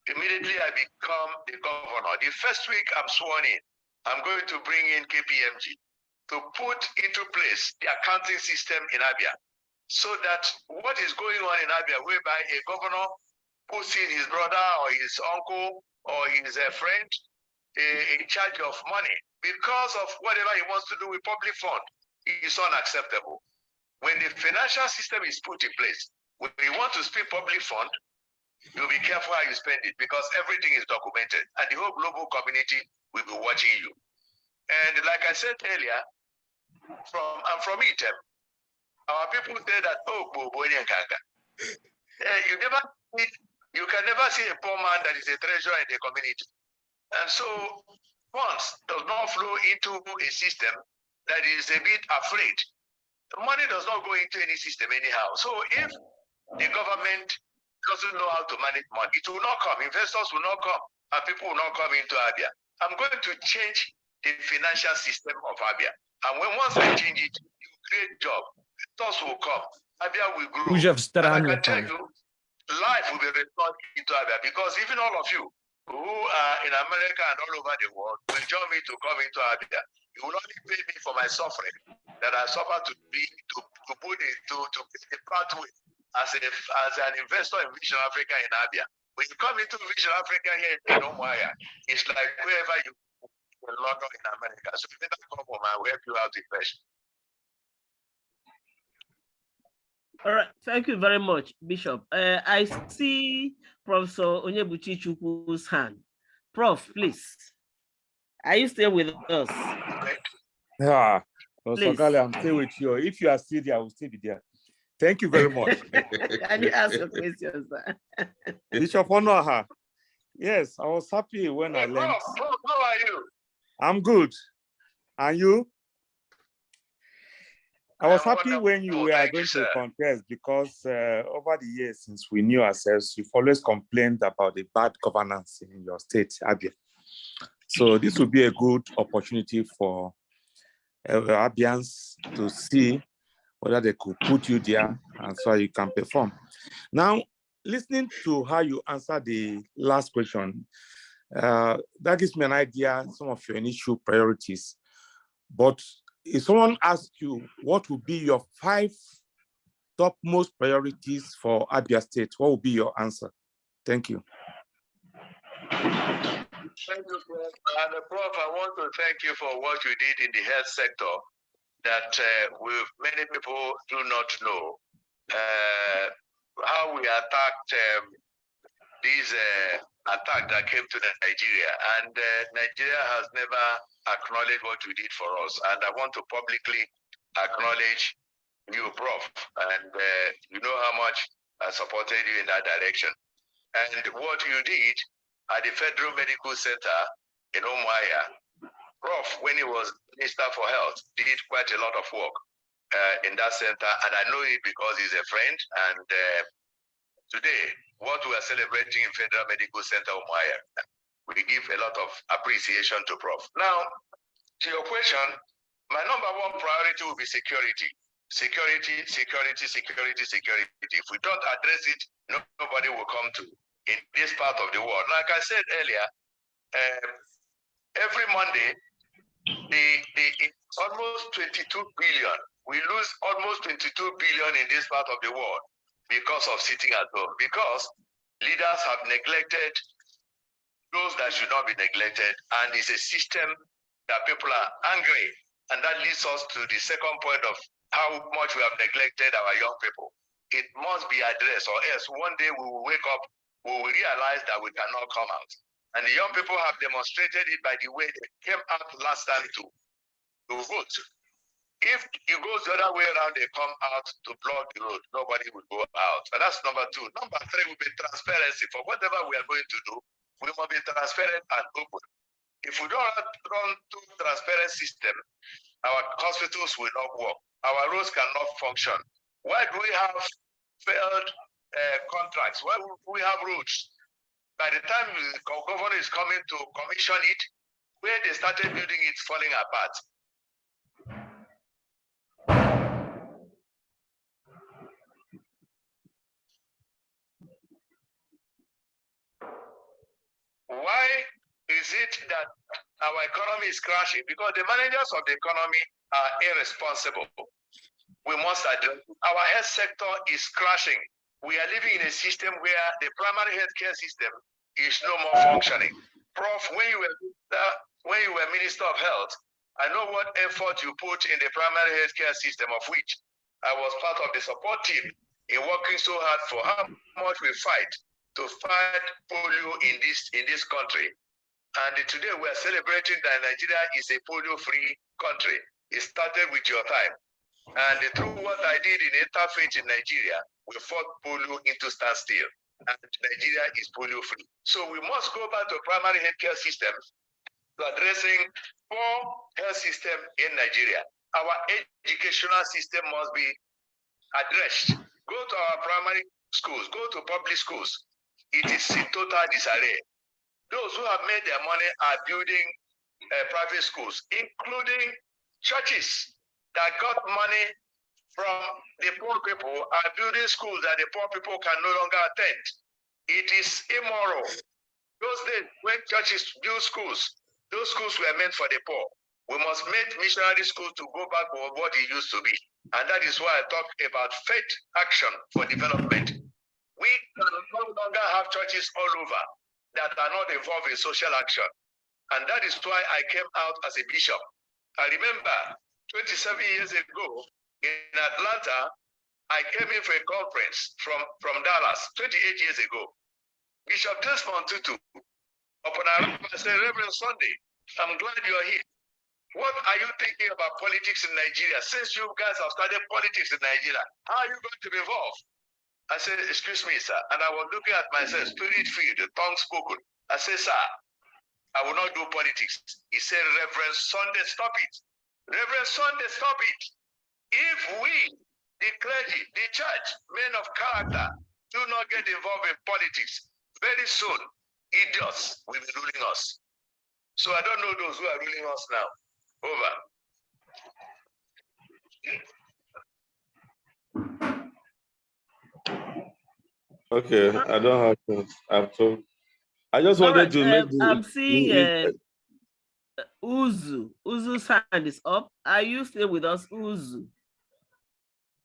immediately I become the governor. The first week I'm sworn in, I'm going to bring in KPMG to put into place the accounting system in Abia so that what is going on in Abia, whereby a governor puts in his brother or his uncle or his friend in charge of money because of whatever he wants to do with public fund, is unacceptable. When the financial system is put in place, when you want to spend public fund, you'll be careful how you spend it because everything is documented and the whole global community will be watching you. And like I said earlier, I'm from Item. Our people say that, oh, you can never see a poor man that is a treasurer in the community. And so funds does not flow into a system that is a bit afraid. The money does not go into any system anyhow. So if the government doesn't know how to manage money, it will not come. Investors will not come and people will not come into Abia. I'm going to change the financial system of Abia. And once I change it, you create job. Investors will come. Abia will grow. And I can tell you, life will be restored into Abia because even all of you who are in America and all over the world will join me to come into Abia. You will only pay me for my suffering that I suffer to put a pathway as an investor in Vision Africa in Abia. When you come into Vision Africa here in Omoaya, it's like wherever you in London in America. So if you don't come home, I will help you out in person. All right, thank you very much, Bishop. I see Professor Onyebuchichukwu's hand. Prof, please. Are you still with us? Yeah, Professor Gale, I'm still with you. If you are still there, I will still be there. Thank you very much. Can you ask your question, sir? Bishop Onoha, yes, I was happy when I learned. How are you? I'm good. And you? I was happy when you were going to contest because over the years since we knew ourselves, you've always complained about the bad governance in your state, Abia. So this would be a good opportunity for Abians to see whether they could put you there and so you can perform. Now, listening to how you answered the last question, that gives me an idea, some of your initial priorities. But if someone asks you what would be your 5 topmost priorities for Abia State, what would be your answer? Thank you. Thank you, Prof. And Prof, I want to thank you for what you did in the health sector that many people do not know. How we attacked these attack that came to Nigeria. And Nigeria has never acknowledged what you did for us. And I want to publicly acknowledge you, Prof. And you know how much I supported you in that direction. And what you did at the Federal Medical Center in Umuahia, Prof, when he was Minister for Health, did quite a lot of work in that center. And I know it because he's a friend. And today, what we are celebrating in Federal Medical Center Umuahia, we give a lot of appreciation to Prof. Now, to your question, my #1 priority will be security. Security, security, security, security. If we don't address it, nobody will come to in this part of the world. Like I said earlier, every Monday, it's almost 22 billion. We lose almost 22 billion in this part of the world because of sitting at home, because leaders have neglected those that should not be neglected, and it's a system that people are angry. And that leads us to the second point of how much we have neglected our young people. It must be addressed, or else one day we will wake up, we will realize that we cannot come out. And the young people have demonstrated it by the way they came out last time to vote. If it goes the other way around, they come out to block the road, nobody will go out. And that's number two. Number three will be transparency. For whatever we are going to do, we must be transparent and open. If we don't run to transparent system, our hospitals will not work. Our roads cannot function. Why do we have failed contracts? Why do we have roads? By the time the governor is coming to commission it, where they started building it, falling apart. Why is it that our economy is crashing? Because the managers of the economy are irresponsible. We must address our health sector is crashing. We are living in a system where the primary healthcare system is no more functioning. Prof, when you were Minister of Health, I know what effort you put in the primary healthcare system, of which I was part of the support team in working so hard for how much we fight to fight polio in this country. And today we are celebrating that Nigeria is a polio-free country. It started with your time. And through what I did in interfaith in Nigeria, we fought polio into standstill. And Nigeria is polio-free. So we must go back to primary healthcare systems to addressing poor health system in Nigeria. Our educational system must be addressed. Go to our primary schools, go to public schools. It is in total disarray. Those who have made their money are building private schools, including churches that got money from the poor people are building schools that the poor people can no longer attend. It is immoral. Those days when churches build schools, those schools were meant for the poor. We must make missionary schools to go back to what it used to be. And that is why I talk about faith action for development. We can no longer have churches all over that are not involved in social action. And that is why I came out as a bishop. I remember 27 years ago in Atlanta, I came in for a conference from Dallas 28 years ago. Bishop Desmond Tutu, upon arrival, I said, Reverend Sunday, I'm glad you're here. What are you thinking about politics in Nigeria? Since you guys have started politics in Nigeria, how are you going to be involved? I said, excuse me, sir. And I was looking at myself, spirit-filled, the tongue spoken. I said, sir, I will not do politics. He said, Reverend Sunday, stop it. Reverend Sunday, stop it. If we, the clergy, the church, men of character, do not get involved in politics, very soon, idiots will be ruling us. So I don't know those who are ruling us now. Over. Okay, I don't have to. I just wanted to make I'm seeing Uzu. Uzu's hand is up. Are you still with us, Uzu?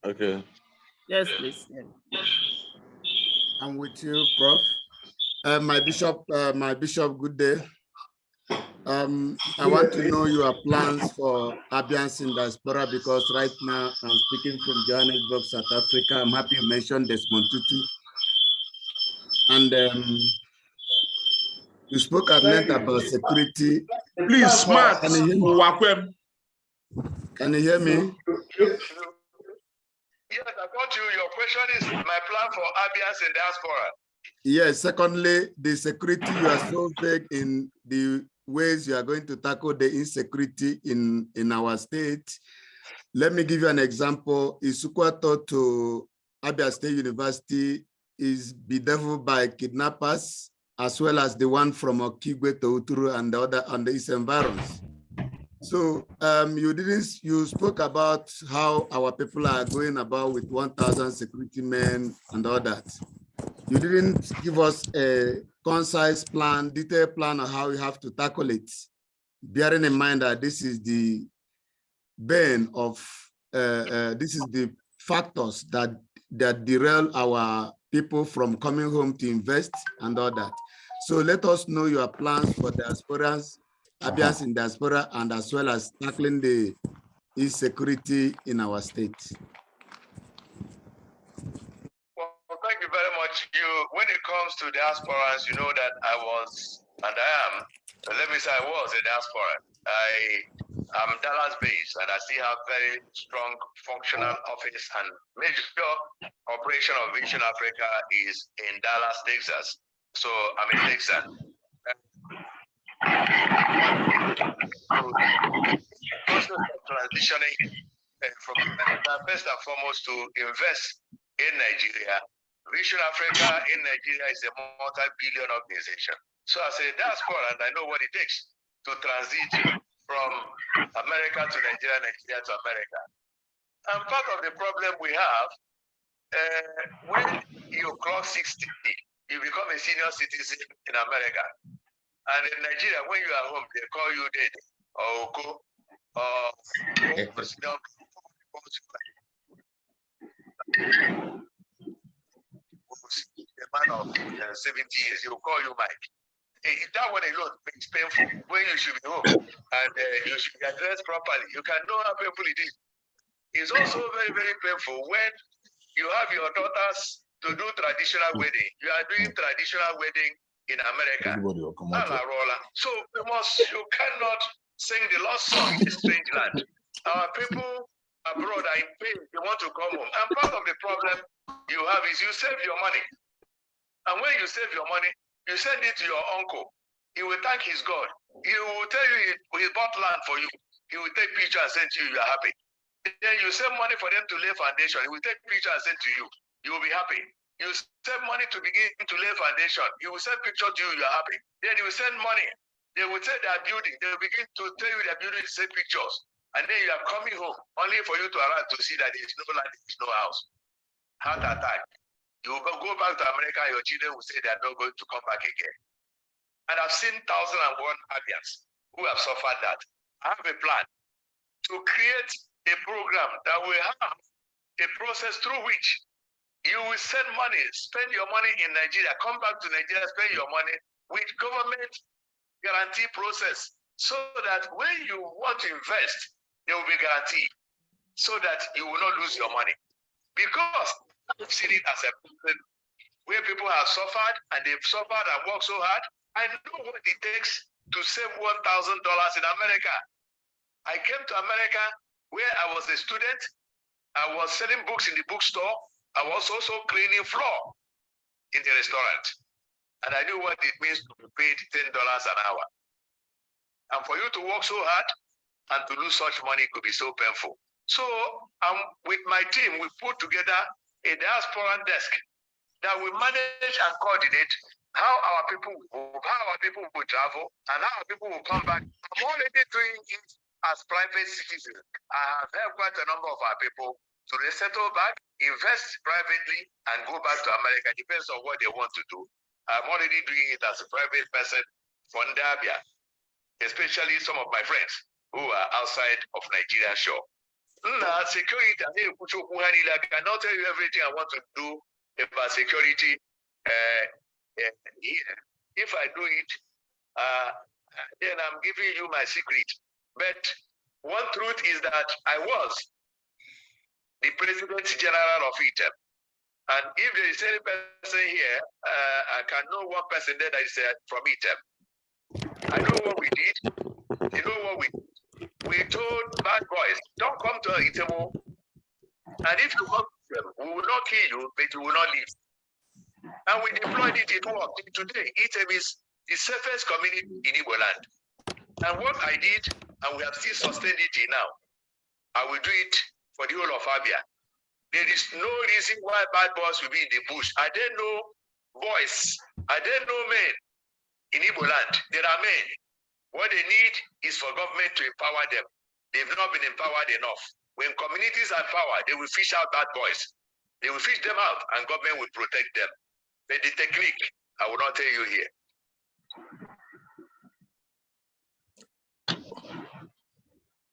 Okay. Yes, please. I'm with you, Prof. My bishop, good day. I want to know your plans for Abians in diaspora, because right now I'm speaking from Johannesburg, South Africa. I'm happy you mentioned Desmond Tutu. And you spoke at length about security. Please, smart. Can you hear me? Can you hear me? Yes, I got you. Your question is my plan for Abians in diaspora. Yes. Secondly, the security, you are so vague in the ways you are going to tackle the insecurity in our state. Let me give you an example. Isukwato to Abia State University is bedeviled by kidnappers, as well as the one from Okigwe to Uturu and the other on the east environs. So you spoke about how our people are going about with 1,000 security men and all that. You didn't give us a concise plan, detailed plan on how we have to tackle it. bearing in mind that this is the bane of, this is the factors that derail our people from coming home to invest and all that. So let us know your plans for diasporans, Abians in diaspora, and as well as tackling the insecurity in our state. Well, thank you very much. When it comes to diasporans, you know that I was, and I am, let me say I was a diaspora. I'm Dallas-based, and I still have very strong functional office, and major operation of Vision Africa is in Dallas, Texas. So I'm a Texan. Process of transitioning from America, first and foremost, to invest in Nigeria. Vision Africa in Nigeria is a multi-billion organization. So I say diaspora, and I know what it takes to transit from America to Nigeria, Nigeria to America. And part of the problem we have, when you cross 60, you become a senior citizen in America. And in Nigeria, when you are home, they call you dead or Oko or a man of 70 years, he'll call you Mike. That one alone is painful when you should be home and you should be addressed properly. You can know how painful it is. It's also very, very painful when you have your daughters to do traditional wedding. You are doing traditional wedding in America. So you cannot sing the lost song in a strange land. Our people abroad are in pain. They want to come home. And part of the problem you have is you save your money. And when you save your money, you send it to your uncle. He will thank his God. He will tell you he bought land for you. He will take picture and send to you, you are happy. Then you save money for them to lay foundation. He will take picture and send to you. You will be happy. You save money to begin to lay foundation. He will send picture to you, you are happy. Then you will send money. They will say they are building. They will begin to tell you they are building, send pictures. And then you are coming home only for you to arrive to see that there is no land, there is no house. Heart attack. You will go back to America, your children will say they are not going to come back again. And I've seen 1,001 Abians who have suffered that. I have a plan to create a program that will have a process through which you will send money, spend your money in Nigeria, come back to Nigeria, spend your money with government guarantee process so that when you want to invest, there will be guarantee so that you will not lose your money. Because I've seen it as a problem where people have suffered and they've suffered and worked so hard. I know what it takes to save $1,000 in America. I came to America where I was a student. I was selling books in the bookstore. I was also cleaning floor in the restaurant. And I knew what it means to be paid $10 an hour. And for you to work so hard and to lose such money could be so painful. So with my team, we put together a diaspora desk that will manage and coordinate how our people will travel and how our people will come back. I'm already doing it as private citizens. I have helped quite a number of our people to resettle back, invest privately, and go back to America. It depends on what they want to do. I'm already doing it as a private person from Abia, especially some of my friends who are outside of Nigeria shore. Security, I cannot tell you everything I want to do about security here. If I do it, then I'm giving you my secret. But one truth is that I was the President General of ITEM. And if there is any person here, I can know one person there that is from ITEM. I know what we did. You know what we did? We told bad boys, don't come to ITEM. And if you come to them, we will not kill you, but you will not leave. And we deployed it, it worked. Today, ITEM is the safest community in Igbo land. And what I did, and we have still sustained it now, I will do it for the whole of Abia. There is no reason why bad boys will be in the bush. Are there no boys? Are there no men in Igbo land? There are men. What they need is for government to empower them. They've not been empowered enough. When communities are empowered, they will fish out bad boys. They will fish them out and government will protect them. But the technique, I will not tell you here.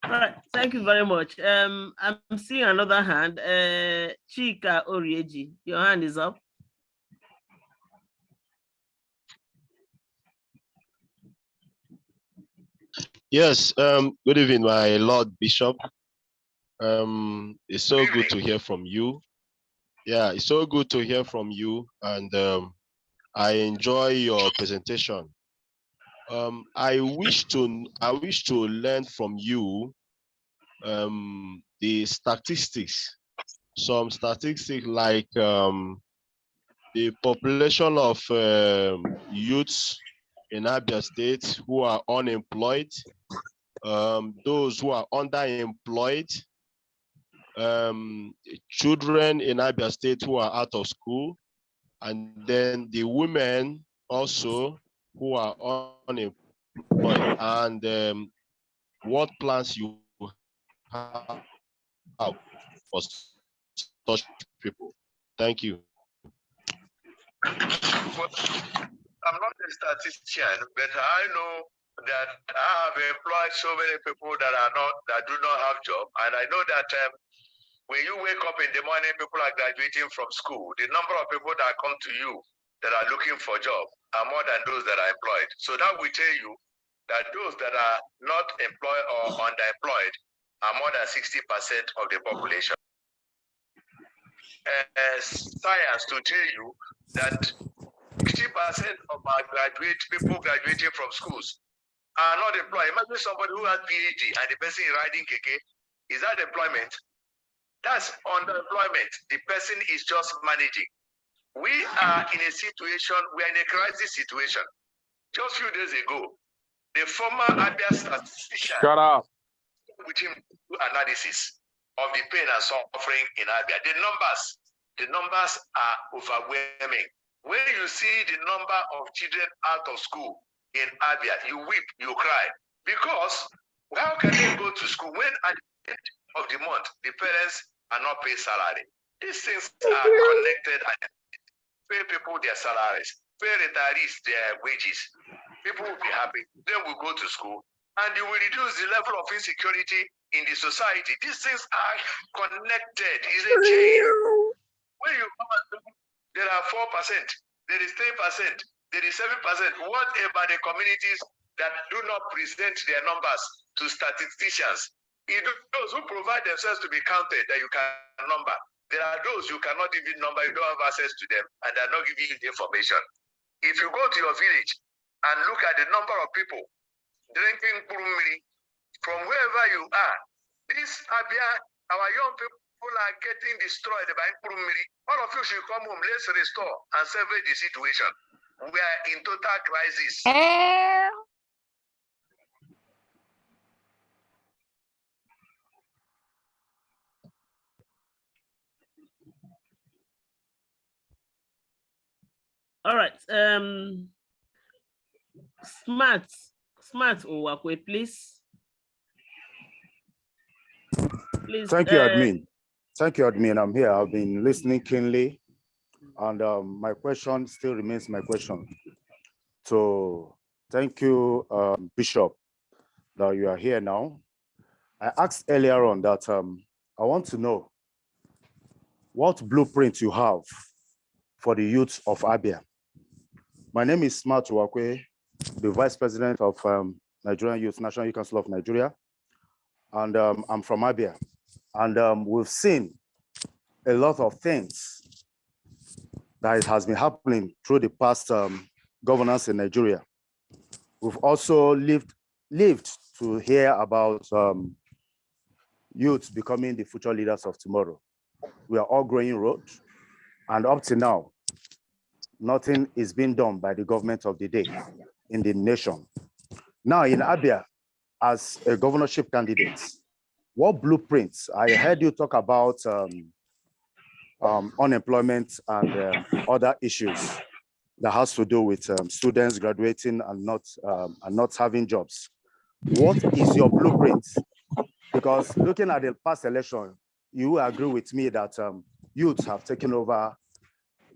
All right, thank you very much. I'm seeing another hand. Chika Orieji, your hand is up. Yes, good evening, my Lord Bishop. It's so good to hear from you. Yeah, it's so good to hear from you, and I enjoy your presentation. I wish to learn from you the statistics, some statistics like the population of youths in Abia State who are unemployed, those who are underemployed, children in Abia State who are out of school, and then the women also who are unemployed, and what plans you have for such people. Thank you. I'm not a statistician, but I know that I have employed so many people that do not have job, and I know that when you wake up in the morning, people are graduating from school. The number of people that come to you that are looking for job are more than those that are employed. So that will tell you that those that are not employed or underemployed are more than 60% of the population. Science to tell you that 60% of our people graduating from schools are not employed. Imagine somebody who has PhD and the person is riding keke. Is that employment? That's underemployment. The person is just managing. We are in a situation, we are in a crisis situation. Just a few days ago, the former Abia statistician with him do analysis of the pain and suffering in Abia. The numbers are overwhelming. When you see the number of children out of school in Abia, you weep, you cry. Because how can they go to school when at the end of the month, the parents are not paid salary? These things are connected and pay people their salaries, pay retirees their wages. People will be happy. Then we go to school and you will reduce the level of insecurity in the society. These things are connected. It's a chain. When you come and look, there are 4%, there is 3%, there is 7%. What about the communities that do not present their numbers to statisticians? Those who provide themselves to be counted that you can number. There are those you cannot even number, you don't have access to them, and they're not giving you the information. If you go to your village and look at the number of people drinking purumiri from wherever you are, this Abia, our young people are getting destroyed by purumiri. All of you should come home, let's restore and salvage the situation. We are in total crisis. All right. Smart Owakwe, please. Please. Thank you, admin. Thank you, admin. I'm here. I've been listening keenly, and my question still remains my question. So thank you, Bishop, that you are here now. I asked earlier on that I want to know what blueprint you have for the youth of Abia. My name is Smart Owakwe, the Vice President of Nigerian Youth, National Youth Council of Nigeria, and I'm from Abia. And we've seen a lot of things that has been happening through the past governance in Nigeria. We've also lived to hear about youth becoming the future leaders of tomorrow. We are all growing road, and up to now, nothing is being done by the government of the day in the nation. Now in Abia, as a governorship candidate, what blueprints? I heard you talk about unemployment and other issues that has to do with students graduating and not having jobs. What is your blueprint? Because looking at the past election, you agree with me that youths have taken over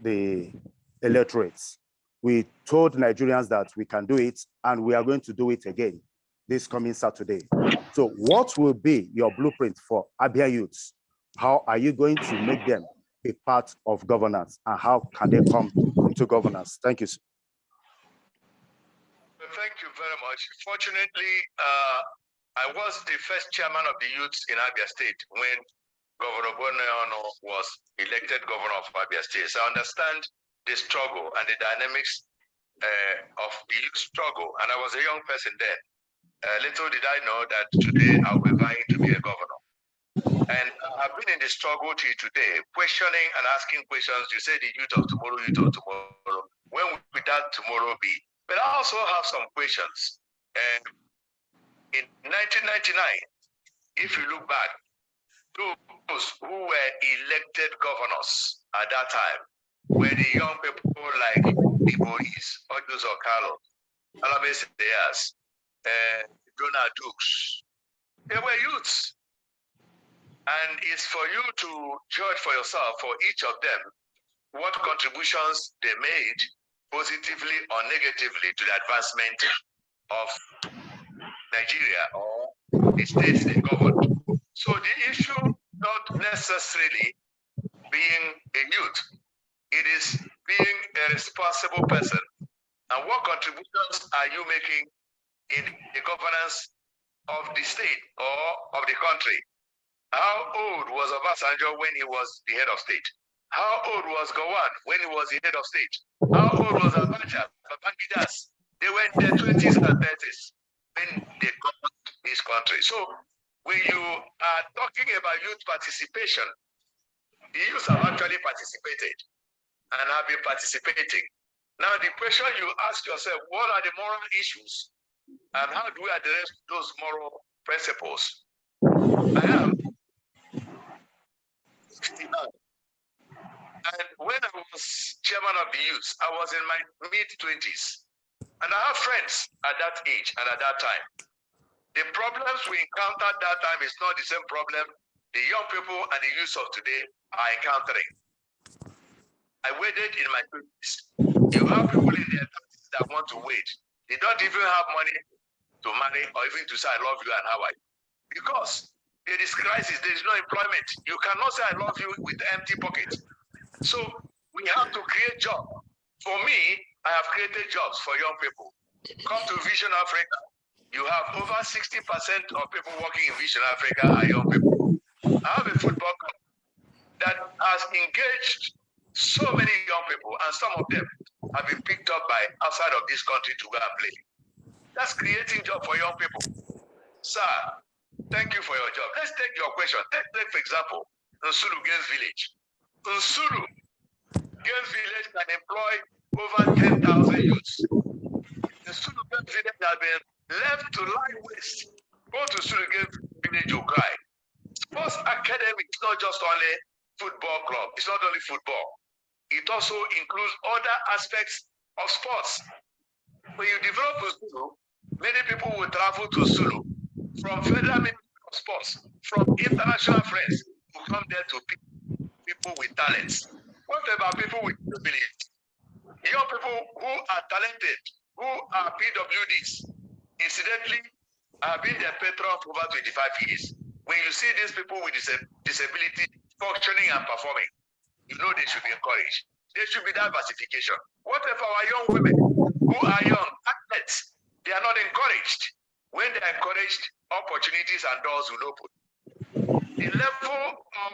the electorates. We told Nigerians that we can do it and we are going to do it again. this coming Saturday. So what will be your blueprint for Abia youths? How are you going to make them a part of governance, and how can they come into governance? Thank you, sir. Thank you very much. Fortunately, I was the first chairman of the youths in Abia State when Governor Gubernatorial was elected governor of Abia State. So I understand the struggle and the dynamics of the youth struggle, and I was a young person then. Little did I know that today I'll be vying to be a governor. And I've been in the struggle till today, questioning and asking questions. You say the youth of tomorrow, youth of tomorrow. When will that tomorrow be? But I also have some questions. In 1999, if you look back, those who were elected governors at that time were the young people like Ibois, Odus Okalo, Alames Diaz, Donald Dukes. They were youths. And it's for you to judge for yourself, for each of them, what contributions they made positively or negatively to the advancement of Nigeria or the states they governed. So the issue not necessarily being a youth, it is being a responsible person. And what contributions are you making in the governance of the state or of the country? How old was Obasanjo when he was the head of state? How old was Gowon when he was the head of state? How old was Abacha, Babangidas? They were in their 20s and 30s when they governed this country. So when you are talking about youth participation, the youth have actually participated and have been participating. Now the question you ask yourself, what are the moral issues and how do we address those moral principles? I am 69. And when I was chairman of the youth, I was in my mid-20s. And I have friends at that age and at that time. The problems we encountered that time is not the same problem the young people and the youth of today are encountering. I waited in my 20s. You have people in their 30s that want to wait. They don't even have money to marry or even to say, I love you and how are you? Because there is crisis, there is no employment. You cannot say I love you with empty pockets. So we have to create jobs. For me, I have created jobs for young people. Come to Vision Africa. You have over 60% of people working in Vision Africa are young people. I have a football club that has engaged so many young people, and some of them have been picked up by outside of this country to go and play. That's creating jobs for young people. Sir, thank you for your job. Let's take your question. Take for example, Nsulu Games Village. Nsulu Games Village can employ over 10,000 youths. Nsulu Games Village has been left to lie waste. Go to Nsulu Games Village, you cry. Sports academy is not just only football club. It's not only football. It also includes other aspects of sports. When you develop Nsulu, many people will travel to Nsulu from Federal Ministry of Sports, from international friends who come there to pick people with talents. What about people with disabilities? Young people who are talented, who are PWDs, incidentally, have been their patron for over 25 years. When you see these people with disability functioning and performing, you know they should be encouraged. There should be diversification. What if our young women who are young athletes, they are not encouraged? When they are encouraged, opportunities and doors will open. The level of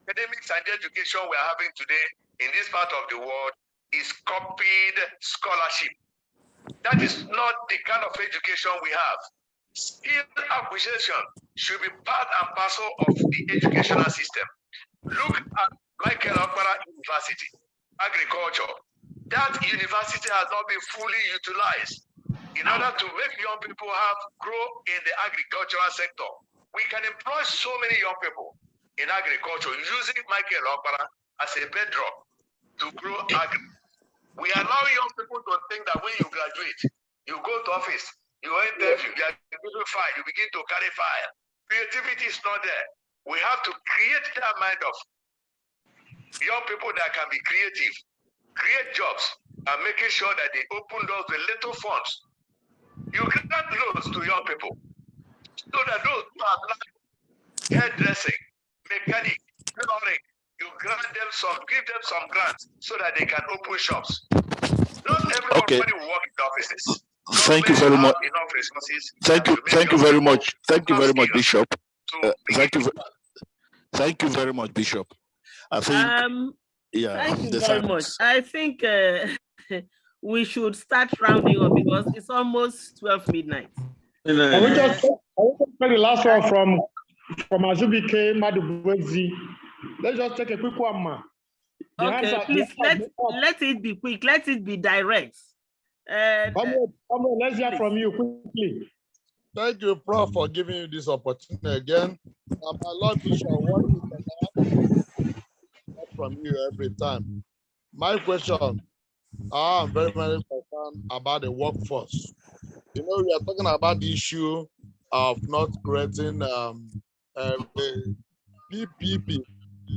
academics and education we are having today in this part of the world is copied scholarship. That is not the kind of education we have. Skill acquisition should be part and parcel of the educational system. Look at Michael Okpara University, agriculture. That university has not been fully utilized. In order to make young people grow in the agricultural sector, we can employ so many young people in agriculture using Michael Okpara as a bedrock to grow agri. We allow young people to think that when you graduate, you go to office, you interview, you are given file, you begin to carry file. Creativity is not there. We have to create that mind of young people that can be creative, create jobs, and making sure that they open doors with little funds You grant loans to young people so that those who have learned hairdressing, mechanic, tailoring, you grant them some, give them some grants so that they can open shops. Not everybody will work in offices. Thank you very much. Enough resources. Thank you very much. Thank you very much, Bishop. Thank you very much, Bishop. I think, yeah. Thank you very much. I think we should start rounding up because it's almost 12 midnight. Can we just take the last one from Azubike Madubwezi? Let's just take a quick one, ma. Okay, please let it be quick. Let it be direct. Let's hear from you quickly. Thank you, Prof, for giving you this opportunity again. My Lord Bishop, what is from you every time? My question, I'm very, very concerned about the workforce. You know, we are talking about the issue of not creating PPP,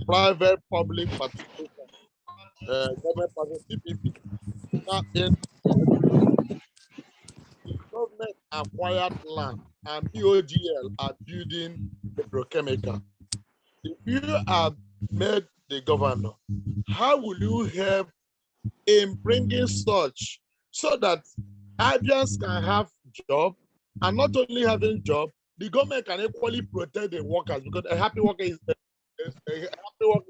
private public participation, government PPP. Now, in government acquired land and POGL are building petrochemical. If you are made the governor, how will you help in bringing such so that Abians can have job, and not only having job, the government can equally protect the workers, because a happy worker is a happy worker.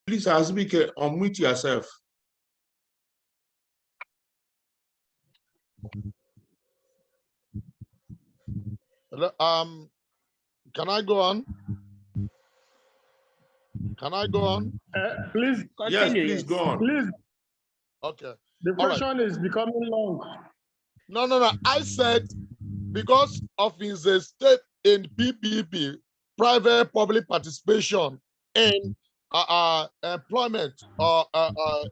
Please, Azubike, unmute yourself. Can I go on? Can I go on? Please Yes, continue. please go on. Please. Okay. The question is becoming long. No. I said because of his step in PPP, private public participation in employment or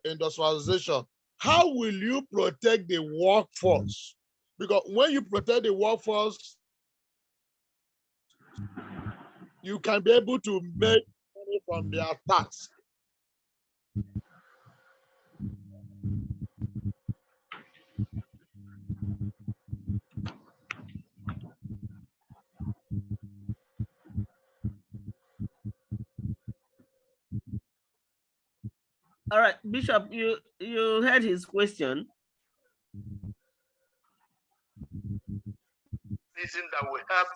industrialization, how will you protect the workforce? Because when you protect the workforce, you can be able to make money from their tax. All right, Bishop, you heard his question. Reason that will help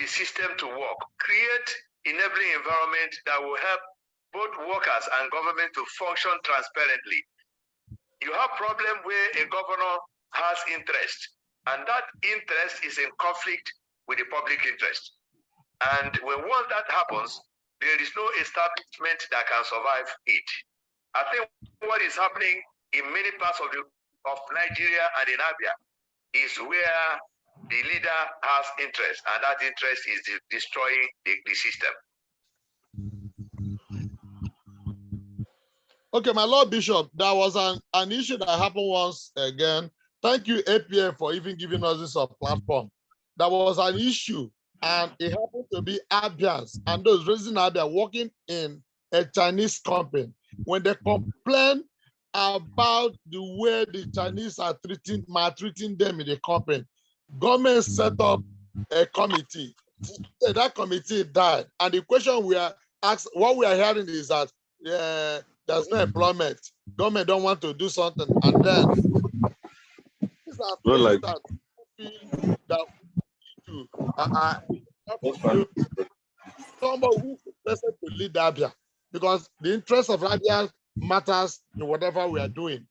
the system to work, create enabling environment that will help both workers and government to function transparently. You have problem where a governor has interest, and that interest is in conflict with the public interest. And once that happens, there is no establishment that can survive it. I think what is happening in many parts of Nigeria and in Abia is where the leader has interest, and that interest is destroying the system. Okay, my Lord Bishop, there was an issue that happened once again. Thank you, APF, for even giving us this platform. There was an issue, and it happened to be Abians, and those raising Abia working in a Chinese company. When they complain about the way the Chinese are maltreating them in the company, government set up a committee. That committee died, and the question we are asked, what we are hearing is that there's no employment. Government don't want to do something, and then these are things that feel that somebody who is interested to lead Abia, because the interest of Abia matters in whatever we are doing.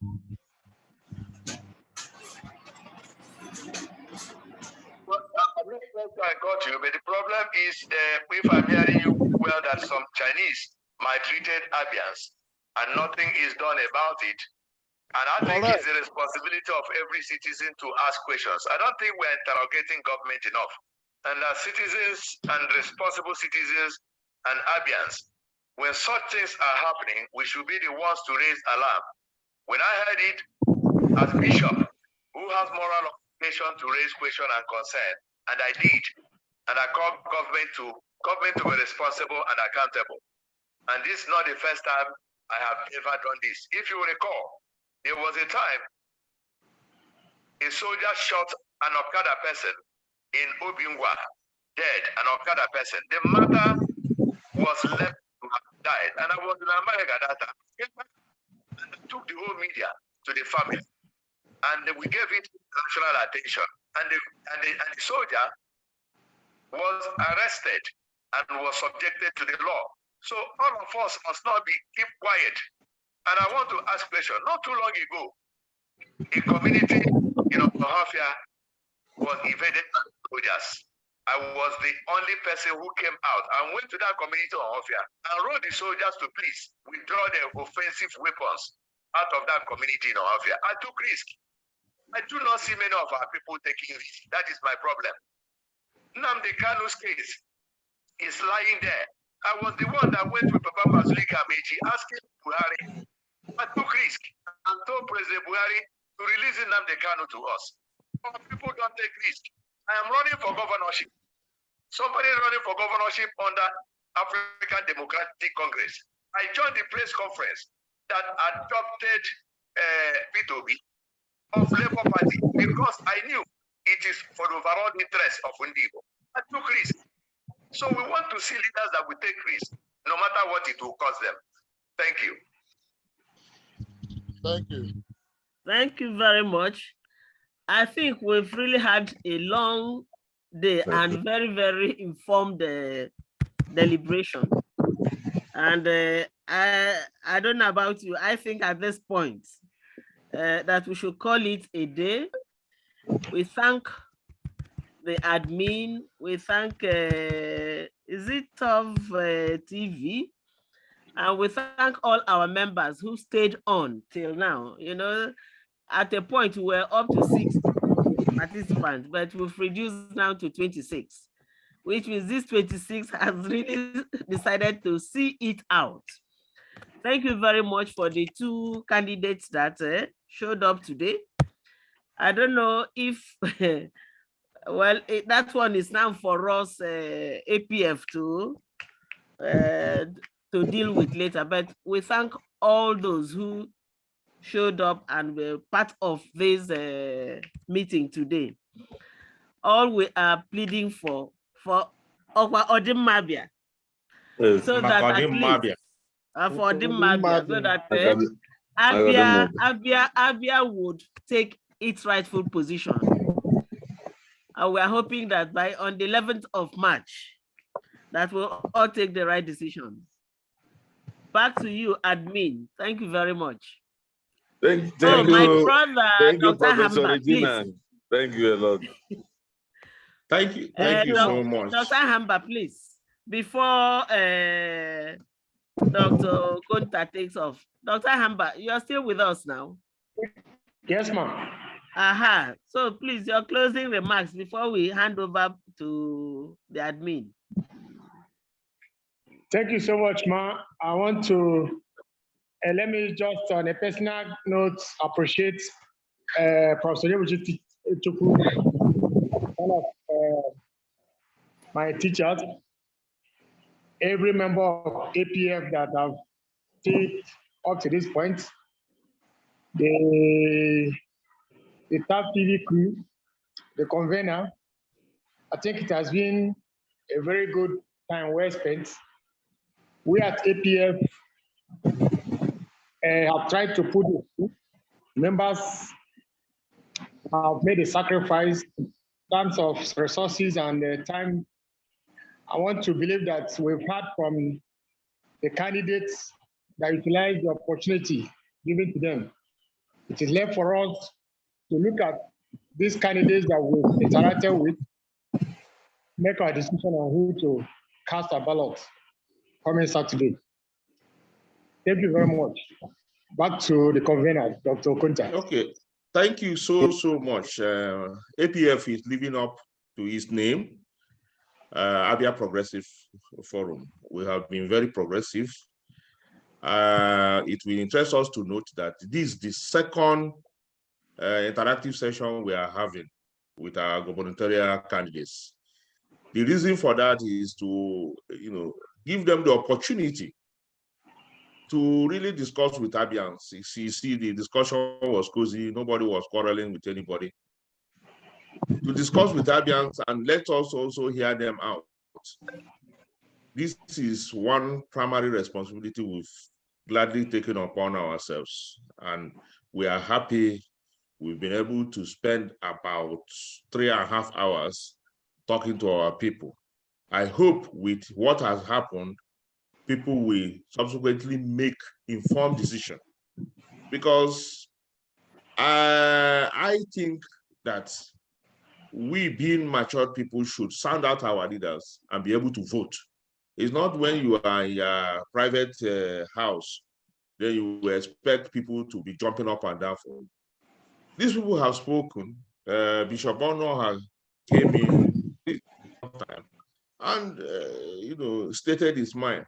I got you, but the problem is, if I'm hearing you well, that some Chinese maltreated Abians and nothing is done about it. And I think it's the responsibility of every citizen to ask questions. I don't think we're interrogating government enough. And as citizens and responsible citizens and Abians, when such things are happening, we should be the ones to raise alarm. When I heard it as bishop, who has moral obligation to raise question and concern, and I did, and I called government to be responsible and accountable. And this is not the first time I have ever done this. If you recall, there was a time a soldier shot an Okada person in Obingwa, dead, an Okada person. The mother was left to have died, and I was in America that time. And I took the whole media to the family, and we gave it national attention. And the soldier was arrested and was subjected to the law. So all of us must not keep quiet. And I want to ask a question. Not too long ago, a community in Ohafia was invaded by soldiers. I was the only person who came out and went to that community in Ohafia and wrote the soldiers to please withdraw their offensive weapons out of that community in Ohafia. I took risk. I do not see many of our people taking risk. That is my problem. Nnamdi Kanu's case is lying there. I was the one that went with Papa Mazulika Meji asking Buhari. I took risk and told President Buhari to release Nnamdi Kanu to us. Our people don't take risk. I am running for governorship. Somebody running for governorship under African Democratic Congress. I joined the press conference that adopted P2B of Labour Party because I knew it is for the overall interest of Undibo. I took risk. So we want to see leaders that will take risk, no matter what it will cost them. Thank you. Thank you. Thank you very much. I think we've really had a long day and very, very informed deliberation. And I don't know about you. I think at this point that we should call it a day. We thank the admin. We thank, is it of TV? And we thank all our members who stayed on till now. You know, at a point we were up to 6 participants, but we've reduced now to 26, which means this 26 has really decided to see it out. Thank you very much for the 2 candidates that showed up today. I don't know if, well, that one is now for us, APF to deal with later, but we thank all those who showed up and were part of this meeting today. All we are pleading for Okwa Odimabia, so that at least for Odimabia, so that Abia would take its rightful position. And we are hoping that on the 11th of March, that we'll all take the right decisions. Back to you, admin. Thank you very much. Thank you. My brother, thank you, Dr. Professor Hamba, Regina. please. Thank you a lot. Thank you so much. Dr. Hamba, please. Before Dr. Konta takes off. Dr. Hamba, you are still with us now? Yes, ma'am. Aha. So please, your closing remarks before we hand over to the admin. Thank you so much, ma. I want to, let me just on a personal note, appreciate Professor Chuku, one of my teachers, every member of APF that have stayed up to this point, the TAP TV crew, the convener. I think it has been a very good time well spent. We at APF have tried to put it. Members have made a sacrifice in terms of resources and time. I want to believe that we've heard from the candidates that utilize the opportunity given to them. It is left for us to look at these candidates that we've interacted with, make our decision on who to cast a ballot coming Saturday. Thank you very much. Back to the convener, Dr. Kunta. Okay, thank you so much. APF is living up to its name, Abia Progressive Forum. We have been very progressive. It will interest us to note that this is the second interactive session we are having with our gubernatorial candidates. The reason for that is to, give them the opportunity to really discuss with Abians. You see, the discussion was cozy. Nobody was quarreling with anybody. To discuss with Abians and let us also hear them out. This is one primary responsibility we've gladly taken upon ourselves. And we are happy we've been able to spend about 3.5 hours talking to our people. I hope with what has happened, people will subsequently make informed decision, because I think that we, being matured people, should sound out our leaders and be able to vote. It's not when you are in your private house that you expect people to be jumping up and down for. These people have spoken. Bishop Bono has came in this time and stated his mind.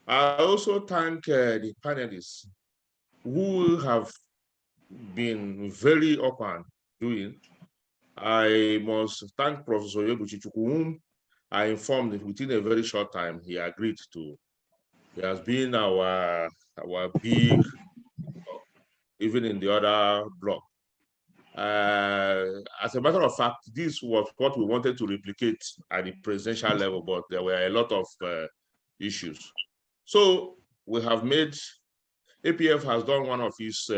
I also thank the panelists who have been very open doing. I must thank Professor Yebuchichukwu, whom I informed that within a very short time he agreed to. He has been our big, even in the other block. As a matter of fact, this was what we wanted to replicate at the presidential level, but there were a lot of issues. So we have made, APF has done one of his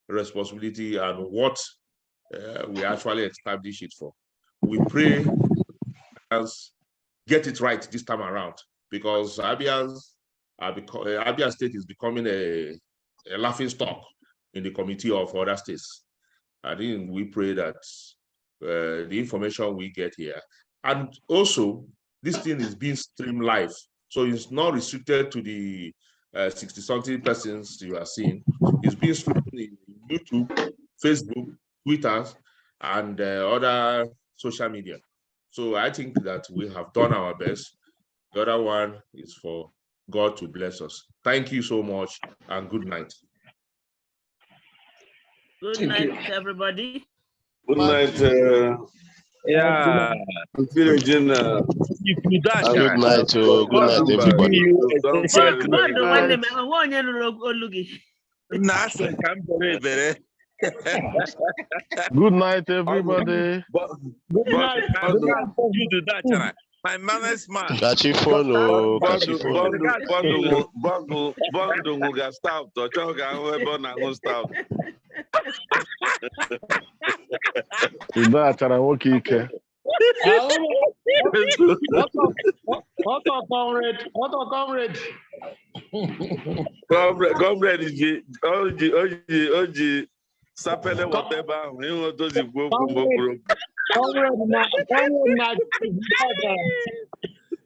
responsibility and what we actually established it for. We pray as get it right this time around, because Abia State is becoming a laughing stock in the committee of other states. I think we pray that the information we get here, and also this thing is being streamed live, so it's not restricted to the 60-something persons you are seeing. It's being streamed in YouTube, Facebook, Twitter, and other social media. So I think that we have done our best. The other one is for God to bless us. Thank you so much, and good night. Good night, everybody. Good night. Yeah, I'm feeling Good night, oh, good night, everybody. Good night, everybody. Good night. You do that, my manners man. Catchy phone, oh, catchy phone. Bundle got stopped. Or stopped. That's what comrade? Comrade is OG Sapele whatever. We want to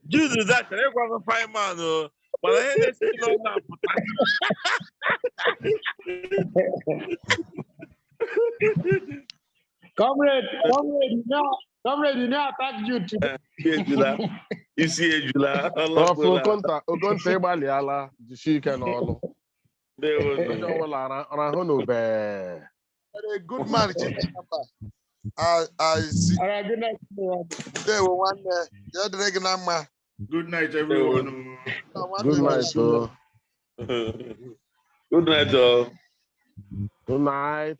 Jesus, that I want to find man. But I ain't still not. Comrade, you know, attack you today. You see, Jula. Ogonte Baliala, the chic and all. They will Good man, I see. All right, good night. They were one there. Good night, everyone. Good night, sir. Good night, sir. Good night.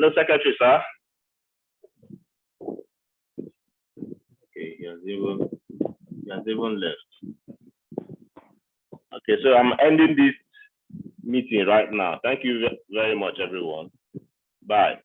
Hello, Secretary, sir. Okay, he has even left. Okay, so I'm ending this meeting right now. Thank you very much, everyone. Bye.